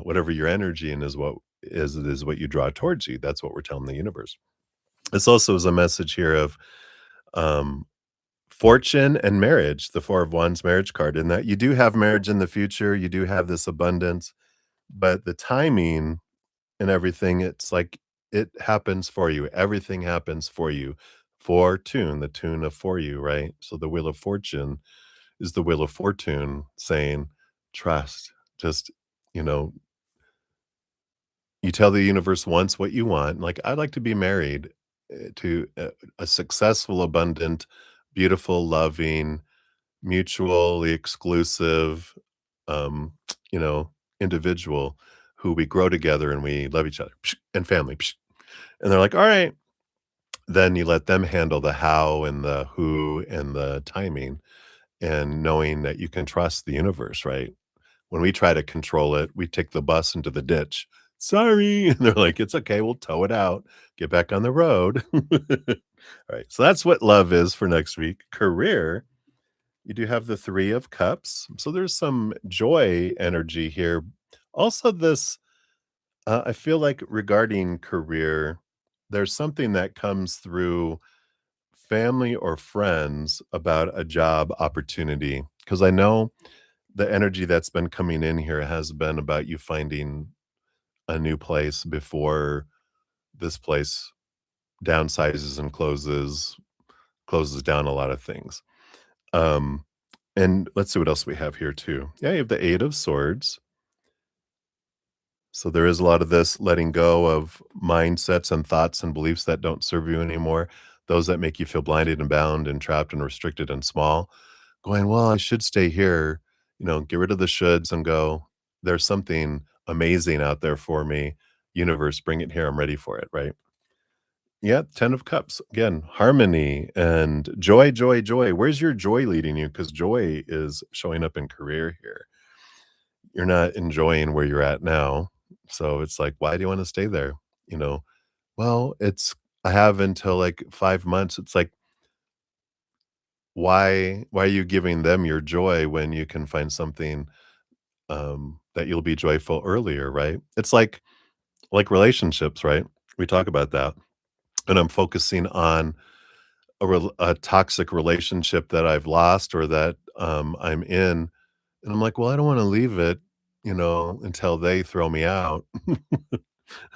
whatever your energy and is what you draw towards you. That's what we're telling the universe. This also is a message here of, um, fortune and marriage, the Four of Wands marriage card, in that you do have marriage in the future, you do have this abundance, but the timing and everything, it's like it happens for you. Everything happens for you. Fortune, the tune of for you, right? So the Wheel of Fortune is the Wheel of Fortune saying, trust. Just, you know, you tell the universe once what you want. Like, I'd like to be married to a successful, abundant, beautiful, loving, mutually exclusive, um, you know, individual who we grow together and we love each other and family. And they're like, all right. Then you let them handle the how and the who and the timing and knowing that you can trust the universe, right? When we try to control it, we take the bus into the ditch. Sorry. And they're like, it's okay. We'll tow it out. Get back on the road. All right. So that's what love is for next week. Career, you do have the Three of Cups. So there's some joy energy here. Also, I feel like regarding career, there's something that comes through family or friends about a job opportunity. Because I know the energy that's been coming in here has been about you finding a new place before this place downsizes and closes down a lot of things. Um, and let's see what else we have here too. Yeah, you have the Eight of Swords. So there is a lot of this letting go of mindsets and thoughts and beliefs that don't serve you anymore, those that make you feel blinded and bound and trapped and restricted and small. Going, well, I should stay here, get rid of the shoulds and go, there's something amazing out there for me. Universe, bring it here. I'm ready for it, right? Yeah, 10 of Cups. Again, harmony and joy, joy, joy. Where's your joy leading you? Because joy is showing up in career here. You're not enjoying where you're at now. So it's like, why do you want to stay there? You know, well, I have until like 5 months. It's like, why are you giving them your joy when you can find something that you'll be joyful earlier, right? It's like relationships, right? We talk about that. And I'm focusing on a toxic relationship that I've lost or that I'm in. And I'm like, well, I don't want to leave it, until they throw me out.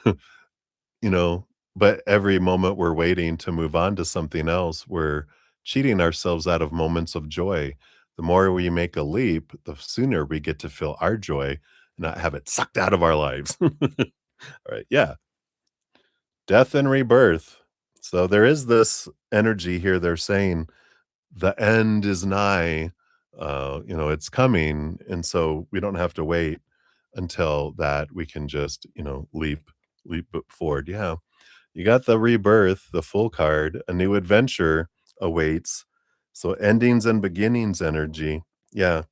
you know, but every moment we're waiting to move on to something else, we're cheating ourselves out of moments of joy. The more we make a leap, the sooner we get to feel our joy and not have it sucked out of our lives. All right. Yeah. Death and rebirth. So there is this energy here. They're saying the end is nigh. It's coming. And so we don't have to wait until that. We can just, leap forward. Yeah. You got the rebirth, the full card, a new adventure awaits. So endings and beginnings energy. Yeah.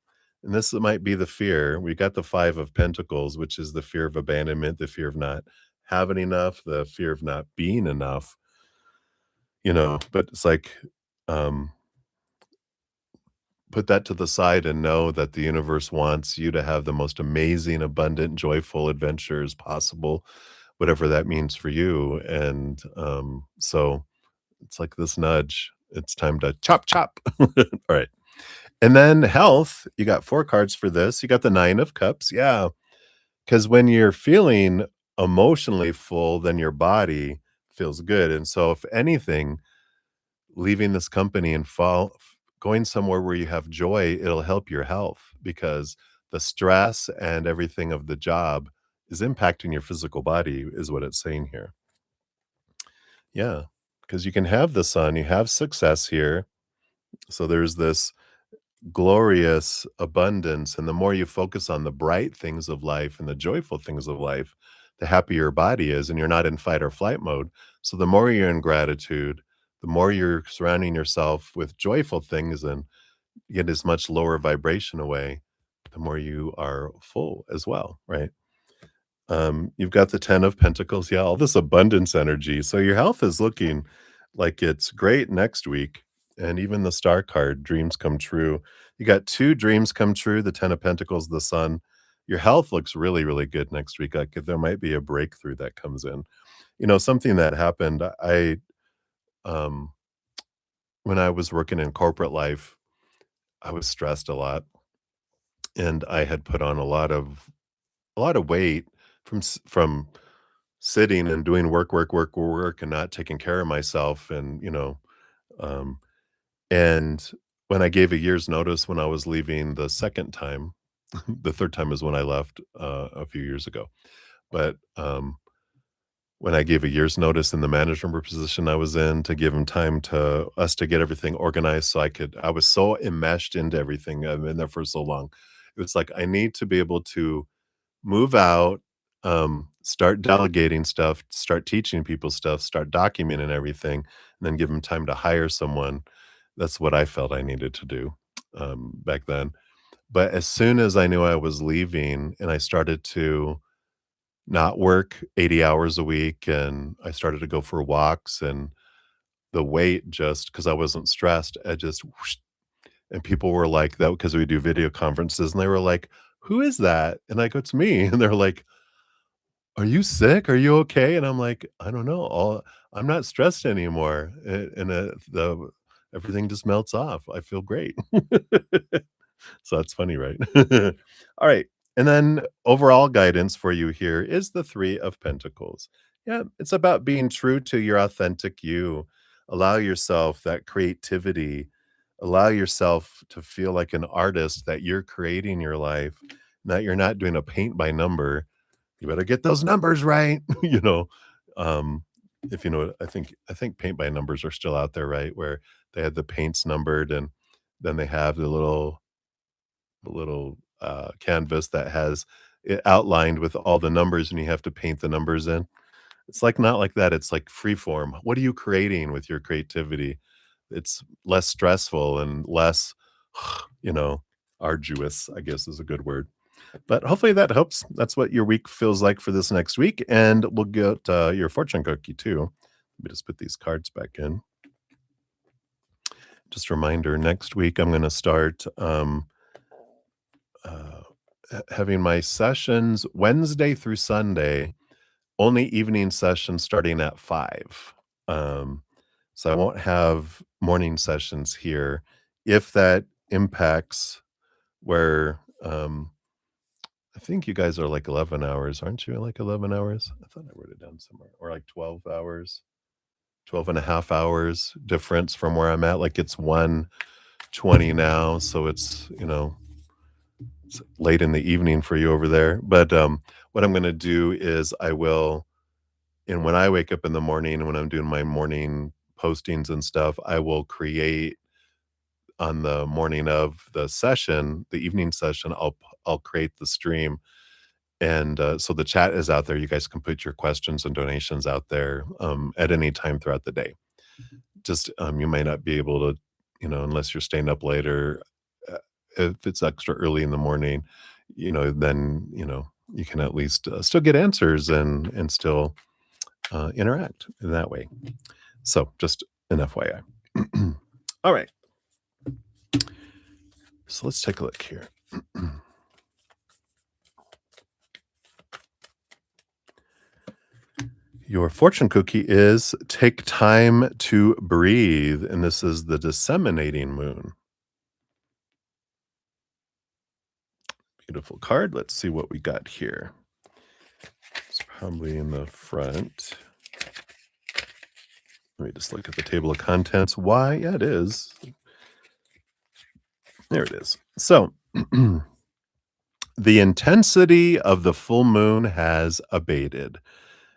And this might be the fear. We got the 5 of Pentacles, which is the fear of abandonment, the fear of not having enough, the fear of not being enough, but it's like, um, put that to the side and know that the universe wants you to have the most amazing, abundant, joyful adventures possible, whatever that means for you, and, so it's like this nudge. It's time to chop, chop. Alright. And then health, you got 4 cards for this. You got the 9 of Cups, yeah, because when you're feeling emotionally full, then your body feels good, and so if anything, leaving this company and going somewhere where you have joy, it'll help your health because the stress and everything of the job is impacting your physical body is what it's saying here. Yeah, because you can have the sun, you have success here. So there's this glorious abundance, and the more you focus on the bright things of life and the joyful things of life, the happier your body is, and you're not in fight or flight mode. So the more you're in gratitude, the more you're surrounding yourself with joyful things and get as much lower vibration away, the more you are full as well, right? You've got the 10 of Pentacles, yeah, all this abundance energy. So your health is looking like it's great next week. And even the star card, dreams come true. You got 2 dreams come true, the 10 of Pentacles, the sun. Your health looks really, really good next week. Like there might be a breakthrough that comes in. Something that happened, um, when I was working in corporate life, I was stressed a lot and I had put on a lot of weight from sitting and doing work, work, work, work, and not taking care of myself, um, and when I gave a year's notice when I was leaving the 2nd time, the 3rd time is when I left, a few years ago, but, when I gave a year's notice in the management position I was in to give him time to us to get everything organized so I was so enmeshed into everything, I've been there for so long. It was like, I need to be able to move out, start delegating stuff, start teaching people stuff, start documenting everything, and then give them time to hire someone. That's what I felt I needed to do, back then. But as soon as I knew I was leaving and I started to not work 80 hours a week and I started to go for walks and the weight just because I wasn't stressed, I just whoosh, and people were like that because we do video conferences and they were like, "Who is that?" And I go, "It's me." And they're like, "Are you sick? Are you okay?" And I'm like, "I don't know. I'm not stressed anymore." And the everything just melts off. I feel great. So that's funny, right? All right. And then overall guidance for you here is the 3 of Pentacles. Yeah, it's about being true to your authentic you. Allow yourself that creativity. Allow yourself to feel like an artist that you're creating your life, that you're not doing a paint by number. You better get those numbers right, um, if you know what I think paint by numbers are still out there, right? Where they had the paints numbered and then they have the little canvas that has it outlined with all the numbers and you have to paint the numbers in. It's like not like that, it's like free form. What are you creating with your creativity? It's less stressful and less, you know, arduous, I guess is a good word. But hopefully that helps. That's what your week feels like for this next week, and we'll get, your fortune cookie too. Let me just put these cards back in. Just a reminder, next week, I'm gonna start, uh, having my sessions Wednesday through Sunday, only evening sessions starting at 5. Um, so I won't have morning sessions here. If that impacts where, I think you guys are like 11 hours, aren't you? Like 11 hours? I thought I wrote it down somewhere. Or like 12 hours, 12 and a half hours difference from where I'm at. Like it's 1:20 now. So it's late in the evening for you over there. But what I'm going to do is and when I wake up in the morning, when I'm doing my morning postings and stuff, I will create on the morning of the session, the evening session, I'll create the stream. And, so the chat is out there. You guys can put your questions and donations out there, at any time throughout the day. Just, you may not be able to, unless you're staying up later, uh, if it's extra early in the morning, then, you can at least, still get answers and still, interact in that way. So, just an FYI. All right. So, let's take a look here. Your fortune cookie is take time to breathe, and this is the disseminating moon. Beautiful card. Let's see what we got here. It's probably in the front. Let me just look at the table of contents. Why? Yeah, it is. There it is. So, the intensity of the full moon has abated.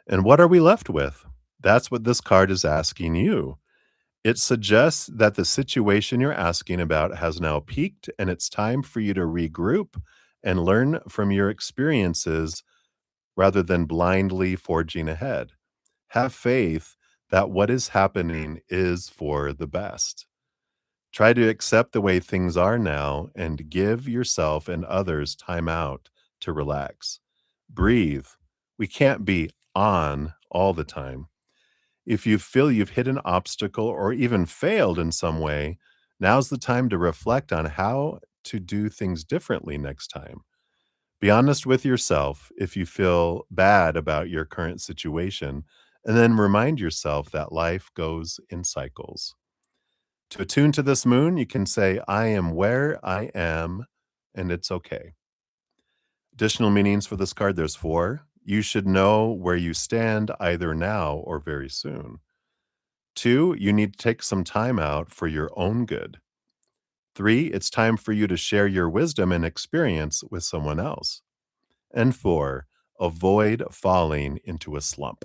And what are we left with? That's what this card is asking you. It suggests that the situation you're asking about has now peaked and it's time for you to regroup and learn from your experiences rather than blindly forging ahead. Have faith that what is happening is for the best. Try to accept the way things are now and give yourself and others time out to relax. Breathe. We can't be on all the time. If you feel you've hit an obstacle or even failed in some way, now's the time to reflect on how to do things differently next time. Be honest with yourself if you feel bad about your current situation, and then remind yourself that life goes in cycles. To attune to this moon, you can say, I am where I am, and it's okay. Additional meanings for this card, there's four. You should know where you stand either now or very soon. Two, you need to take some time out for your own good. Three, it's time for you to share your wisdom and experience with someone else. And four, avoid falling into a slump.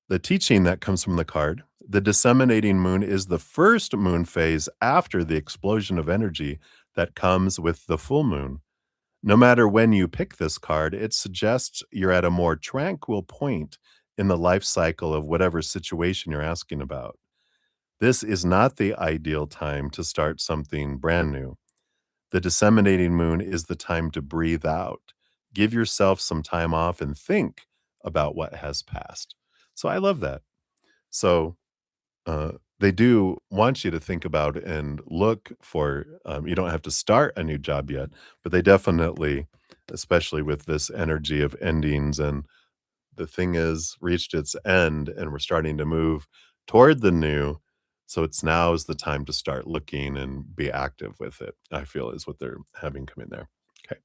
The teaching that comes from the card, the disseminating moon is the first moon phase after the explosion of energy that comes with the full moon. No matter when you pick this card, it suggests you're at a more tranquil point in the life cycle of whatever situation you're asking about. This is not the ideal time to start something brand new. The disseminating moon is the time to breathe out. Give yourself some time off and think about what has passed. So I love that. So they do want you to think about and look for, you don't have to start a new job yet, but they definitely, especially with this energy of endings and the thing is reached its end and we're starting to move toward the new. So it's now is the time to start looking and be active with it, I feel is what they're having come in there. Okay.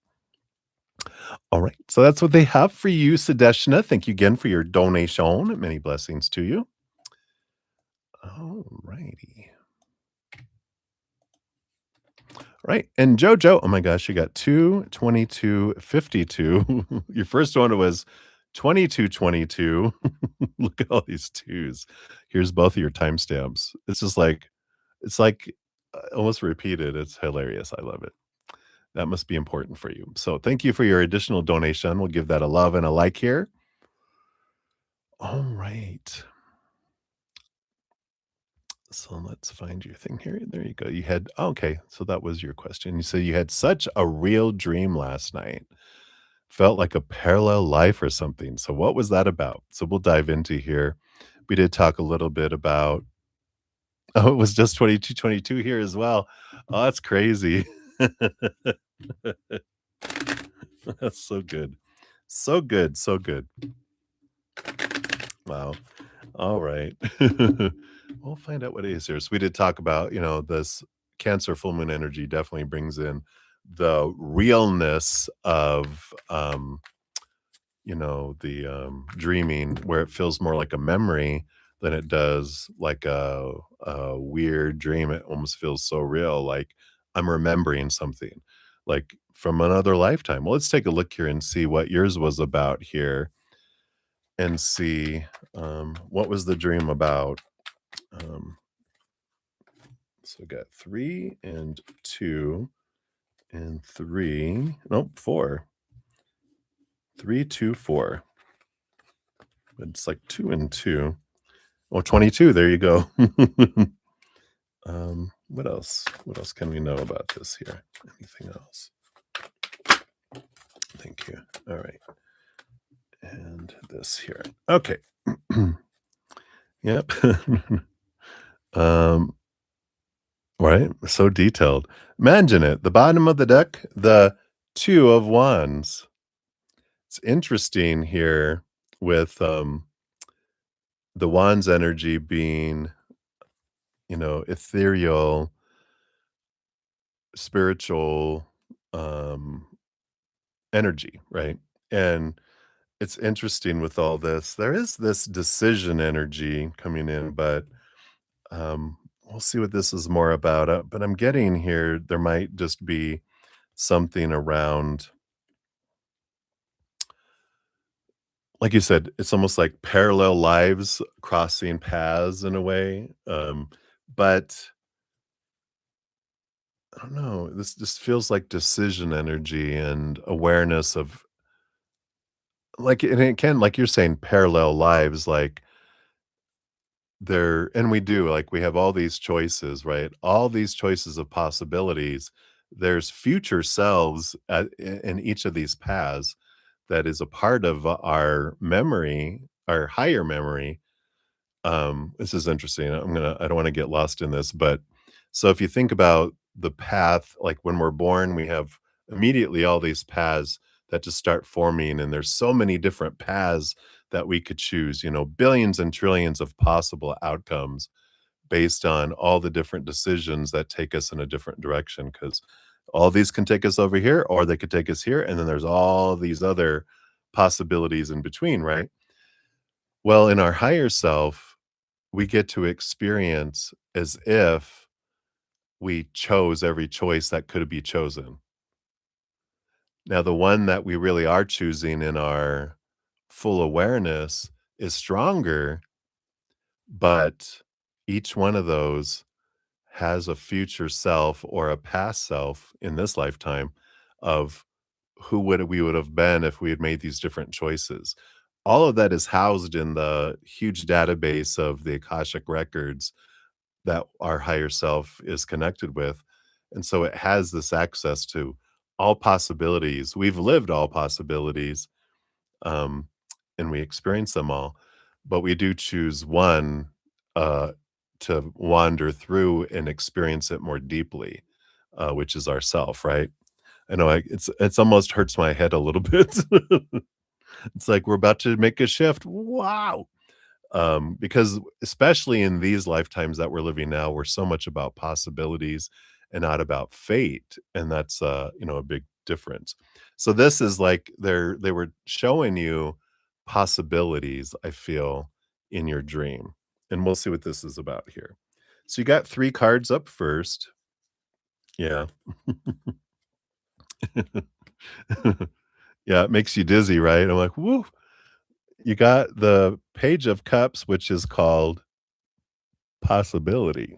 All right. So that's what they have for you, Sadeshna. Thank you again for your donation. Many blessings to you. All righty. Right. And Jojo, oh my gosh, you got 2, 22, 52. Your first one was 22, 22. Look at all these twos. Here's both of your timestamps. It's just like, it's like almost repeated. It's hilarious. I love it. That must be important for you. So thank you for your additional donation. We'll give that a love and a like here. All right. So let's find your thing here. There you go. You had, okay. So that was your question. You said you had such a real dream last night. Felt like a parallel life or something. So what was that about? So we'll dive into here. We did talk a little bit about, oh, it was just 22, 22 here as well. Oh, that's crazy. That's so good. So good. So good. Wow. All right. We'll find out what it is here. So we did talk about, this Cancer full moon energy definitely brings in the realness of, dreaming where it feels more like a memory than it does like a weird dream. It almost feels so real, like I'm remembering something like from another lifetime. Well, let's take a look here and see what yours was about here and see what was the dream about. So we got 3 and 2 and 3. Nope, 4. 3, 2, 4. It's like 2 and 2. Oh, 22. There you go. What else? What else can we know about this here? Anything else? Thank you. All right. And this here. Okay. Yep. um, right. So detailed. Imagine it. The bottom of the deck, the two of wands. It's interesting here with the wands energy being, ethereal, spiritual um energy, right? And it's interesting with all this. There is this decision energy coming in, but we'll see what this is more about. But I'm getting here, there might just be something around, like you said, it's almost like parallel lives crossing paths in a way. But I don't know. This just feels like decision energy and awareness of, like, and it can, like you're saying, parallel lives, like there, and we do, like, we have all these choices, right? All these choices of possibilities. There's future selves in each of these paths that is a part of our memory, our higher memory. This is interesting. I don't want to get lost in this, but so if you think about the path, like when we're born, we have immediately all these paths that just start forming, and there's so many different paths that we could choose, billions and trillions of possible outcomes based on all the different decisions that take us in a different direction. Because all these can take us over here, or they could take us here, and then there's all these other possibilities in between, right? Well, in our higher self, we get to experience as if we chose every choice that could be chosen. Now, the one that we really are choosing in our full awareness is stronger, but each one of those has a future self or a past self in this lifetime of who would have been if we had made these different choices. All of that is housed in the huge database of the Akashic records that our higher self is connected with. And so it has this access to all possibilities. We've lived all possibilities, um, and we experience them all, but we do choose one uh, to wander through and experience it more deeply, which is ourself, right? I know it's almost hurts my head a little bit. It's like we're about to make a shift. Wow. Because especially in these lifetimes that we're living now, we're so much about possibilities and not about fate, and that's a big difference. So this is like they were showing you possibilities, I feel, in your dream, and we'll see what this is about here. So you got 3 cards up first. Yeah. Yeah, it makes you dizzy, right? I'm like, "Woo." You got the Page of Cups, which is called possibility.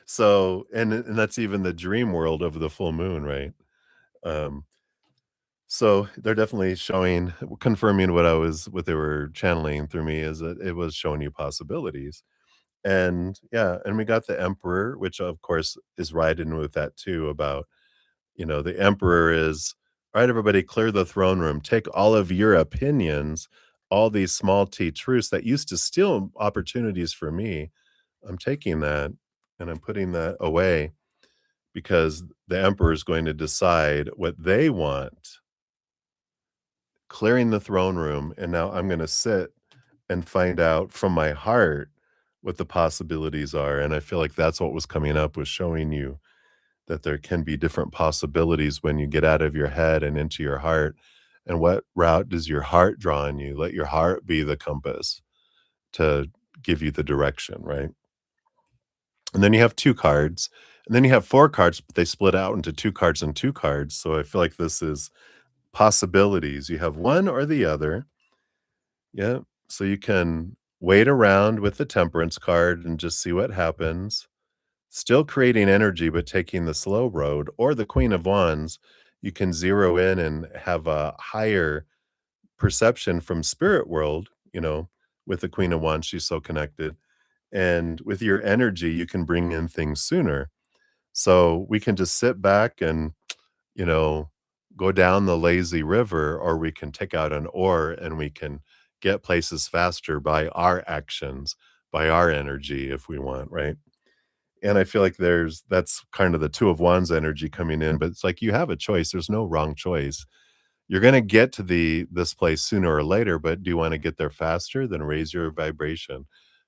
So, and that's even the dream world of the full moon, right? Um, so they're definitely showing, confirming what they were channeling through me, is that it was showing you possibilities. And yeah, and we got the Emperor, which of course is right in with that too, about, the Emperor is, "All right, everybody, clear the throne room. Take all of your opinions, all these small t truths that used to steal opportunities for me. I'm taking that and I'm putting that away, because the emperor is going to decide what they want, clearing the throne room. And now I'm going to sit and find out from my heart what the possibilities are." And I feel like that's what was coming up, was showing you that there can be different possibilities when you get out of your head and into your heart. And what route does your heart draw on you? Let your heart be the compass to give you the direction, right? And then you have 2 cards, and then you have 4 cards, but they split out into 2 cards and 2 cards, so I feel like this is possibilities. You have one or the other. Yeah, so you can wait around with the Temperance card and just see what happens, still creating energy, but taking the slow road. Or the Queen of Wands, you can zero in and have a higher perception from spirit world, with the Queen of Wands, she's so connected, And with your energy, you can bring in things sooner. So we can just sit back and, you know, go down the lazy river, or we can take out an oar and we can get places faster by our actions, by our energy if we want, right? And I feel like that's kind of the two of wands energy coming in, but it's like you have a choice. There's no wrong choice. You're gonna get to this place sooner or later, but do you wanna get there faster? Then raise your vibration.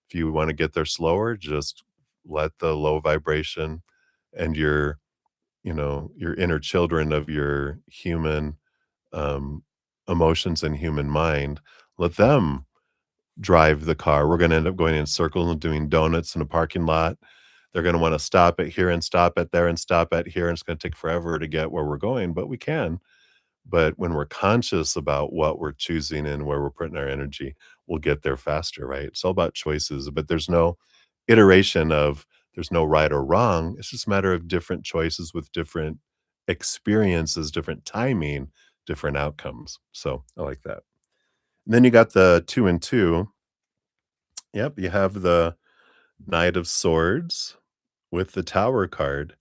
If you wanna get there slower, just let the low vibration and your inner children of your human, um, emotions and human mind, let them drive the car. We're gonna end up going in circles and doing donuts in a parking lot. They're gonna wanna stop at here and stop at there and stop at here, and it's gonna take forever to get where we're going, but we can. But when we're conscious about what we're choosing and where we're putting our energy, we'll get there faster, right? It's all about choices, but there's no iteration of there's no right or wrong. It's just a matter of different choices with different experiences, different timing, different outcomes. So I like that. And then you got the 2 and 2. Yep, you have the Knight of Swords with the Tower card,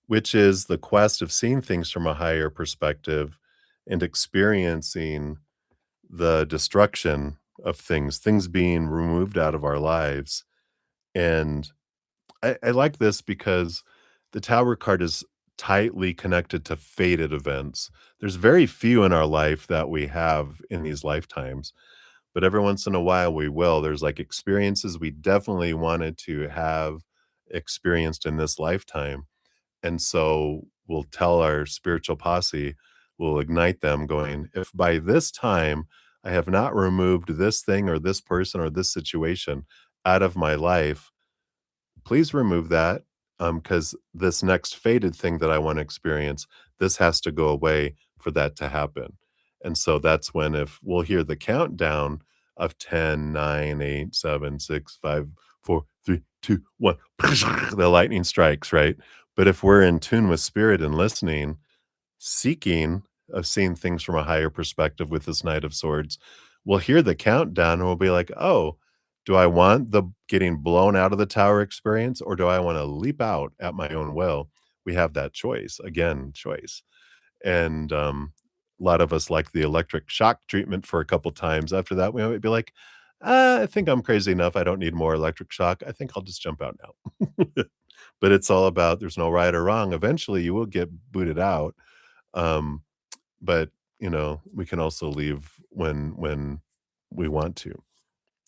which is the quest of seeing things from a higher perspective and experiencing the destruction of things being removed out of our lives. And I like this because the Tower card is tightly connected to fated events. There's very few in our life that we have in these lifetimes, but every once in a while we will. There's like experiences we definitely wanted to have experienced in this lifetime, and so we'll tell our spiritual posse, we'll ignite them going, if by this time I have not removed this thing or this person or this situation out of my life, please remove that. Because this next fated thing that I want to experience, this has to go away for that to happen. And so that's when, if we'll hear the countdown of 10, 9, 8, 7, 6, 5, 4, 3, 2, 1, the lightning strikes, right? But if we're in tune with spirit and listening, seeking of seeing things from a higher perspective with this Knight of Swords, we'll hear the countdown and we'll be like, "Oh, do I want the getting blown out of the tower experience, or do I wanna leap out at my own will?" We have that choice. Again, choice. And, a lot of us like the electric shock treatment for a couple times. After that, we might be like, I think I'm crazy enough. I don't need more electric shock. I think I'll just jump out now." But it's all about there's no right or wrong. Eventually, you will get booted out. Um, but, we can also leave when we want to,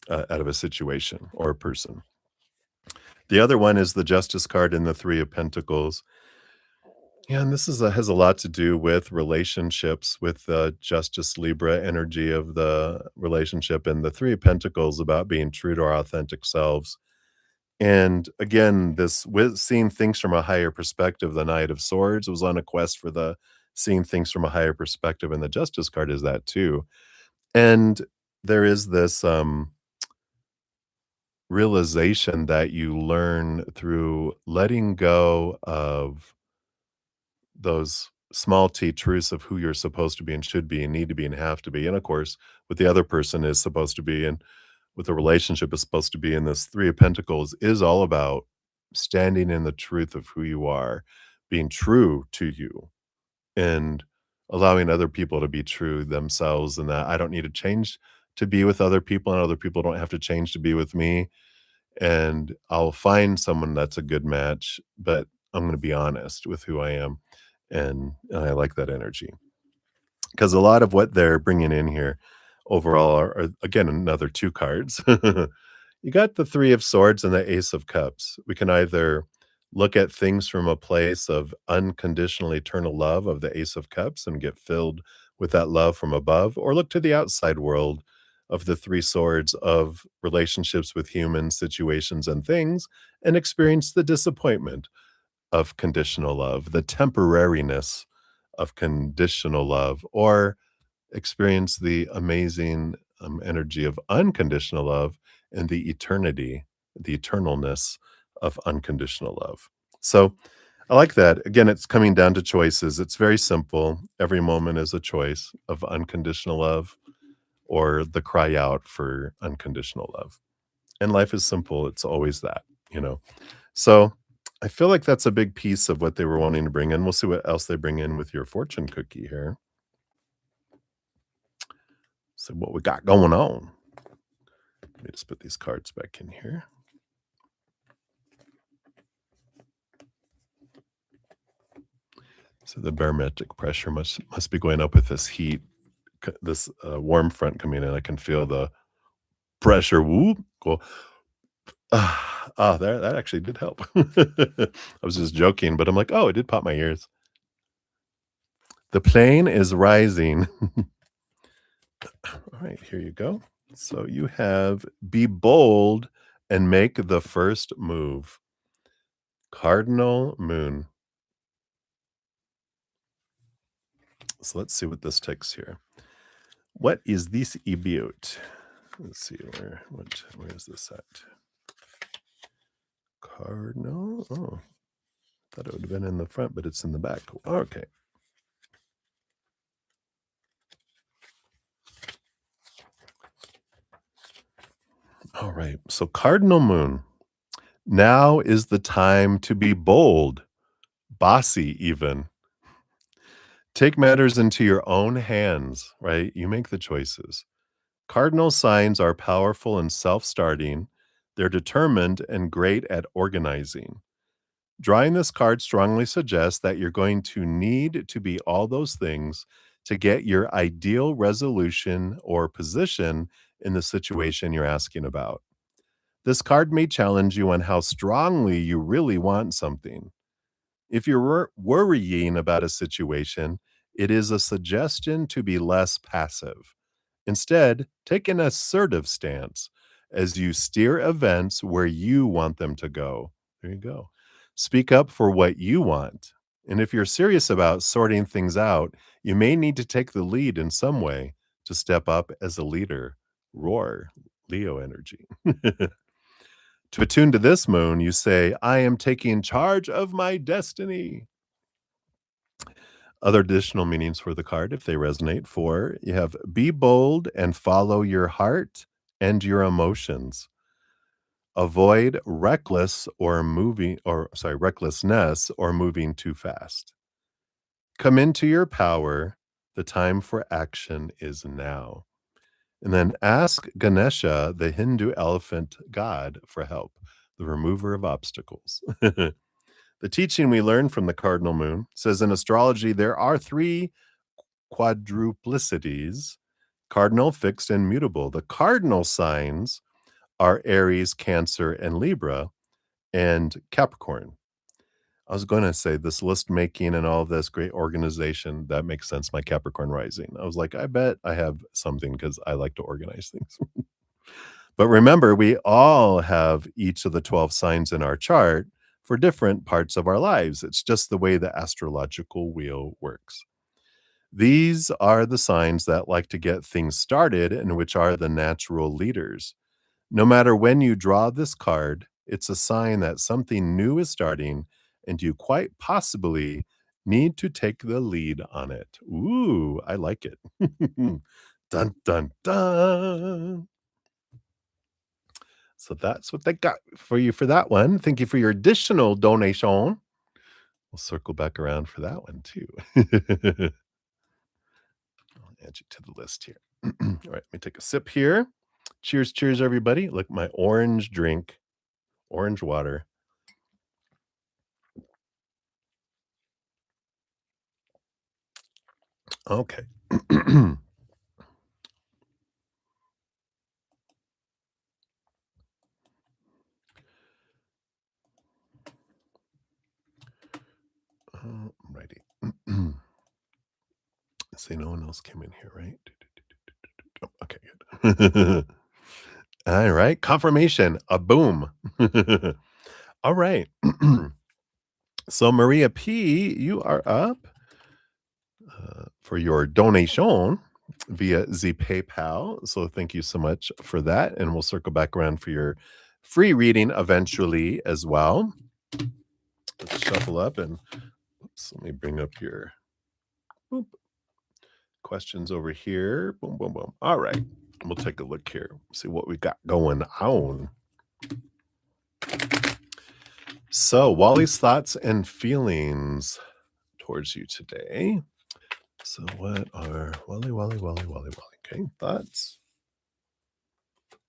out of a situation or a person. The other one is the Justice card in the 3 of Pentacles. Yeah, and this has a lot to do with relationships, with the Justice Libra energy of the relationship, and the 3 of Pentacles about being true to our authentic selves. And again, this with seeing things from a higher perspective, the Knight of Swords was on a quest for the seeing things from a higher perspective, and the Justice card is that too. And there is this realization that you learn through letting go of those small t truths of who you're supposed to be and should be and need to be and have to be. And of course, what the other person is supposed to be and what the relationship is supposed to be. And this 3 of Pentacles is all about standing in the truth of who you are, being true to you, and allowing other people to be true themselves. And that I don't need to change to be with other people, and other people don't have to change to be with me. And I'll find someone that's a good match, but I'm going to be honest with who I am. And I like that energy because a lot of what they're bringing in here overall are again another 2 cards. You got the 3 of Swords and the Ace of Cups. We can either look at things from a place of unconditional eternal love of the Ace of Cups and get filled with that love from above, or look to the outside world of the 3 swords of relationships with humans, situations, and things, and experience the disappointment of conditional love, the temporariness of conditional love, or experience the amazing energy of unconditional love and the eternity, the eternalness of unconditional love. So I like that. Again, it's coming down to choices. It's very simple. Every moment is a choice of unconditional love or the cry out for unconditional love. And life is simple. It's always that, you know. So I feel like that's a big piece of what they were wanting to bring in. We'll see what else they bring in with your fortune cookie here. So what we got going on. Let me just put these cards back in here. So the barometric pressure must be going up with this heat, this warm front coming in. I can feel the pressure. Whoop, go. There, that actually did help. I was just joking, but I'm like, oh, it did pop my ears. The plane is rising. All right, here you go. So you have be bold and make the first move. Cardinal moon. So let's see what this takes here. What is this about? Let's see where is this at? Cardinal. Oh, thought it would have been in the front, but it's in the back. Okay. All right. So cardinal moon. Now is the time to be bold, bossy even. Take matters into your own hands, right? You make the choices. Cardinal signs are powerful and self-starting. They're determined and great at organizing. Drawing this card strongly suggests that you're going to need to be all those things to get your ideal resolution or position in the situation you're asking about. This card may challenge you on how strongly you really want something. If you're worrying about a situation, it is a suggestion to be less passive. Instead, take an assertive stance as you steer events where you want them to go. There you go. Speak up for what you want. And if you're serious about sorting things out, you may need to take the lead in some way to step up as a leader. Roar, Leo energy. To attune to this moon, you say, I am taking charge of my destiny. Other additional meanings for the card, if they resonate, for you have be bold and follow your heart and your emotions. Avoid recklessness or moving too fast. Come into your power. The time for action is now. And then ask Ganesha, the Hindu elephant god, for help, the remover of obstacles. The teaching we learn from the cardinal moon says in astrology there are three quadruplicities: cardinal, fixed, and mutable. The cardinal signs are Aries, Cancer, and Libra, and Capricorn. I was going to say this list making and all this great organization, that makes sense. My Capricorn rising. I was like, I bet I have something because I like to organize things. But remember, we all have each of the 12 signs in our chart for different parts of our lives. It's just the way the astrological wheel works. These are the signs that like to get things started and which are the natural leaders. No matter when you draw this card, it's a sign that something new is starting and you quite possibly need to take the lead on it. Ooh, I like it. Dun, dun, dun. So that's what they got for you for that one. Thank you for your additional donation. We'll circle back around for that one too. I'll add you to the list here. All right, let me take a sip here. Cheers, cheers, everybody. Look, my orange drink, orange water. Okay. Righty. See, no one else came in here, right? Oh, okay, good. All right, confirmation, a boom. All right. So Maria P, you are up for your donation via the PayPal. So thank you so much for that. And we'll circle back around for your free reading eventually as well. Let's shuffle up and let me bring up your questions over here. Boom, boom, boom. All right. We'll take a look here, see what we got going on. So, Wally's thoughts and feelings towards you today. So, what are Wally? Okay, thoughts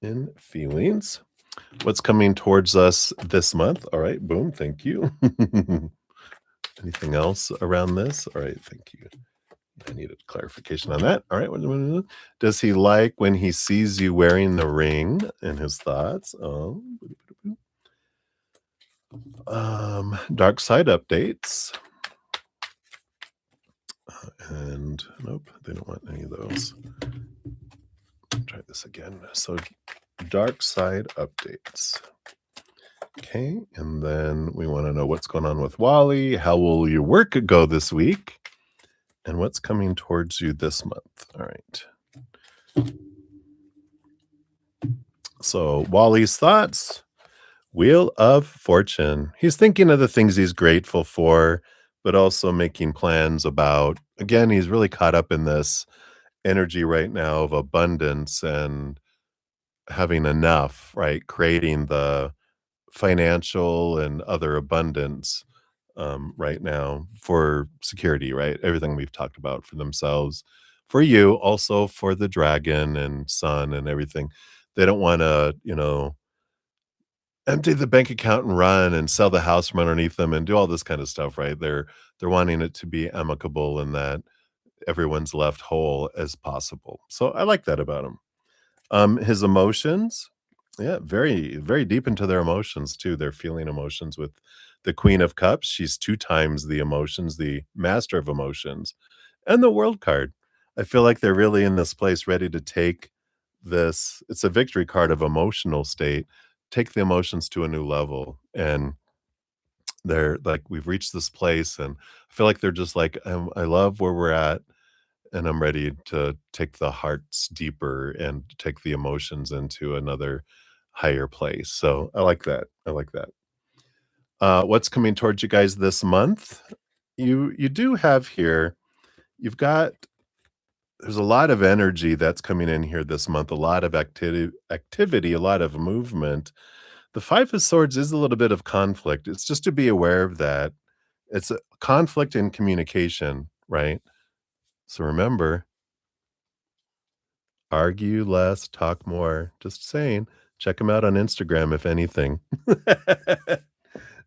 and feelings. What's coming towards us this month? All right, boom, thank you. Anything else around this? All right, thank you. I needed clarification on that. All right, does he like when he sees you wearing the ring? And his thoughts. Oh, dark side updates. And nope, they don't want any of those. Try this again. So, dark side updates. Okay, and then we want to know what's going on with Wally. How will your work go this week? And what's coming towards you this month? All right. So, Wally's thoughts. Wheel of Fortune. He's thinking of the things he's grateful for, but also making plans about, again, he's really caught up in this energy right now of abundance and having enough, right? Creating the financial and other abundance right now for security, right? Everything we've talked about for themselves, for you, also for the dragon and sun and everything. They don't want to, empty the bank account and run and sell the house from underneath them and do all this kind of stuff, right? They're wanting it to be amicable and that everyone's left whole as possible. So I like that about him. His emotions, yeah, very, very deep into their emotions too. They're feeling emotions with the Queen of Cups. She's 2 times the emotions, the master of emotions, and the World card. I feel like they're really in this place ready to take this. It's a victory card of emotional state, take the emotions to a new level. And they're like, we've reached this place, and I feel like they're just like, I love where we're at and I'm ready to take the hearts deeper and take the emotions into another higher place. So I like that. I like that. What's coming towards you guys this month? You do have here, you've got there's a lot of energy that's coming in here this month, a lot of activity, a lot of movement. The 5 of Swords is a little bit of conflict. It's just to be aware of that. It's a conflict in communication, right? So remember, argue less, talk more. Just saying. Check him out on Instagram, if anything.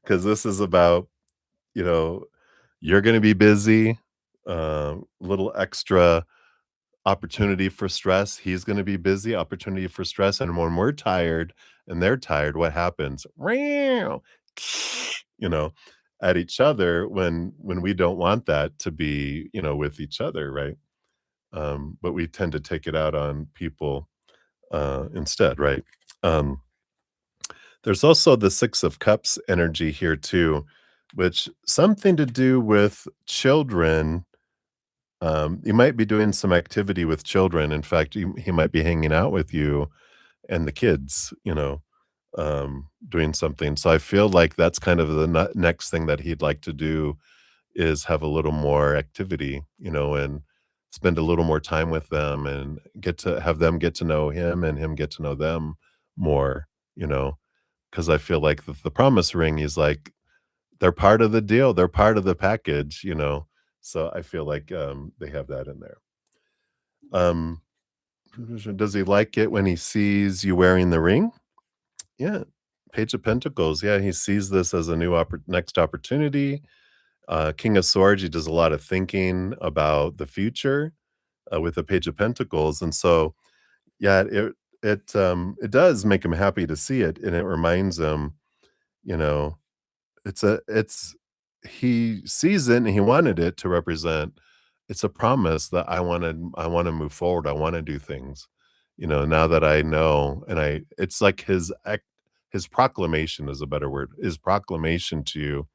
Because this is about, you know, you're going to be busy, little extra opportunity for stress. He's going to be busy, opportunity for stress. And when we're tired and they're tired, what happens? Meow. You know, at each other when we don't want that to be, with each other, right? But we tend to take it out on people instead, right? Um, there's also the 6 of Cups energy here too, which something to do with children. You might be doing some activity with children. In fact, he might be hanging out with you and the kids, doing something. So I feel like that's kind of the next thing that he'd like to do is have a little more activity, and spend a little more time with them and get to have them get to know him and him get to know them more, because I feel like the promise ring is like they're part of the deal, they're part of the package, so I feel like they have that in there. Um, does he like it when he sees you wearing the ring? Yeah. Page of Pentacles. Yeah, he sees this as a new next opportunity. King of Swords, he does a lot of thinking about the future with the Page of Pentacles, and so yeah, it does make him happy to see it, and it reminds him, you know, it's he sees it and he wanted it to represent. It's a promise that I want to move forward. I want to do things, now that I know, and it's like his proclamation is a better word. His proclamation to you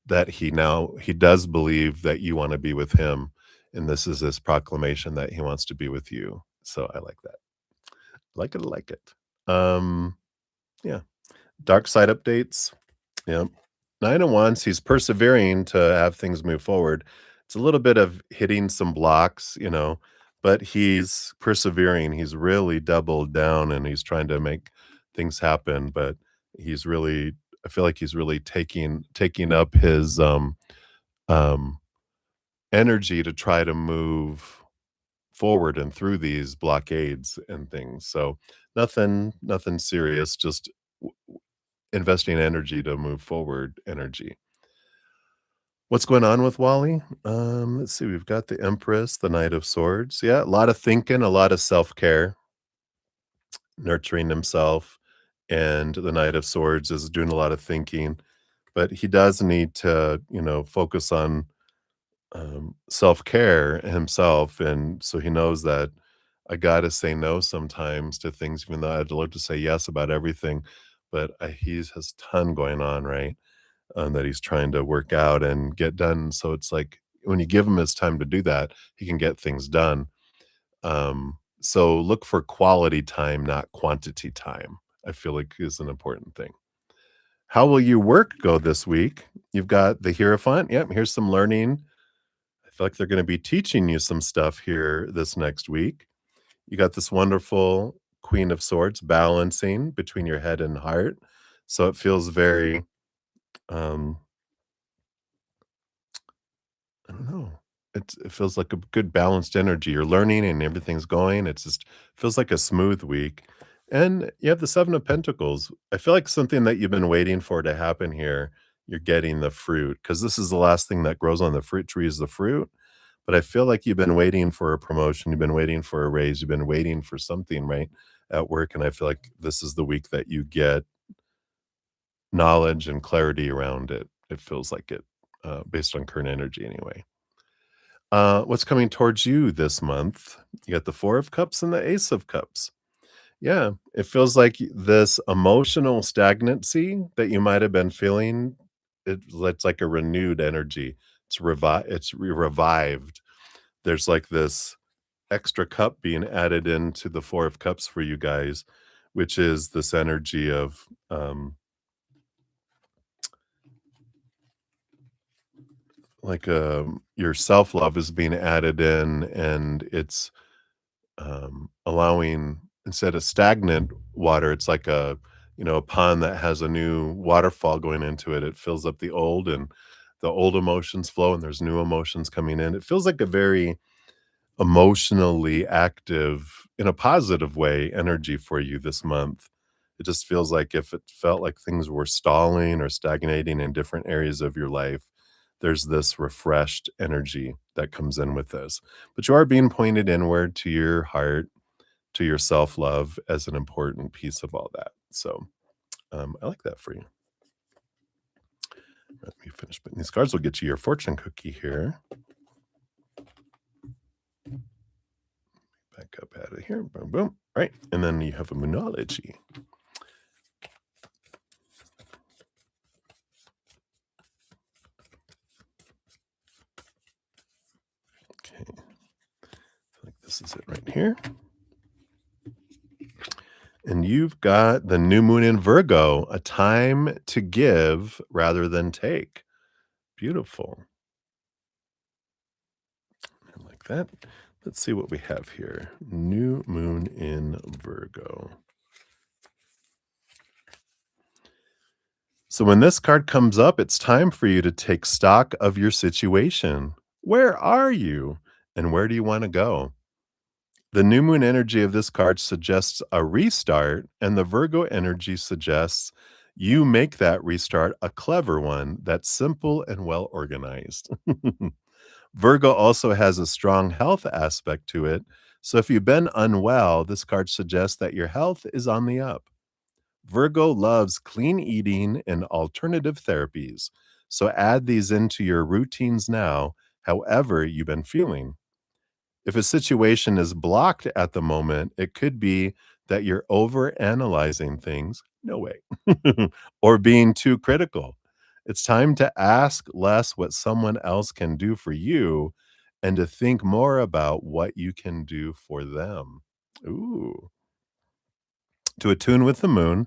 that he does believe that you wanna be with him, and this is his proclamation that he wants to be with you. So I like that. Like it, I like it. Yeah. Dark side updates. Yep. 9 of Wands, he's persevering to have things move forward. It's a little bit of hitting some blocks, but he's persevering. He's really doubled down, and he's trying to make things happen, but he's really I feel like he's really taking up his, um, energy to try to move forward and through these blockades and things. So nothing serious, just investing energy to move forward energy. What's going on with Wally? Let's see. We've got the Empress, the Knight of Swords. Yeah, a lot of thinking, a lot of self-care, nurturing himself, and the Knight of Swords is doing a lot of thinking, but he does need to, focus on self-care himself, and so he knows that I gotta say no sometimes to things, even though I'd love to say yes about everything, but he has a ton going on, right? That he's trying to work out and get done. So it's like when you give him his time to do that, he can get things done. So look for quality time, not quantity time. I feel like is an important thing. How will your work go this week? You've got the Hierophant. Yep, here's some learning. I feel like they're going to be teaching you some stuff here this next week. You got this wonderful Queen of Swords balancing between your head and heart. So it feels very um I don't know. It feels like a good balanced energy. You're learning and everything's going. It's just feels like a smooth week. And you have the 7 of Pentacles. I feel like something that you've been waiting for to happen here, you're getting the fruit because this is the last thing that grows on the fruit tree is the fruit. But I feel like you've been waiting for a promotion, you've been waiting for a raise, you've been waiting for something, right, at work, and I feel like this is the week that you get knowledge and clarity around it. It feels like it, based on current energy anyway. What's coming towards you this month? You got the 4 of Cups and the Ace of Cups. Yeah, it feels like this emotional stagnancy that you might have been feeling, it's like a renewed energy. It's revived. There's like this extra cup being added into the 4 of Cups for you guys, which is this energy of, like, your self-love is being added in, and it's allowing instead of stagnant water, it's like a pond that has a new waterfall going into it. It fills up the old, and the old emotions flow, and there's new emotions coming in. It feels like a very emotionally active, in a positive way, energy for you this month. It just feels like if it felt like things were stalling or stagnating in different areas of your life, there's this refreshed energy that comes in with this. But you are being pointed inward to your heart, to your self love as an important piece of all that. So I like that for you. Let me finish putting these cards. We'll get you your fortune cookie here. Back up out of here. Boom, boom. Right. And then you have a Moonology. Okay. I think this is it right here. And you've got the new moon in Virgo, a time to give rather than take. Beautiful. I like that. Let's see what we have here. New moon in Virgo. So when this card comes up, it's time for you to take stock of your situation. Where are you? And where do you want to go? The new moon energy of this card suggests a restart, and the Virgo energy suggests you make that restart a clever one that's simple and well organized. Virgo also has a strong health aspect to it. So if you've been unwell, this card suggests that your health is on the up. Virgo loves clean eating and alternative therapies. So add these into your routines now, however you've been feeling. If a situation is blocked at the moment, it could be that you're over analyzing things. No way. Or being too critical. It's time to ask less what someone else can do for you and to think more about what you can do for them. Ooh. To attune with the moon,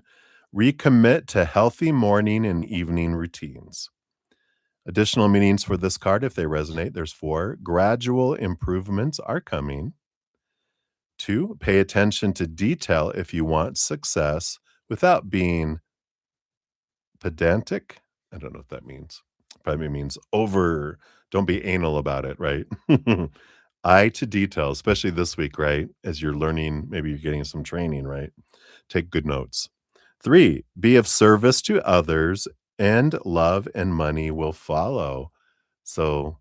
recommit to healthy morning and evening routines. Additional meanings for this card, if they resonate, there's 4. Gradual improvements are coming. 2. Pay attention to detail if you want success without being pedantic. I don't know what that means. Probably means over, don't be anal about it, right? Eye to detail, especially this week, right? As you're learning, maybe you're getting some training, right? Take good notes. 3, be of service to others, and love and money will follow. So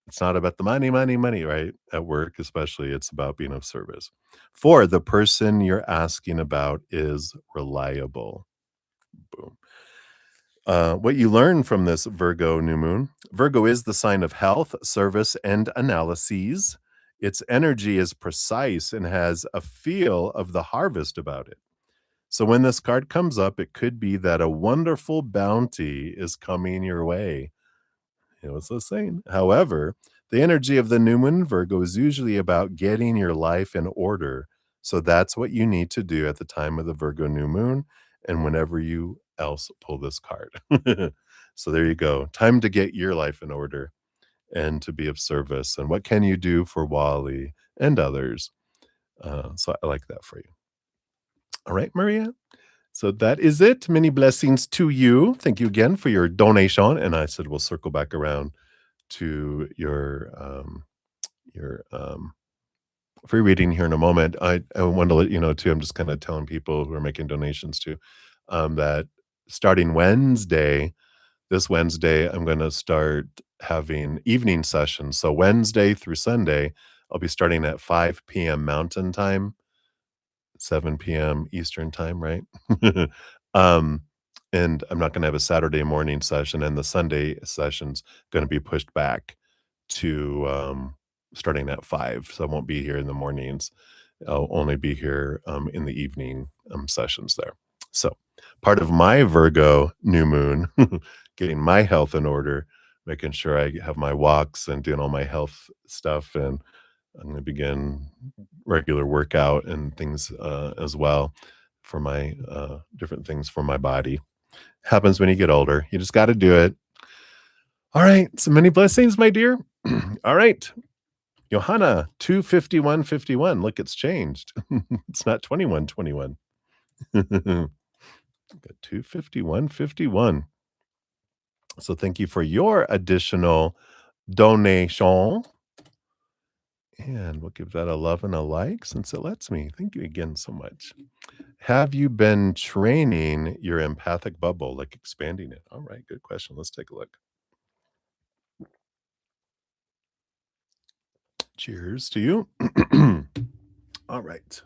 it's not about the money, money, money, right? At work, especially, it's about being of service. 4, the person you're asking about is reliable. Boom. What you learn from this Virgo new moon. Virgo is the sign of health, service, and analyses. Its energy is precise and has a feel of the harvest about it. So when this card comes up, it could be that a wonderful bounty is coming your way. You know, it's the saying. However, the energy of the new moon in Virgo is usually about getting your life in order. So that's what you need to do at the time of the Virgo new moon and whenever you else pull this card. So there you go. Time to get your life in order and to be of service. And what can you do for Wally and others? So I like that for you. All right, Maria. So that is it. Many blessings to you. Thank you again for your donation. And I said we'll circle back around to your free reading here in a moment. I want to let you know too. I'm just kind of telling people who are making donations too that starting Wednesday, this Wednesday, I'm going to start having evening sessions. So Wednesday through Sunday, I'll be starting at 5 p.m. Mountain Time, 7 p.m. Eastern Time, right? um, and I'm not going to have a Saturday morning session, and the Sunday session's going to be pushed back to starting at 5. So I won't be here in the mornings. I'll only be here in the evening sessions there. So part of my Virgo new moon, getting my health in order, making sure I have my walks and doing all my health stuff, and I'm going to begin regular workout and things as well for my different things for my body. Happens when you get older. You just got to do it. All right. So many blessings, my dear. All right. Johanna, 25151. Look, it's changed. It's not 2121. Got 25151. So thank you for your additional donation. And we'll give that a love and a like since it lets me. Thank you again so much. Have you been training your empathic bubble, like expanding it? All right, good question. Let's take a look. Cheers to you. All right.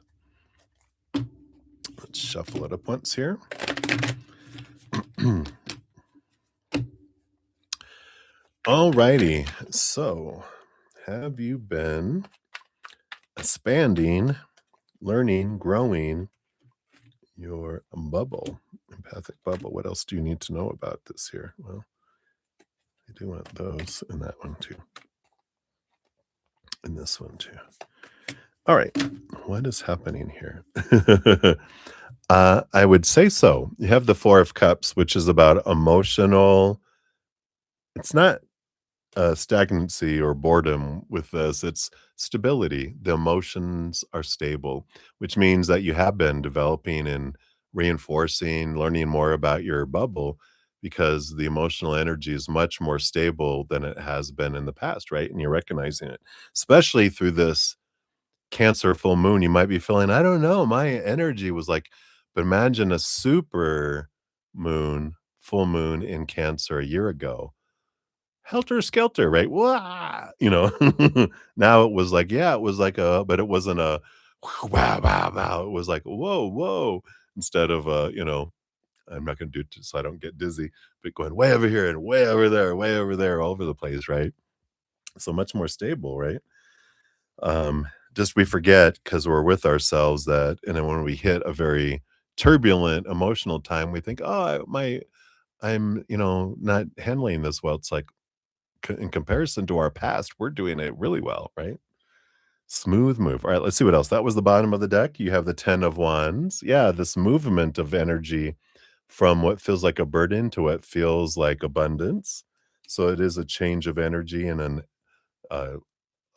Let's shuffle it up once here. All righty. So, have you been expanding, learning, growing your bubble, empathic bubble? What else do you need to know about this here? Well, I do want those and that one too. And this one too. All right. What is happening here? I would say so. You have the Four of Cups, which is about emotional. It's not stagnancy or boredom with this. It's stability. The emotions are stable, which means that you have been developing and reinforcing, learning more about your bubble because the emotional energy is much more stable than it has been in the past, right? And you're recognizing it, especially through this Cancer full moon. You might be feeling, I don't know, my energy was like, but imagine a super moon, full moon in Cancer a year ago, helter skelter, right? Wah! You know, now it was like, yeah, it was like a, but it wasn't a wow, wow, wow. It was like, whoa, whoa, instead of, I'm not going to do it so I don't get dizzy, but going way over here and way over there, all over the place, right? So much more stable, right? Just we forget because we're with ourselves that, and then when we hit a very turbulent emotional time, we think, oh, I'm, not handling this well. It's like, in comparison to our past, we're doing it really well, right? Smooth move. All right, let's see what else. That was the bottom of the deck. You have the 10 of wands. Yeah, this movement of energy from what feels like a burden to what feels like abundance. So it is a change of energy and uh,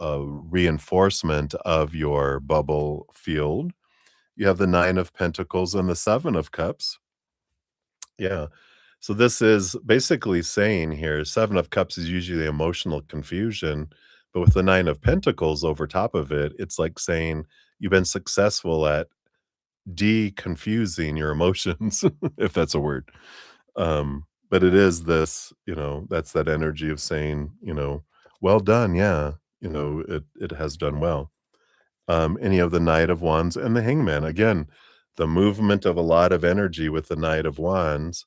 a reinforcement of your bubble field. You have the 9 of Pentacles and the 7 of Cups. Yeah. So this is basically saying here, 7 of Cups is usually emotional confusion, but with the 9 of Pentacles over top of it, it's like saying you've been successful at de-confusing your emotions, if that's a word. But it is this, that's that energy of saying, well done, yeah, it has done well. Any of the Knight of Wands and the Hangman. Again, the movement of a lot of energy with the Knight of Wands,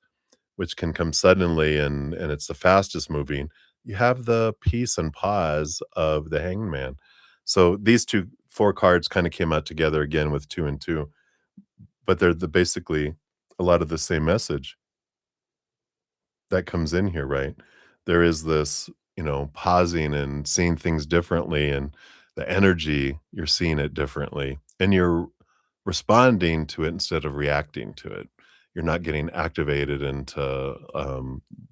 which can come suddenly and it's the fastest moving. You have the peace and pause of the Hangman. So these 4 cards kind of came out together again with 2 and 2, but they're basically a lot of the same message that comes in here, right? There is this, pausing and seeing things differently, and the energy, you're seeing it differently, and you're responding to it instead of reacting to it. You're not getting activated into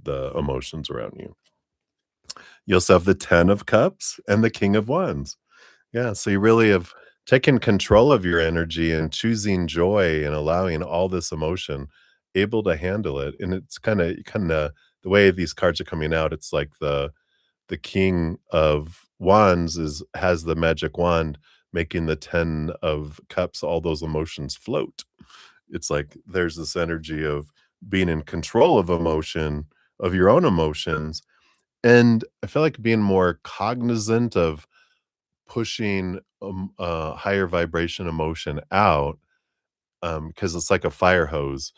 the emotions around you. You also have the 10 of Cups and the King of Wands. Yeah, so you really have taken control of your energy and choosing joy and allowing all this emotion, able to handle it. And it's kinda the way these cards are coming out, it's like the King of Wands has the magic wand making the 10 of Cups, all those emotions float. It's like there's this energy of being in control of emotion, of your own emotions, and I feel like being more cognizant of pushing, higher vibration emotion out, because it's like a fire hose.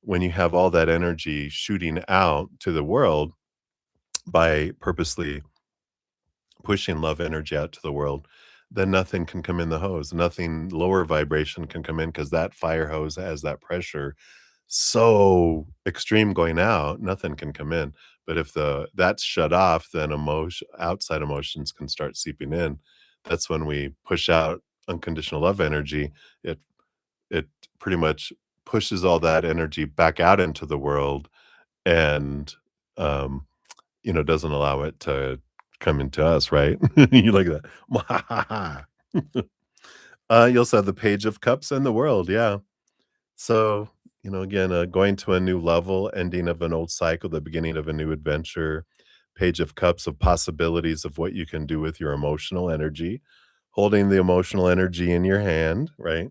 When you have all that energy shooting out to the world by purposely pushing love energy out to the world, then nothing can come in the hose. Nothing lower vibration can come in because that fire hose has that pressure so extreme going out, nothing can come in. But if that's shut off, then outside emotions can start seeping in. That's when we push out unconditional love energy. It pretty much pushes all that energy back out into the world and um doesn't allow it to come into us, right? You like that. You also have the Page of Cups and the World, yeah. So, again, going to a new level, ending of an old cycle, the beginning of a new adventure. Page of Cups of possibilities of what you can do with your emotional energy, holding the emotional energy in your hand, right?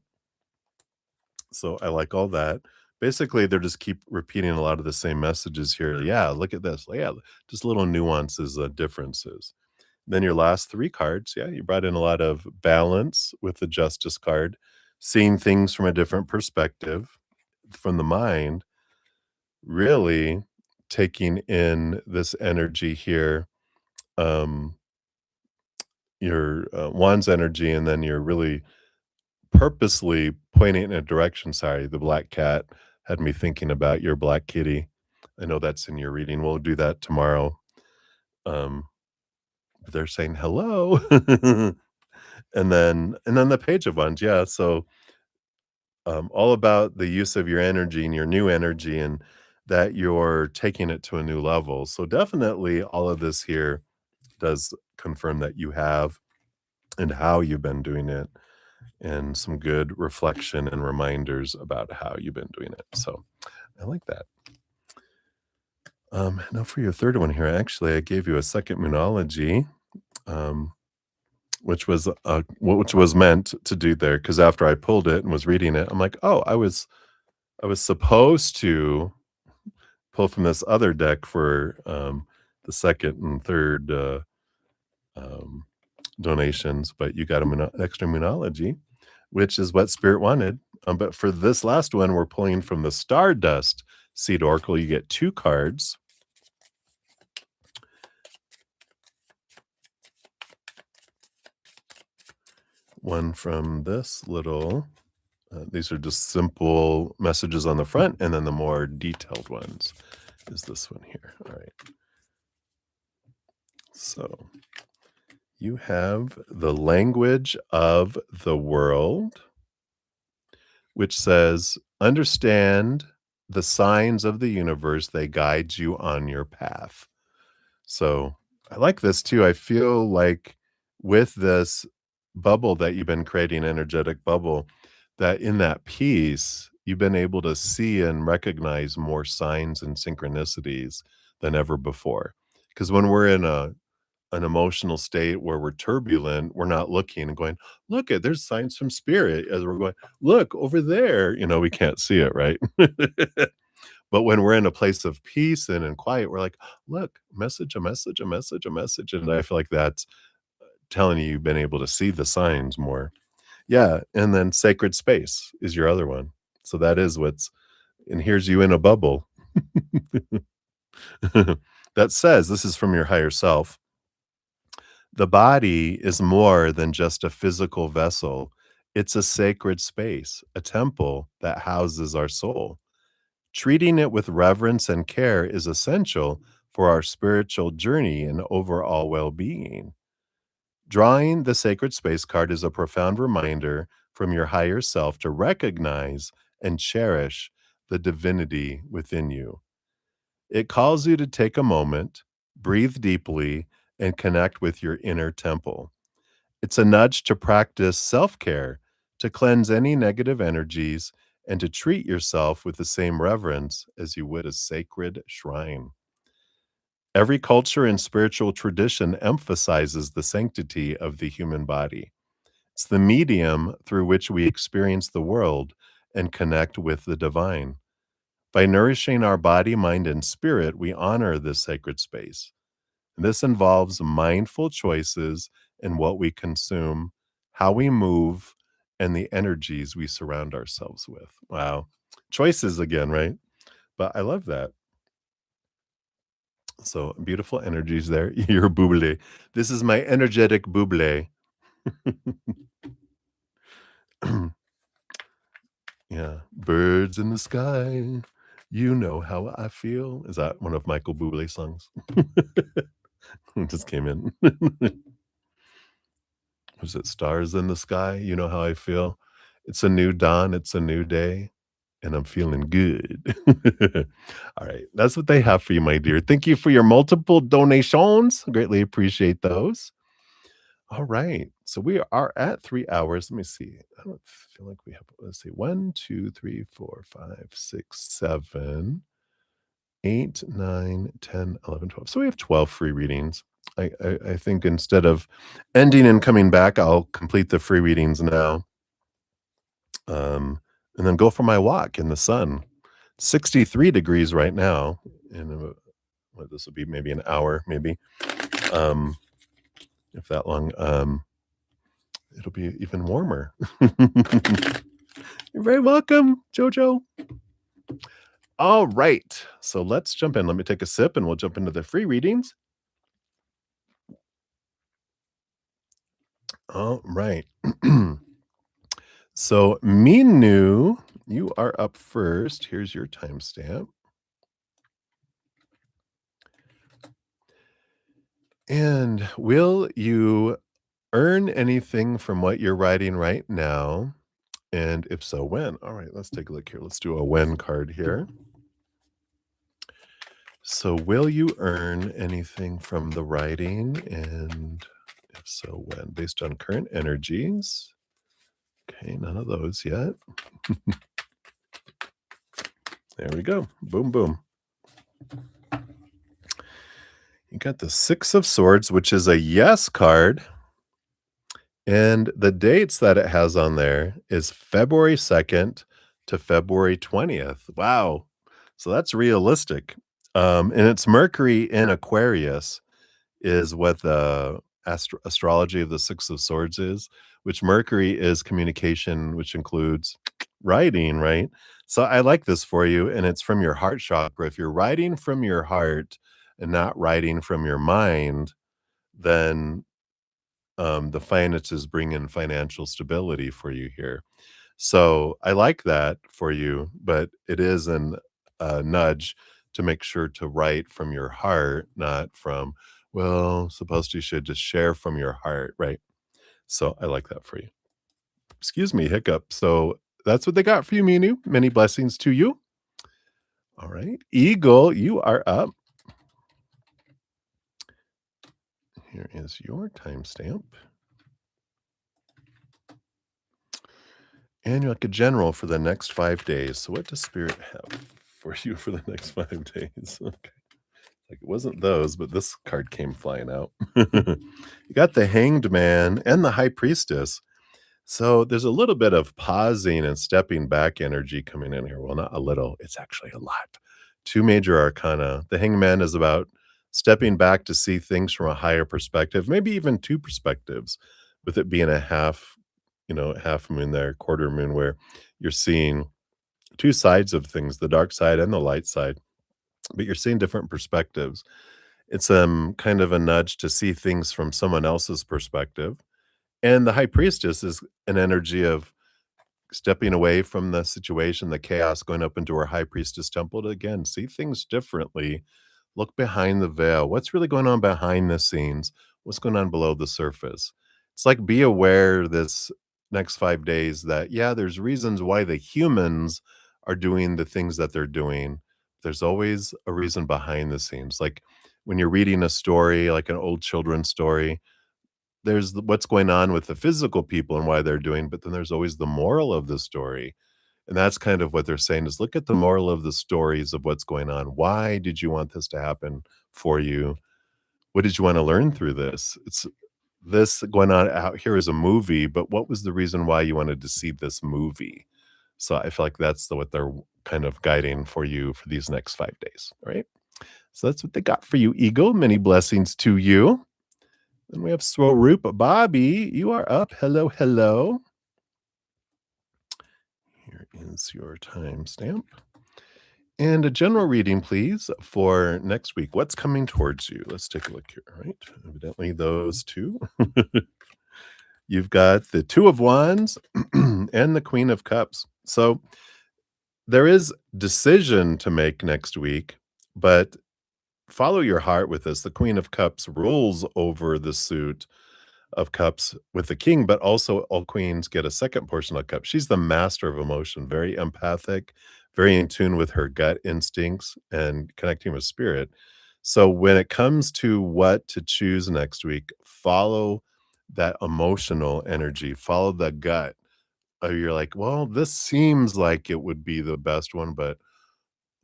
So I like all that. Basically, they're just keep repeating a lot of the same messages here. Yeah, look at this. Yeah, just little nuances, differences. Then your last 3 cards, yeah, you brought in a lot of balance with the Justice card, seeing things from a different perspective, from the mind, really taking in this energy here, um, your, Wands energy, and then you're really purposely pointing in a direction. Sorry, the black cat had me thinking about your black kitty. I know that's in your reading. We'll do that tomorrow. Um, they're saying hello. And then the Page of Wands, yeah, so, all about the use of your energy and your new energy and that you're taking it to a new level. So definitely all of this here does confirm that you have and how you've been doing it, and some good reflection and reminders about how you've been doing it. So I like that. Now for your third one here, actually, I gave you a second moonology, um, which was meant to do there because after I pulled it and was reading it, I'm like, oh, I was supposed to pull from this other deck for the second and third um, donations, but you got an extra moonology, which is what Spirit wanted. But for this last one, we're pulling from the Stardust Seed Oracle. You get 2 cards. One from this little, these are just simple messages on the front, and then the more detailed ones is this one here. All right. So you have the language of the world, which says, understand the signs of the universe, they guide you on your path. So I like this too. I feel like with this bubble that you've been creating, energetic bubble, that in that peace, you've been able to see and recognize more signs and synchronicities than ever before. Because when we're in an emotional state where we're turbulent, we're not looking and going, "Look at there's signs from spirit," as we're going, "Look over there," we can't see it, right? But when we're in a place of peace and in quiet, we're like, "Look, message, a message, a message, a message," and I feel like that's telling you you've been able to see the signs more. Yeah, and then sacred space is your other one. So that is what's and here's you in a bubble. That says this is from your higher self. The body is more than just a physical vessel. It's a sacred space, a temple that houses our soul. Treating it with reverence and care is essential for our spiritual journey and overall well being. Drawing the sacred space card is a profound reminder from your higher self to recognize and cherish the divinity within you. It calls you to take a moment, breathe deeply, and connect with your inner temple. It's a nudge to practice self care, to cleanse any negative energies, and to treat yourself with the same reverence as you would a sacred shrine. Every culture and spiritual tradition emphasizes the sanctity of the human body. It's the medium through which we experience the world and connect with the divine. By nourishing our body, mind, and spirit, we honor this sacred space. This involves mindful choices in what we consume, how we move, and the energies we surround ourselves with. Wow. Choices again, right? But I love that. So beautiful energies there. Your buble. This is my energetic buble. Yeah. Birds in the sky. You know how I feel. Is that one of Michael Bublé's songs? It just came in. Was it Stars in the Sky? You know how I feel. It's a new dawn. It's a new day. And I'm feeling good. All right. That's what they have for you, my dear. Thank you for your multiple donations. Greatly appreciate those. All right. So we are at 3 hours. Let me see. I don't feel like we have, let's see, 1, 2, 3, 4, 5, 6, 7, 8, 9, 10, 11, 12. So we have 12 free readings. I think instead of ending and coming back, I'll complete the free readings now. And then go for my walk in the sun. 63 degrees right now. And what this will be maybe an hour, maybe. Um, if that long. It'll be even warmer. You're very welcome, Jojo. All right. So let's jump in. Let me take a sip and we'll jump into the free readings. All right. So, Minu, you are up first. Here's your timestamp. And will you earn anything from what you're writing right now? And if so, when? All right, let's take a look here. Let's do a when card here. So, will you earn anything from the writing? And if so, when? Based on current energies. Okay, none of those yet. There we go. Boom, boom. You got the Six of Swords, which is a yes card. And the dates that it has on there is February 2nd to February 20th. Wow. So that's realistic. And it's Mercury in Aquarius is what the astrology of the Six of Swords is, which Mercury is communication, which includes writing, right? So I like this for you. And it's from your heart chakra. If you're writing from your heart and not writing from your mind, then the finances bring in financial stability for you here. So I like that for you, but it is a nudge to make sure to write from your heart, not from, well, supposed you should just share from your heart, right? So I like that for you. Excuse me, hiccup. So that's what they got for you, Minu. Many blessings to you. All right. Eagle, you are up. Here is your timestamp. And you're like a general for the next 5 days. So what does spirit have for you for the next 5 days? Okay. Like it wasn't those, but this card came flying out. You got the Hanged Man and the High Priestess. So there's a little bit of pausing and stepping back energy coming in here. Well, not a little, it's actually a lot. Two major arcana. The Hangman is about stepping back to see things from a higher perspective, maybe even two perspectives, with it being a half, half moon there, quarter moon, where you're seeing two sides of things, the dark side and the light side, but you're seeing different perspectives. It's kind of a nudge to see things from someone else's perspective. And the high priestess is an energy of stepping away from the situation, the chaos, going up into her high priestess temple to again see things differently. Look behind the veil. What's really going on behind the scenes? What's going on below the surface? It's like be aware this next 5 days that, yeah, there's reasons why the humans are doing the things that they're doing. There's always a reason behind the scenes. Like when you're reading a story, like an old children's story, there's what's going on with the physical people and why they're doing, but then there's always the moral of the story. And that's kind of what they're saying is look at the moral of the stories of what's going on. Why did you want this to happen for you? What did you want to learn through this? It's this going on out here is a movie, but what was the reason why you wanted to see this movie? So I feel like that's what they're kind of guiding for you for these next 5 days. All right. So that's what they got for you, Eagle. Many blessings to you. Then we have Swoop. Bobby, you are up. Hello, hello. Here is your timestamp. And a general reading, please, for next week. What's coming towards you? Let's take a look here. All right. Evidently, those two. You've got the Two of Wands and the Queen of Cups. So there is decision to make next week, but follow your heart with this. The Queen of Cups rules over the suit of cups with the king, but also all queens get a second portion of cups. She's the master of emotion, very empathic, very in tune with her gut instincts and connecting with spirit. So when it comes to what to choose next week, follow that emotional energy, follow the gut. You're like, well, this seems like it would be the best one, but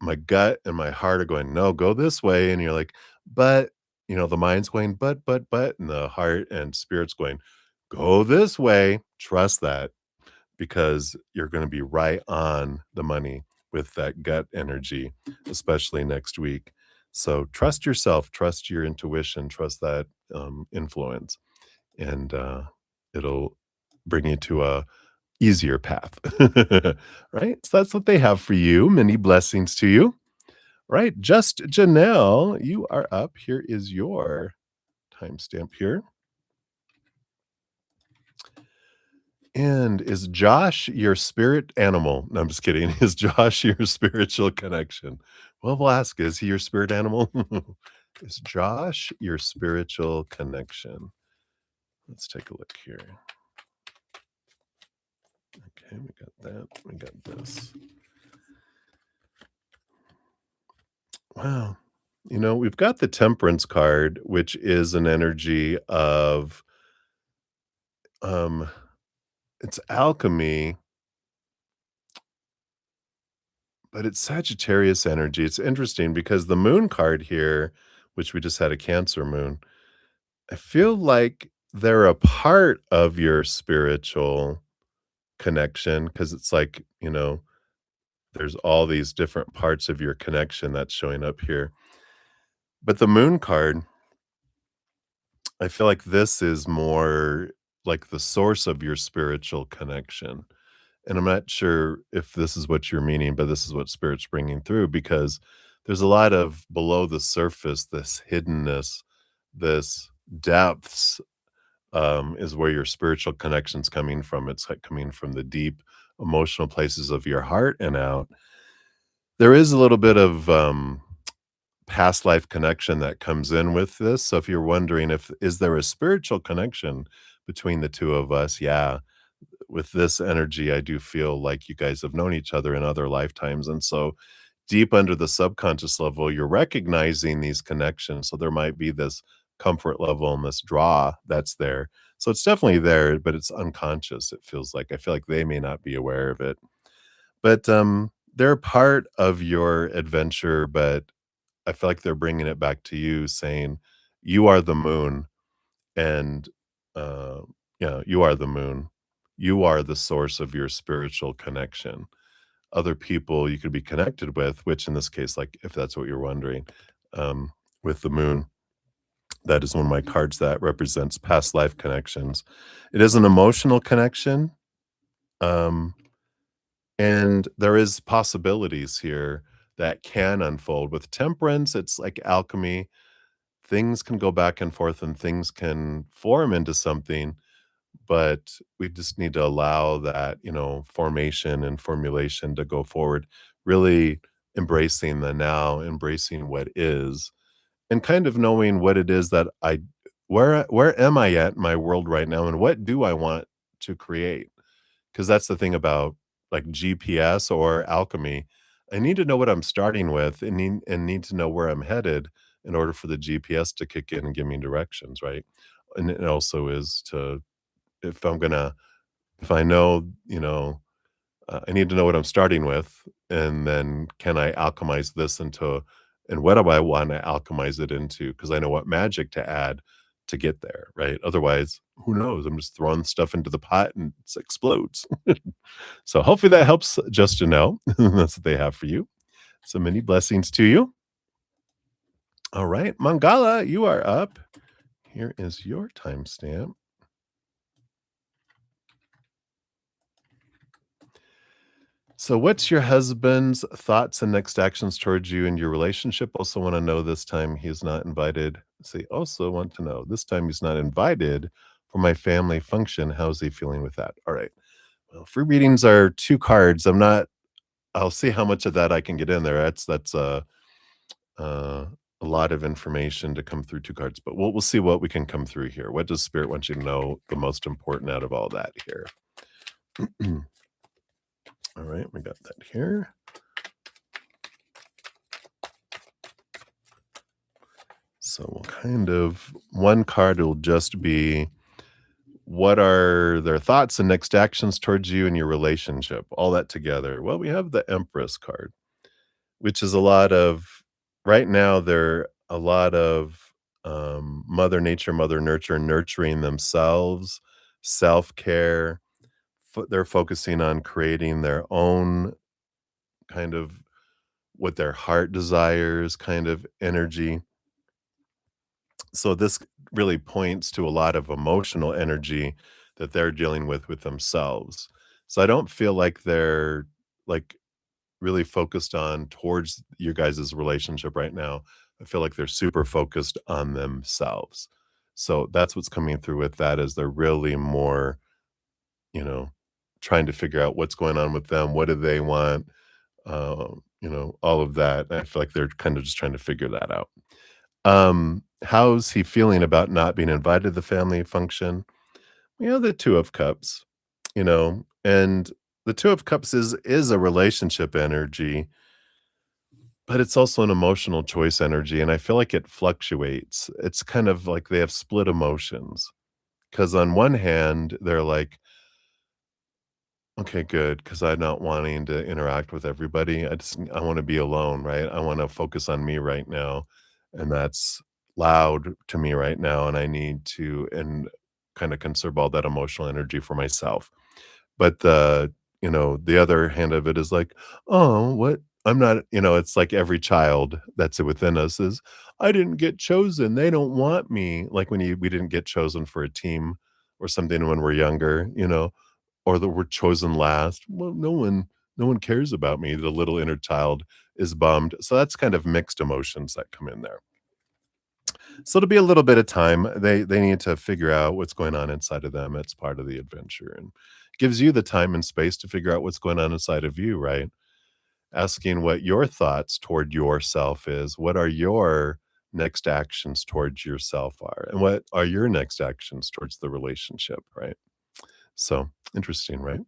my gut and my heart are going, no, go this way. And you're like, but, the mind's going, but, and the heart and spirit's going, go this way. Trust that because you're going to be right on the money with that gut energy, especially next week. So trust yourself, trust your intuition, trust that influence, and it'll bring you to a easier path. Right? So that's what they have for you. Many blessings to you. Right. Just Janelle, you are up. Here is your timestamp here. And is Josh your spirit animal? No, I'm just kidding. Is Josh your spiritual connection? Well, we'll ask, is he your spirit animal? Is Josh your spiritual connection? Let's take a look here. Okay, we got that. We got this. Wow. We've got the Temperance card, which is an energy of it's alchemy, but it's Sagittarius energy. It's interesting because the Moon card here, which we just had a Cancer moon, I feel like they're a part of your spiritual connection because it's like, there's all these different parts of your connection that's showing up here. But the Moon card, I feel like this is more like the source of your spiritual connection. And I'm not sure if this is what you're meaning, but this is what Spirit's bringing through because there's a lot of below the surface, this hiddenness, this depths is where your spiritual connection's coming from. It's like coming from the deep emotional places of your heart and out. There is a little bit of past life connection that comes in with this. So if you're wondering if is there a spiritual connection between the two of us? Yeah. With this energy, I do feel like you guys have known each other in other lifetimes. And so deep under the subconscious level, you're recognizing these connections. So there might be this comfort level and this draw that's there. So it's definitely there, but it's unconscious. It feels like I feel like they may not be aware of it. But they're part of your adventure, but I feel like they're bringing it back to you saying, "You are the moon." And, uh, yeah, you are the moon. You are the source of your spiritual connection. Other people you could be connected with, which in this case, like, if that's what you're wondering, with the moon, that is one of my cards that represents past life connections. It is an emotional connection, um, and there is possibilities here that can unfold. With temperance, it's like alchemy. Things can go back and forth and things can form into something, but we just need to allow that, formation and formulation to go forward, really embracing the now, embracing what is, and kind of knowing what it is that where am I at in my world right now, and what do I want to create? Because that's the thing about, like, GPS or alchemy. I need to know what I'm starting with and need to know where I'm headed in order for the GPS to kick in and give me directions, right? And it also is to if I'm gonna if I know, I need to know what I'm starting with, and then can I alchemize this into and what do I wanna alchemize it into? Because I know what magic to add to get there, right? Otherwise, who knows? I'm just throwing stuff into the pot and it explodes. So hopefully that helps just to know. That's what they have for you. So many blessings to you. All right, Mangala, you are up. Here is your timestamp. So, what's your husband's thoughts and next actions towards you in your relationship? Also, want to know this time he's not invited. See, also want to know this time he's not invited for my family function. How's he feeling with that? All right. Well, free readings are two cards. I'll see how much of that I can get in there. Uh, a lot of information to come through two cards, but we'll see what we can come through here. What does Spirit want you to know the most important out of all that here? All right, we got that here. So we'll kind of one card will just be what are their thoughts and next actions towards you and your relationship, all that together. Well, we have the Empress card, which is a lot of right now, they're a lot of Mother Nature, Mother Nurture, nurturing themselves, self care. They're focusing on creating their own kind of what their heart desires, kind of energy. So this really points to a lot of emotional energy that they're dealing with themselves. So I don't feel like they're like really focused on towards your guys' relationship right now. I feel like they're super focused on themselves. So that's what's coming through with that is they're really more, you know, trying to figure out what's going on with them. What do they want? All of that. I feel like they're kind of just trying to figure that out. How's he feeling about not being invited to the family function? The 2 of Cups, and the 2 of Cups is a relationship energy, but it's also an emotional choice energy, and I feel like it fluctuates. It's kind of like they have split emotions. Because on one hand, they're like, "Okay, good, because 'cause I'm not wanting to interact with everybody. I wanna be alone, right? I wanna focus on me right now, and that's loud to me right now, and I need to and kinda conserve all that emotional energy for myself." But the other hand of it is like, "Oh, what I'm not," it's like every child that's within us is, "I didn't get chosen. They don't want me." Like when we didn't get chosen for a team or something when we're younger, or that we're chosen last. Well, no one cares about me. The little inner child is bummed. So that's kind of mixed emotions that come in there. So it'll be a little bit of time. They need to figure out what's going on inside of them. It's part of the adventure and gives you the time and space to figure out what's going on inside of you, right? Asking what your thoughts toward yourself is. What are your next actions towards yourself are? And what are your next actions towards the relationship, right? So interesting, right?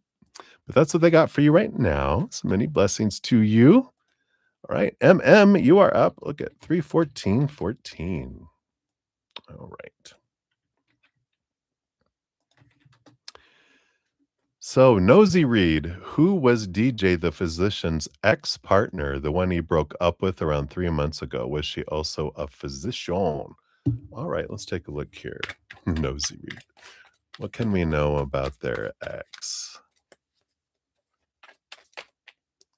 But that's what they got for you right now. So many blessings to you. All right. MM, you are up. Look at 31414. All right. So, Nosy Reed, who was DJ the physician's ex partner, the one he broke up with around 3 months ago? Was she also a physician? All right, let's take a look here. Nosy Reed. What can we know about their ex?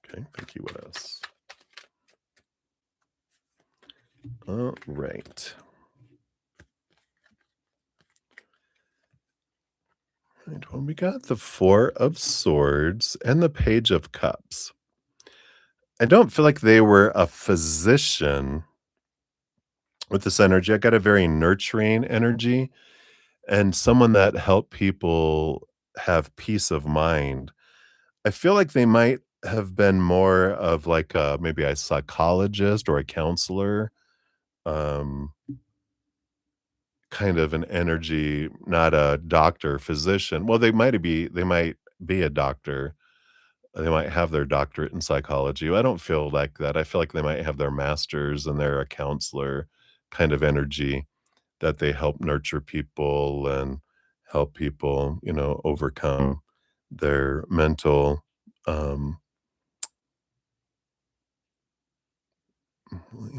Okay, thank you. What else? All right. Right, well, we got the Four of Swords and the Page of Cups. I don't feel like they were a physician with this energy. I got a very nurturing energy and someone that helped people have peace of mind. I feel like they might have been more of like maybe a psychologist or a counselor, um, kind of an energy, not a doctor, physician. Well, they might be a doctor. They might have their doctorate in psychology. I don't feel like that. I feel like they might have their masters and they're a counselor kind of energy that they help nurture people and help people, overcome their mental, um,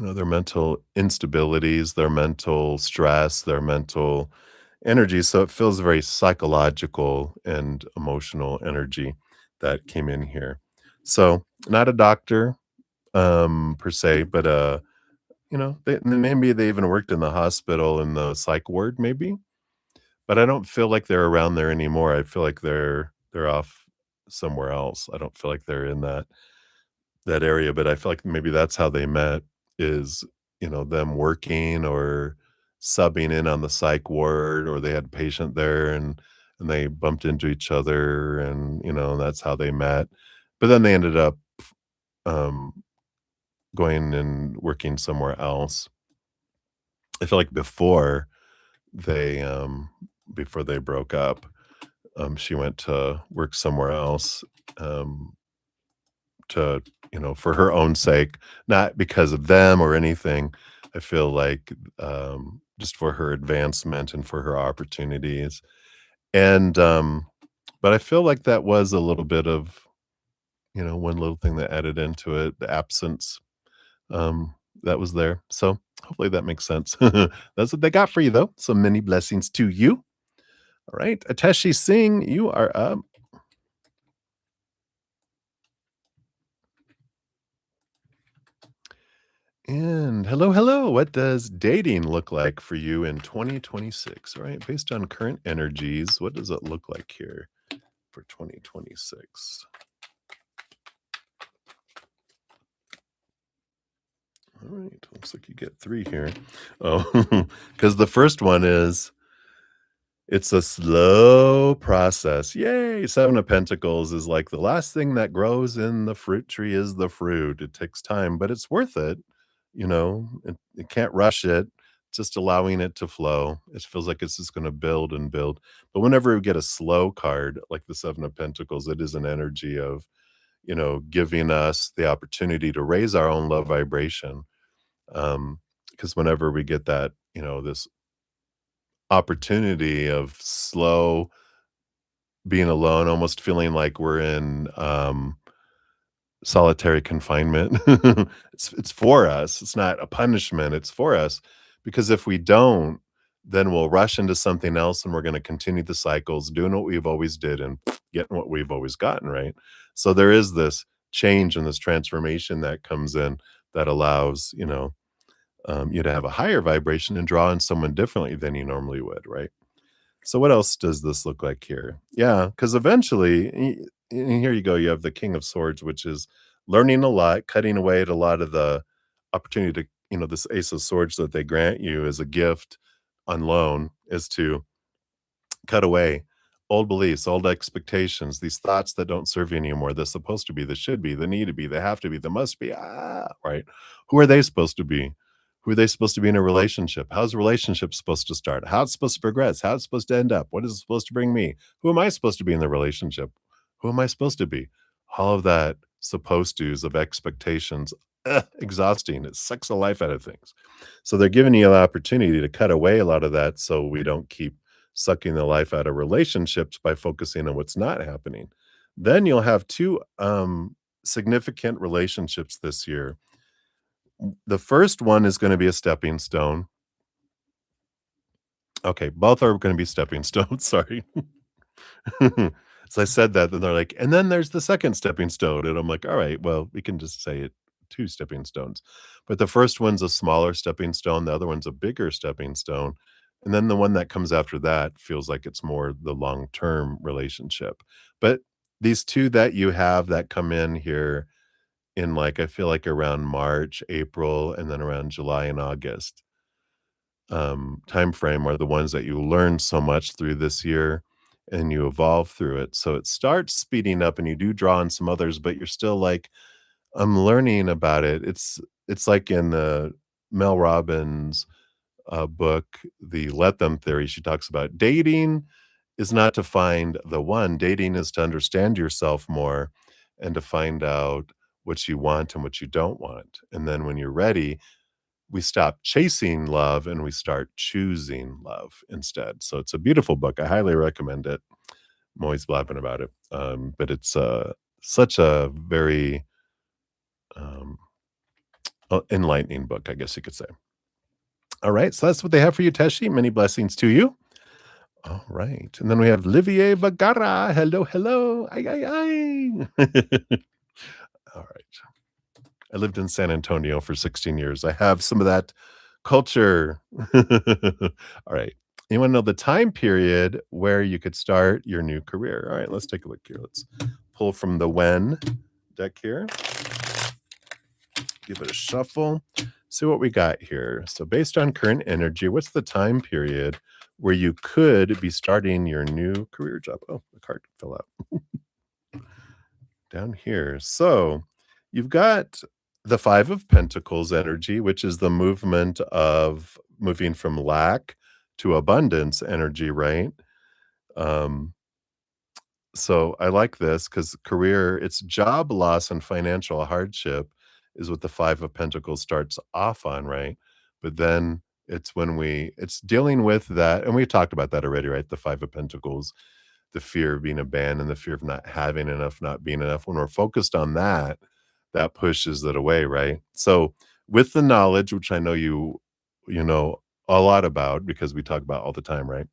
their mental instabilities, their mental stress, their mental energy. So it feels very psychological and emotional energy that came in here. So not a doctor, per se, but, maybe they even worked in the hospital in the psych ward maybe, but I don't feel like they're around there anymore. I feel like they're off somewhere else. I don't feel like they're in that area, but I feel like maybe that's how they met is, them working or subbing in on the psych ward, or they had a patient there and they bumped into each other and, that's how they met. But then they ended up, um, going and working somewhere else. I feel like they, um before they broke up, she went to work somewhere else, um, to, for her own sake, not because of them or anything. I feel like, just for her advancement and for her opportunities. And, but I feel like that was a little bit of, one little thing that added into it, the absence, that was there. So hopefully that makes sense. That's what they got for you, though. So many blessings to you. All right. Ateshi Singh, you are up. And hello, hello. What does dating look like for you in 2026? All right. Based on current energies, what does it look like here for 2026? All right. Looks like you get three here. Oh, because the first one is it's a slow process. Yay! Seven of Pentacles is like the last thing that grows in the fruit tree is the fruit. It takes time, but it's worth it. It can't rush it. Just allowing it to flow. It feels like it's just going to build and build. But whenever we get a slow card like the Seven of Pentacles, it is an energy of, giving us the opportunity to raise our own love vibration. Because whenever we get that, this opportunity of slow being alone, almost feeling like we're in, solitary confinement. It's for us, it's not a punishment, it's for us, because if we don't, then we'll rush into something else, and we're gonna continue the cycles, doing what we've always did and getting what we've always gotten, right? So there is this change and this transformation that comes in that allows, you to have a higher vibration and draw in someone differently than you normally would, right? So what else does this look like here? Yeah, because eventually, and here you go, you have the King of Swords, which is learning a lot, cutting away at a lot of the opportunity to, this Ace of Swords that they grant you as a gift on loan is to cut away old beliefs, old expectations, these thoughts that don't serve you anymore. They're supposed to be, they should be, they need to be, they have to be, they must be. Right? Who are they supposed to be? Who are they supposed to be in a relationship? How's a relationship supposed to start? How it's supposed to progress? How it's supposed to end up? What is it supposed to bring me? Who am I supposed to be in the relationship? Who am I supposed to be? All of that supposed to's of expectations exhausting. It sucks the life out of things. So they're giving you an opportunity to cut away a lot of that so we don't keep sucking the life out of relationships by focusing on what's not happening. Then you'll have 2 significant relationships this year. The first one is gonna be a stepping stone. Okay, both are gonna be stepping stones, sorry. So I said that, then they're like, "And then there's the second stepping stone," and I'm like, "Alright, well, we can just say it 2 stepping stones." But the first one's a smaller stepping stone, the other one's a bigger stepping stone, and then the one that comes after that feels like it's more the long-term relationship. But these 2 that you have that come in here in, like, I feel like around March, April, and then around July and August, time frame are the ones that you learn so much through this year and you evolve through it. So it starts speeding up and you do draw on some others, but you're still like, I'm learning about it. It's like in the Mel Robbins book, The Let Them Theory. She talks about dating is not to find the one, dating is to understand yourself more and to find out what you want and what you don't want. And then when you're ready, we stop chasing love and we start choosing love instead. So it's a beautiful book. I highly recommend it. I'm always blabbing about it. But it's such a very um, enlightening book, I guess you could say. All right. So that's what they have for you, Teshi. Many blessings to you. All right. And then we have Livier Bagara. Hello, hello. Ay, ay, ay. All right. I lived in San Antonio for 16 years. I have some of that culture. All right. You want to know the time period where you could start your new career? All right, let's take a look here. Let's pull from the when deck here. Give it a shuffle. See what we got here. So based on current energy, what's the time period where you could be starting your new career job? Oh, the card fell out. Down here. So you've got the 5 of Pentacles energy, which is the movement of moving from lack to abundance energy, right? Um, so I like this because career, it's job loss and financial hardship is what the 5 of Pentacles starts off on, right? But then it's dealing with that, and we talked about that already, right? The 5 of Pentacles, the fear of being abandoned, the fear of not having enough, not being enough. When we're focused on that, that pushes it away, right? So with the knowledge, which I know you know a lot about because we talk about all the time, right?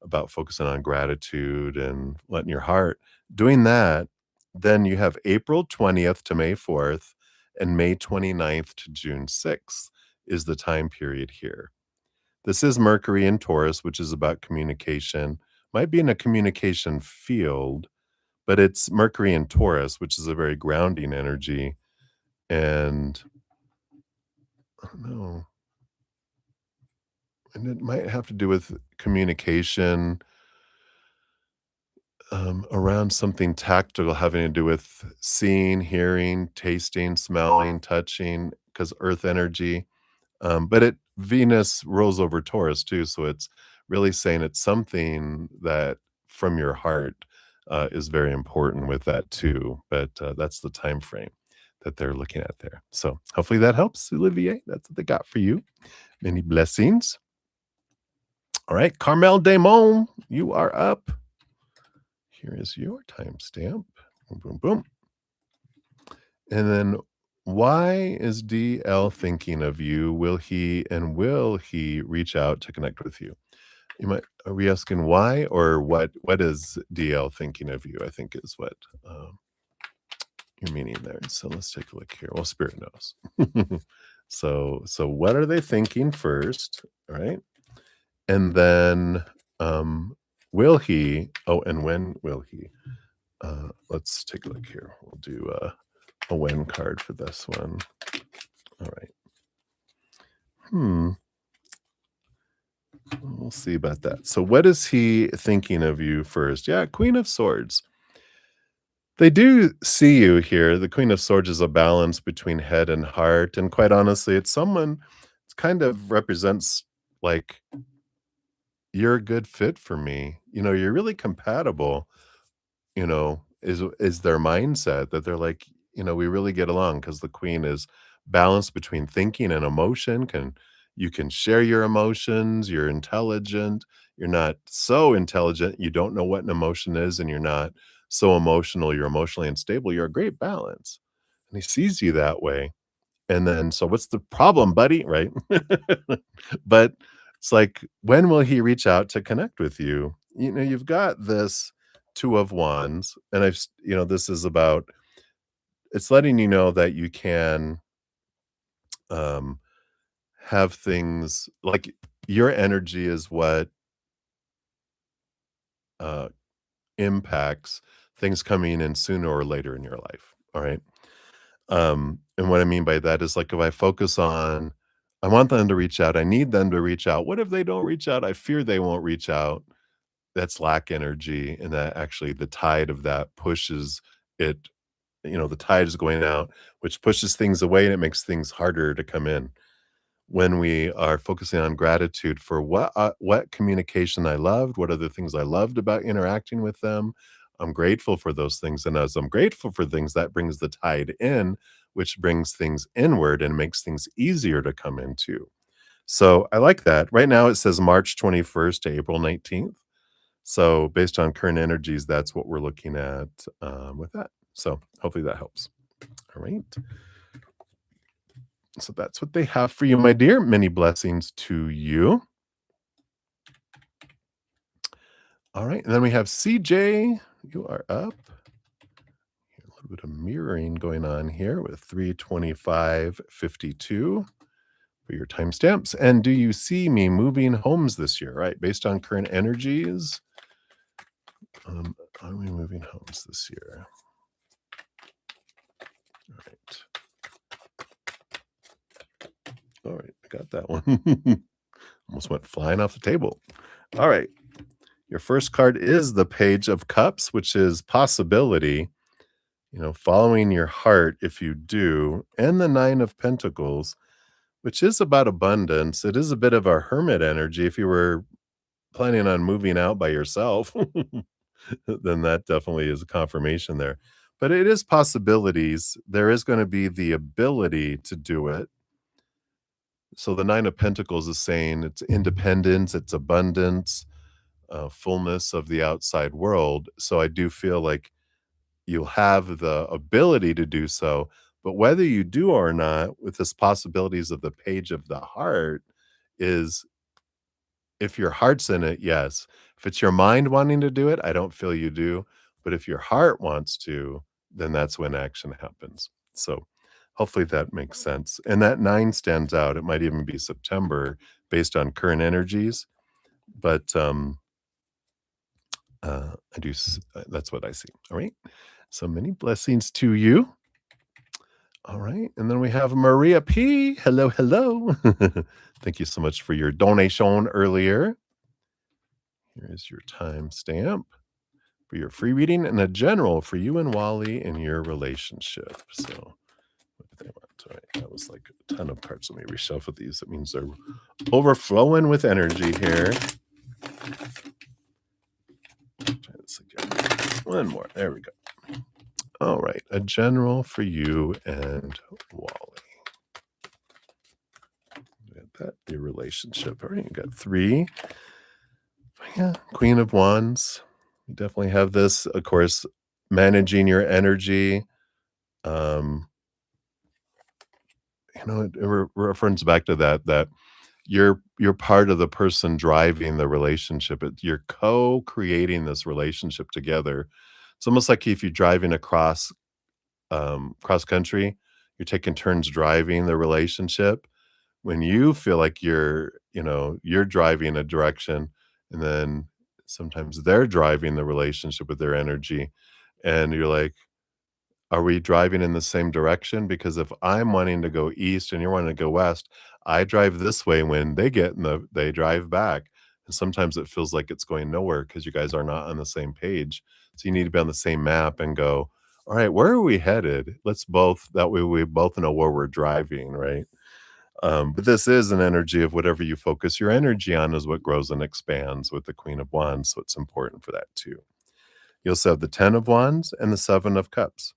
About focusing on gratitude and letting your heart doing that, then you have April 20th to May 4th and May 29th to June 6th is the time period here. This is Mercury in Taurus, which is about communication. Might be in a communication field, but it's Mercury in Taurus, which is a very grounding energy. And I don't know. And it might have to do with communication around something tactile having to do with seeing, hearing, tasting, smelling, touching, because Earth energy. But it Venus rolls over Taurus too, so it's really saying it's something that from your heart is very important with that too. But that's the time frame that they're looking at there. So hopefully that helps, Olivier. That's what they got for you. Many blessings. All right, Carmel Damon, you are up. Here is your timestamp. Boom, boom, boom. And then why is DL thinking of you? Will he reach out to connect with you? Are we asking why or what is DL thinking of you? I think is what you're meaning there. So let's take a look here. Well, spirit knows. So what are they thinking first? All right. And then will he, oh, and when will he? Let's take a look here. We'll do a when card for this one. All right. We'll see about that. So what is he thinking of you first? Yeah, Queen of Swords. They do see you here. The Queen of Swords is a balance between head and heart. And quite honestly, it's someone it kind of represents like you're a good fit for me. You're really compatible, is their mindset that they're like, we really get along because the queen is balance between thinking and emotion. You can share your emotions, you're intelligent, you're not so intelligent, you don't know what an emotion is, and you're not so emotional, you're emotionally unstable. You're a great balance. And he sees you that way. And then, so what's the problem, buddy? Right? But it's like, when will he reach out to connect with you? You've got this two of wands, and this is about, it's letting you know that you can um, have things like, your energy is what uh, impacts things coming in sooner or later in your life. All right. And what I mean by that is, like, if I focus on, I want them to reach out, I need them to reach out. What if they don't reach out? I fear they won't reach out. That's lack energy. And that actually, the tide of that pushes it, the tide is going out, which pushes things away and it makes things harder to come in. When we are focusing on gratitude for what communication I loved, what are the things I loved about interacting with them, I'm grateful for those things, and as I'm grateful for things, that brings the tide in, which brings things inward and makes things easier to come into. So, I like that. Right now, it says March 21st to April 19th. So, based on current energies, that's what we're looking at, with that. So, hopefully that helps. All right. So that's what they have for you, my dear. Many blessings to you. All right. And then we have CJ. You are up. A little bit of mirroring going on here with 32552 for your timestamps. And do you see me moving homes this year? Right. Based on current energies. Are we moving homes this year? All right. All right. I got that one. Almost went flying off the table. All right. Your first card is the Page of Cups, which is possibility, following your heart if you do, and the Nine of Pentacles, which is about abundance. It is a bit of a hermit energy. If you were planning on moving out by yourself, then that definitely is a confirmation there. But it is possibilities. There is going to be the ability to do it. So the Nine of Pentacles is saying it's independence, it's abundance, fullness of the outside world. So I do feel like you'll have the ability to do so, but whether you do or not, with this possibilities of the Page of the Heart, is, if your heart's in it, yes. If it's your mind wanting to do it, I don't feel you do. But if your heart wants to, then that's when action happens. So hopefully that makes sense. And that nine stands out. It might even be September based on current energies. But that's what I see. All right. So many blessings to you. All right. And then we have Maria P. Hello, hello. Thank you so much for your donation earlier. Here is your timestamp for your free reading and a general for you and Wally in your relationship. So, what do they want? All right. That was like a ton of cards. Let me reshuffle these. That means they're overflowing with energy here. Try this again. One more. There we go. All right. A general for you and Wally. That your relationship. All right, you got three. Yeah, Queen of Wands. You definitely have this, of course, managing your energy. Um, it reference back to that you're part of the person driving the relationship. You're co-creating this relationship together. It's almost like if you're driving across cross country, you're taking turns driving the relationship. When you feel like you're driving a direction, and then sometimes they're driving the relationship with their energy, and you're like, are we driving in the same direction? Because if I'm wanting to go east and you're wanting to go west, I drive this way, when they drive back. And sometimes it feels like it's going nowhere because you guys are not on the same page. So you need to be on the same map and go, all right, where are we headed? That way we both know where we're driving, right? But this is an energy of whatever you focus your energy on is what grows and expands with the Queen of Wands. So it's important for that too. You also have the 10 of Wands and the 7 of Cups.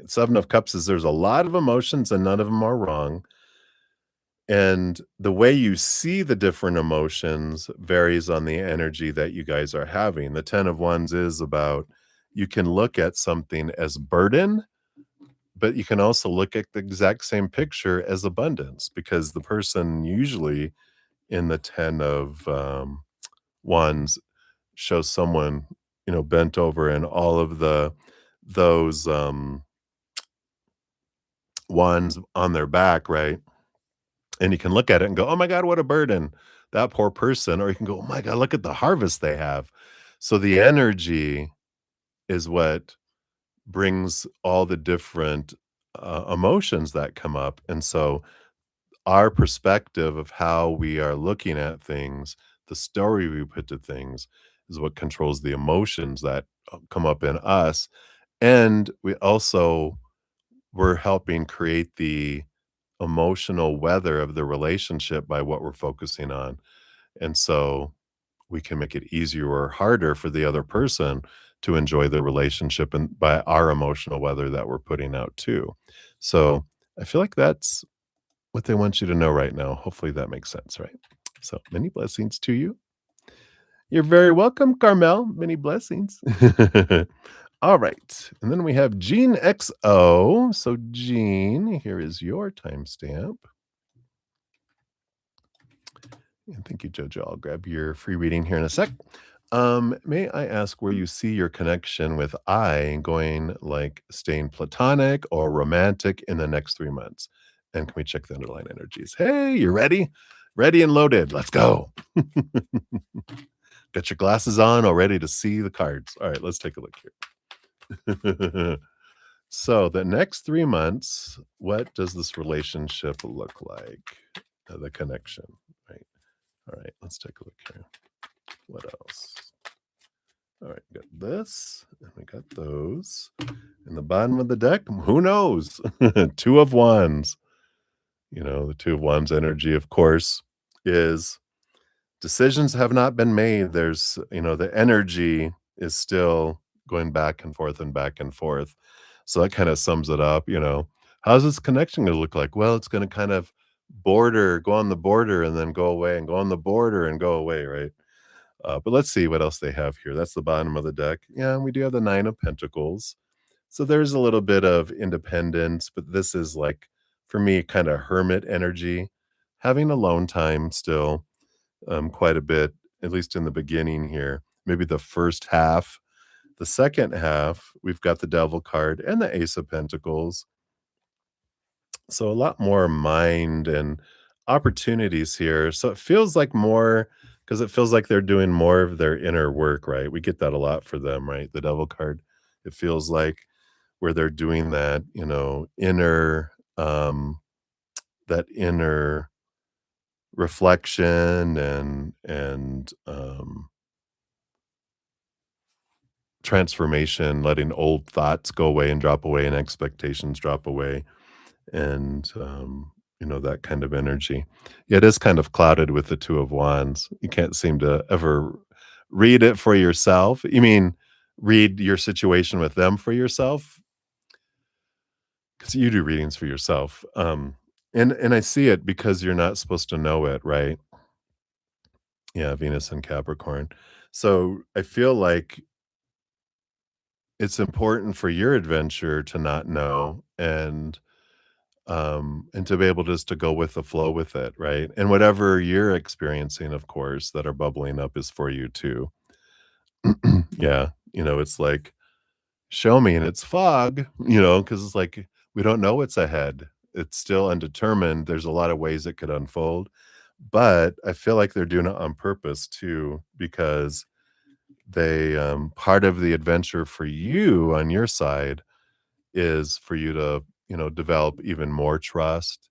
Seven of Cups is there's a lot of emotions and none of them are wrong. And the way you see the different emotions varies on the energy that you guys are having. The 10 of Wands is about you can look at something as burden, but you can also look at the exact same picture as abundance because the person usually in the 10 of Wands shows someone, bent over and all of those wands on their back, right? And you can look at it and go, "Oh my god, what a burden, that poor person," or you can go, "Oh my god, look at the harvest they have." So the energy is what brings all the different, emotions that come up, and so our perspective of how we are looking at things, the story we put to things, is what controls the emotions that, come up in us, and we're helping create the emotional weather of the relationship by what we're focusing on. And so we can make it easier or harder for the other person to enjoy the relationship and by our emotional weather that we're putting out too. So I feel like that's what they want you to know right now. Hopefully that makes sense, right? So many blessings to you. You're very welcome, Carmel. Many blessings. All right. And then we have Gene XO. So, Gene, here is your timestamp. And thank you, Jojo. I'll grab your free reading here in a sec. May I ask where you see your connection with I going like staying platonic or romantic in the next 3 months? And can we check the underlying energies? Hey, you ready? Ready and loaded. Let's go. Got your glasses on, all ready to see the cards. All right, let's take a look here. So, the next 3 months, what does this relationship look like? The connection, right? All right, let's take a look here. What else? All right, got this, and we got those. In the bottom of the deck, who knows? Two of Wands. The Two of Wands energy, of course, is decisions have not been made. The energy is still going back and forth and back and forth. So that kind of sums it up. How's this connection going to look like? Well, it's going to kind of go on the border and then go away and go on the border and go away, right? But let's see what else they have here. That's the bottom of the deck. Yeah, and we do have the Nine of Pentacles. So there's a little bit of independence, but this is like, for me, kind of hermit energy, having alone time still, quite a bit, at least in the beginning here. Maybe the first half. The second half, we've got the Devil card and the Ace of Pentacles. So a lot more mind and opportunities here. So it feels like more because it feels like they're doing more of their inner work, right? We get that a lot for them, right? The Devil card. It feels like where they're doing that, that inner reflection and transformation, letting old thoughts go away and drop away and expectations drop away and that kind of energy. Yeah, it is kind of clouded with the Two of Wands. You can't seem to ever read it for yourself. You mean read your situation with them for yourself? Because you do readings for yourself. And I see it because you're not supposed to know it, right? Yeah, Venus and Capricorn. So I feel like it's important for your adventure to not know and to be able just to go with the flow with it, right? And whatever you're experiencing, of course, that are bubbling up is for you too. Yeah, it's like, show me, and it's fog, because it's like we don't know what's ahead. It's still undetermined. There's a lot of ways it could unfold, but I feel like they're doing it on purpose too, because part of the adventure for you on your side is for you to, develop even more trust,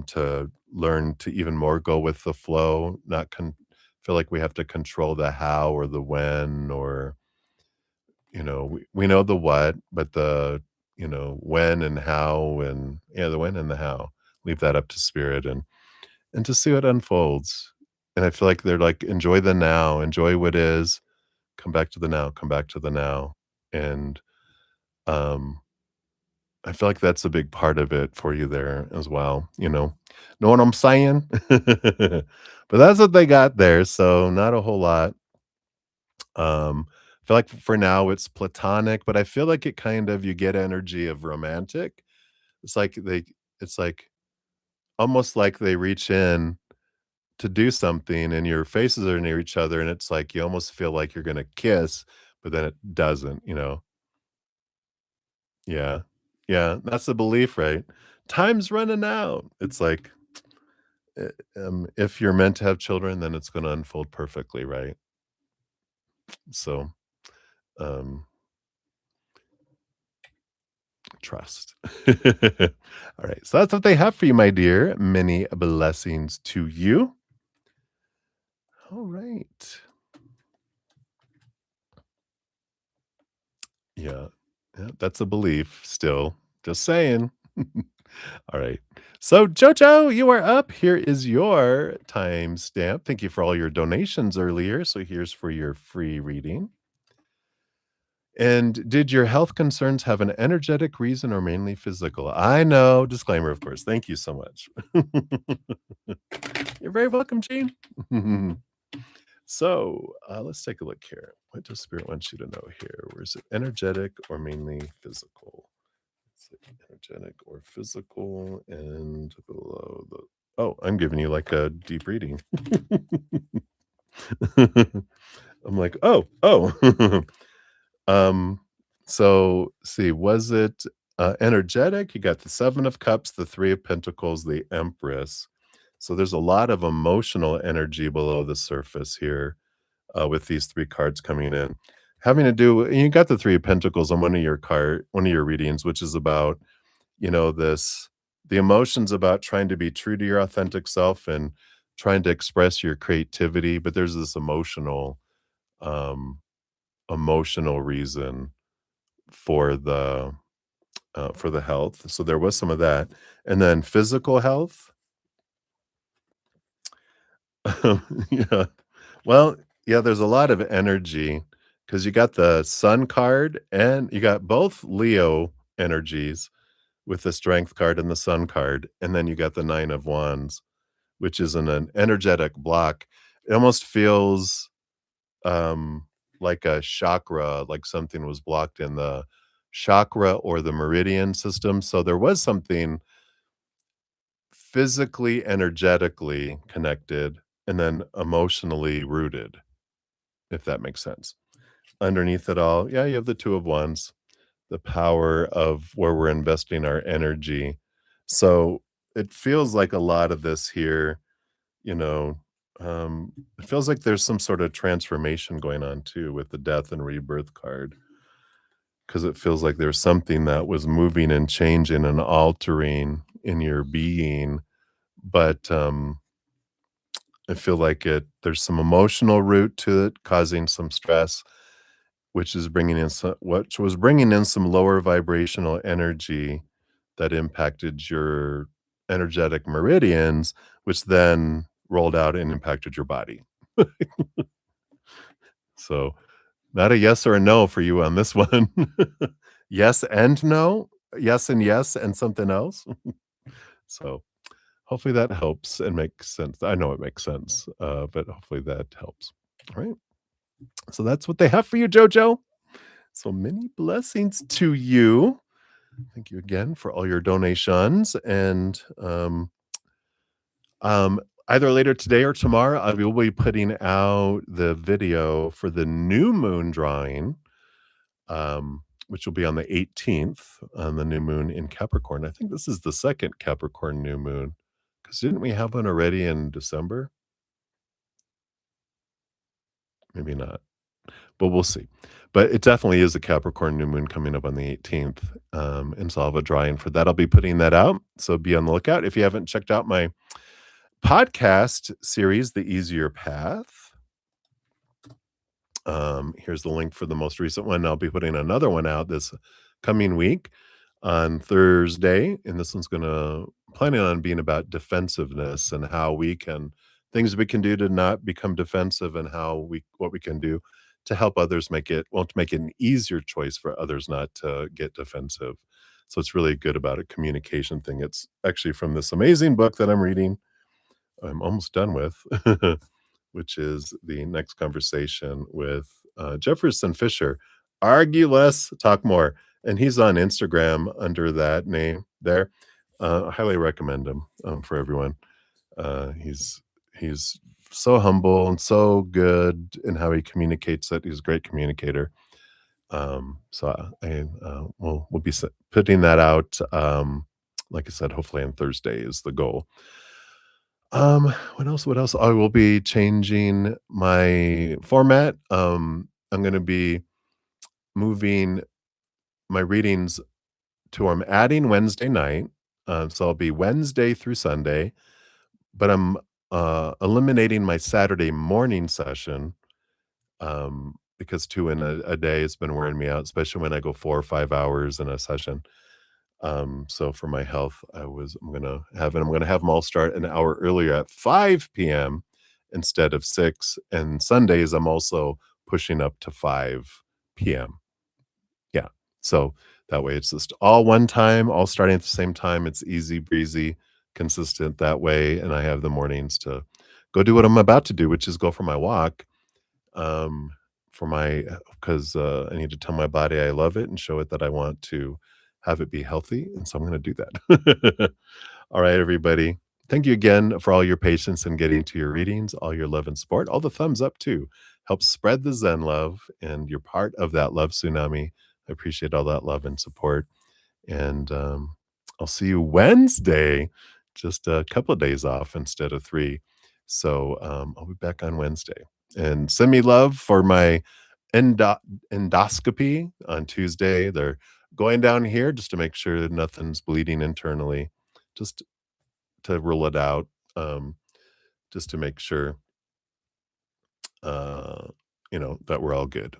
to learn to even more go with the flow, not feel like we have to control the how or the when or, we know the what, but when and how and yeah, the when and the how. Leave that up to spirit and to see what unfolds. And I feel like they're like, enjoy the now, enjoy what is, come back to the now, come back to the now. And um I feel like that's a big part of it for you there as well, you know? Know what I'm saying? But that's what they got there, so not a whole lot. I feel like for now it's platonic, but I feel like it kind of you get energy of romantic. It's like it's like almost like they reach in to do something and your faces are near each other and it's like you almost feel like you're gonna kiss, but then it doesn't, you know? Yeah. Yeah, that's the belief, right? Time's running out. It's like, if you're meant to have children, then it's gonna unfold perfectly, right? So, um, trust. All right, so that's what they have for you, my dear. Many blessings to you. All right. Yeah. Yeah, that's a belief still. Just saying. All right. So, Jojo, you are up. Here is your timestamp. Thank you for all your donations earlier. So, here's for your free reading. And did your health concerns have an energetic reason or mainly physical? I know. Disclaimer, of course. Thank you so much. You're very welcome, Gene. So, let's take a look here. What does Spirit want you to know here? Where is it energetic or mainly physical? It's like energetic or physical and below the oh, I'm giving you like a deep reading. I'm like, oh. um, so see, was it energetic? You got the Seven of Cups, the Three of Pentacles, the Empress. So there's a lot of emotional energy below the surface here with these three cards coming in. Having to do, you got the Three of Pentacles on one of your readings, which is about this the emotions about trying to be true to your authentic self and trying to express your creativity, but there's this um emotional reason for the health. So there was some of that. And then physical health. Yeah. Well, yeah, there's a lot of energy because you got the sun card and you got both Leo energies with the strength card and the sun card, and then you got the nine of wands, which is an energetic block. It almost feels, like a chakra, like something was blocked in the chakra or the meridian system, so there was something physically, energetically connected, and then emotionally rooted, if that makes sense. Underneath it all, yeah, you have the two of wands, the power of where we're investing our energy. So, it feels like a lot of this here you know, it feels like there's some sort of transformation going on too with the death and rebirth card because it feels like there's something that was moving and changing and altering in your being. But I feel like there's some emotional root to it, causing some stress, which was bringing in some lower vibrational energy that impacted your energetic meridians, which then rolled out and impacted your body. So, not a yes or a no for you on this one. Yes and no? Yes and something else? So, hopefully that helps and makes sense. I know it makes sense, but hopefully that helps. All right. So that's what they have for you, Jojo. So many blessings to you. Thank you again for all your donations. And um, either later today or tomorrow, I will be putting out the video for the new moon drawing, which will be on the 18th on the new moon in Capricorn. I think this is the second Capricorn new moon. Because didn't we have one already in December? Maybe not, but we'll see. But it definitely is a Capricorn new moon coming up on the 18th, and so I'll have a drawing for that. I'll be putting that out, so be on the lookout. If you haven't checked out my podcast series, The Easier Path, here's the link for the most recent one. I'll be putting another one out this coming week on Thursday, and this one's gonna planning on being about defensiveness and how we can things we can do to not become defensive and what we can do to help others to make it an easier choice for others not to get defensive. So it's really good about a communication thing. It's actually from this amazing book that I'm reading. I'm almost done with, which is the next conversation with Jefferson Fisher. Argue less, talk more. And he's on Instagram under that name there. I highly recommend him for everyone. He's so humble and so good in how he communicates it. He's a great communicator. We'll be putting that out. Like I said, hopefully on Thursday is the goal. What else? What else? I will be changing my format. I'm going to be moving my readings to I'm adding Wednesday night. So I'll be Wednesday through Sunday, but I'm eliminating my Saturday morning session because two in a day has been wearing me out, especially when I go 4 or 5 hours in a session. So for my health, I'm gonna have them all start an hour earlier at 5 p.m. instead of 6. And Sundays, I'm also pushing up to 5 p.m. Yeah. So that way it's just all one time, all starting at the same time. It's easy breezy, consistent that way. And I have the mornings to go do what I'm about to do, which is go for my walk. Um, for my because I need to tell my body I love it and show it that I want to have it be healthy. And so I'm gonna do that. All right, everybody. Thank you again for all your patience in getting to your readings, all your love and support, all the thumbs up too. Helps spread the Zen love, and you're part of that love tsunami. I appreciate all that love and support. And I'll see you Wednesday, just a couple of days off instead of 3. So I'll be back on Wednesday. And send me love for my endo- endoscopy on Tuesday. They're going down here just to make sure that nothing's bleeding internally, just to rule it out, um, just to make sure, uh, that we're all good.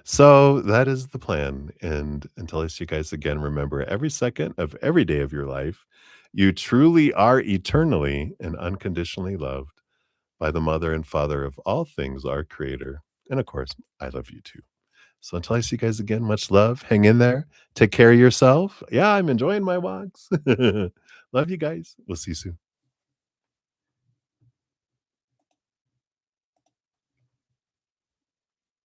So that is the plan. And until I see you guys again, remember every second of every day of your life, you truly are eternally and unconditionally loved by the mother and father of all things, our creator. And of course, I love you too. So until I see you guys again, much love. Hang in there. Take care of yourself. Yeah, I'm enjoying my walks. Love you guys. We'll see you soon.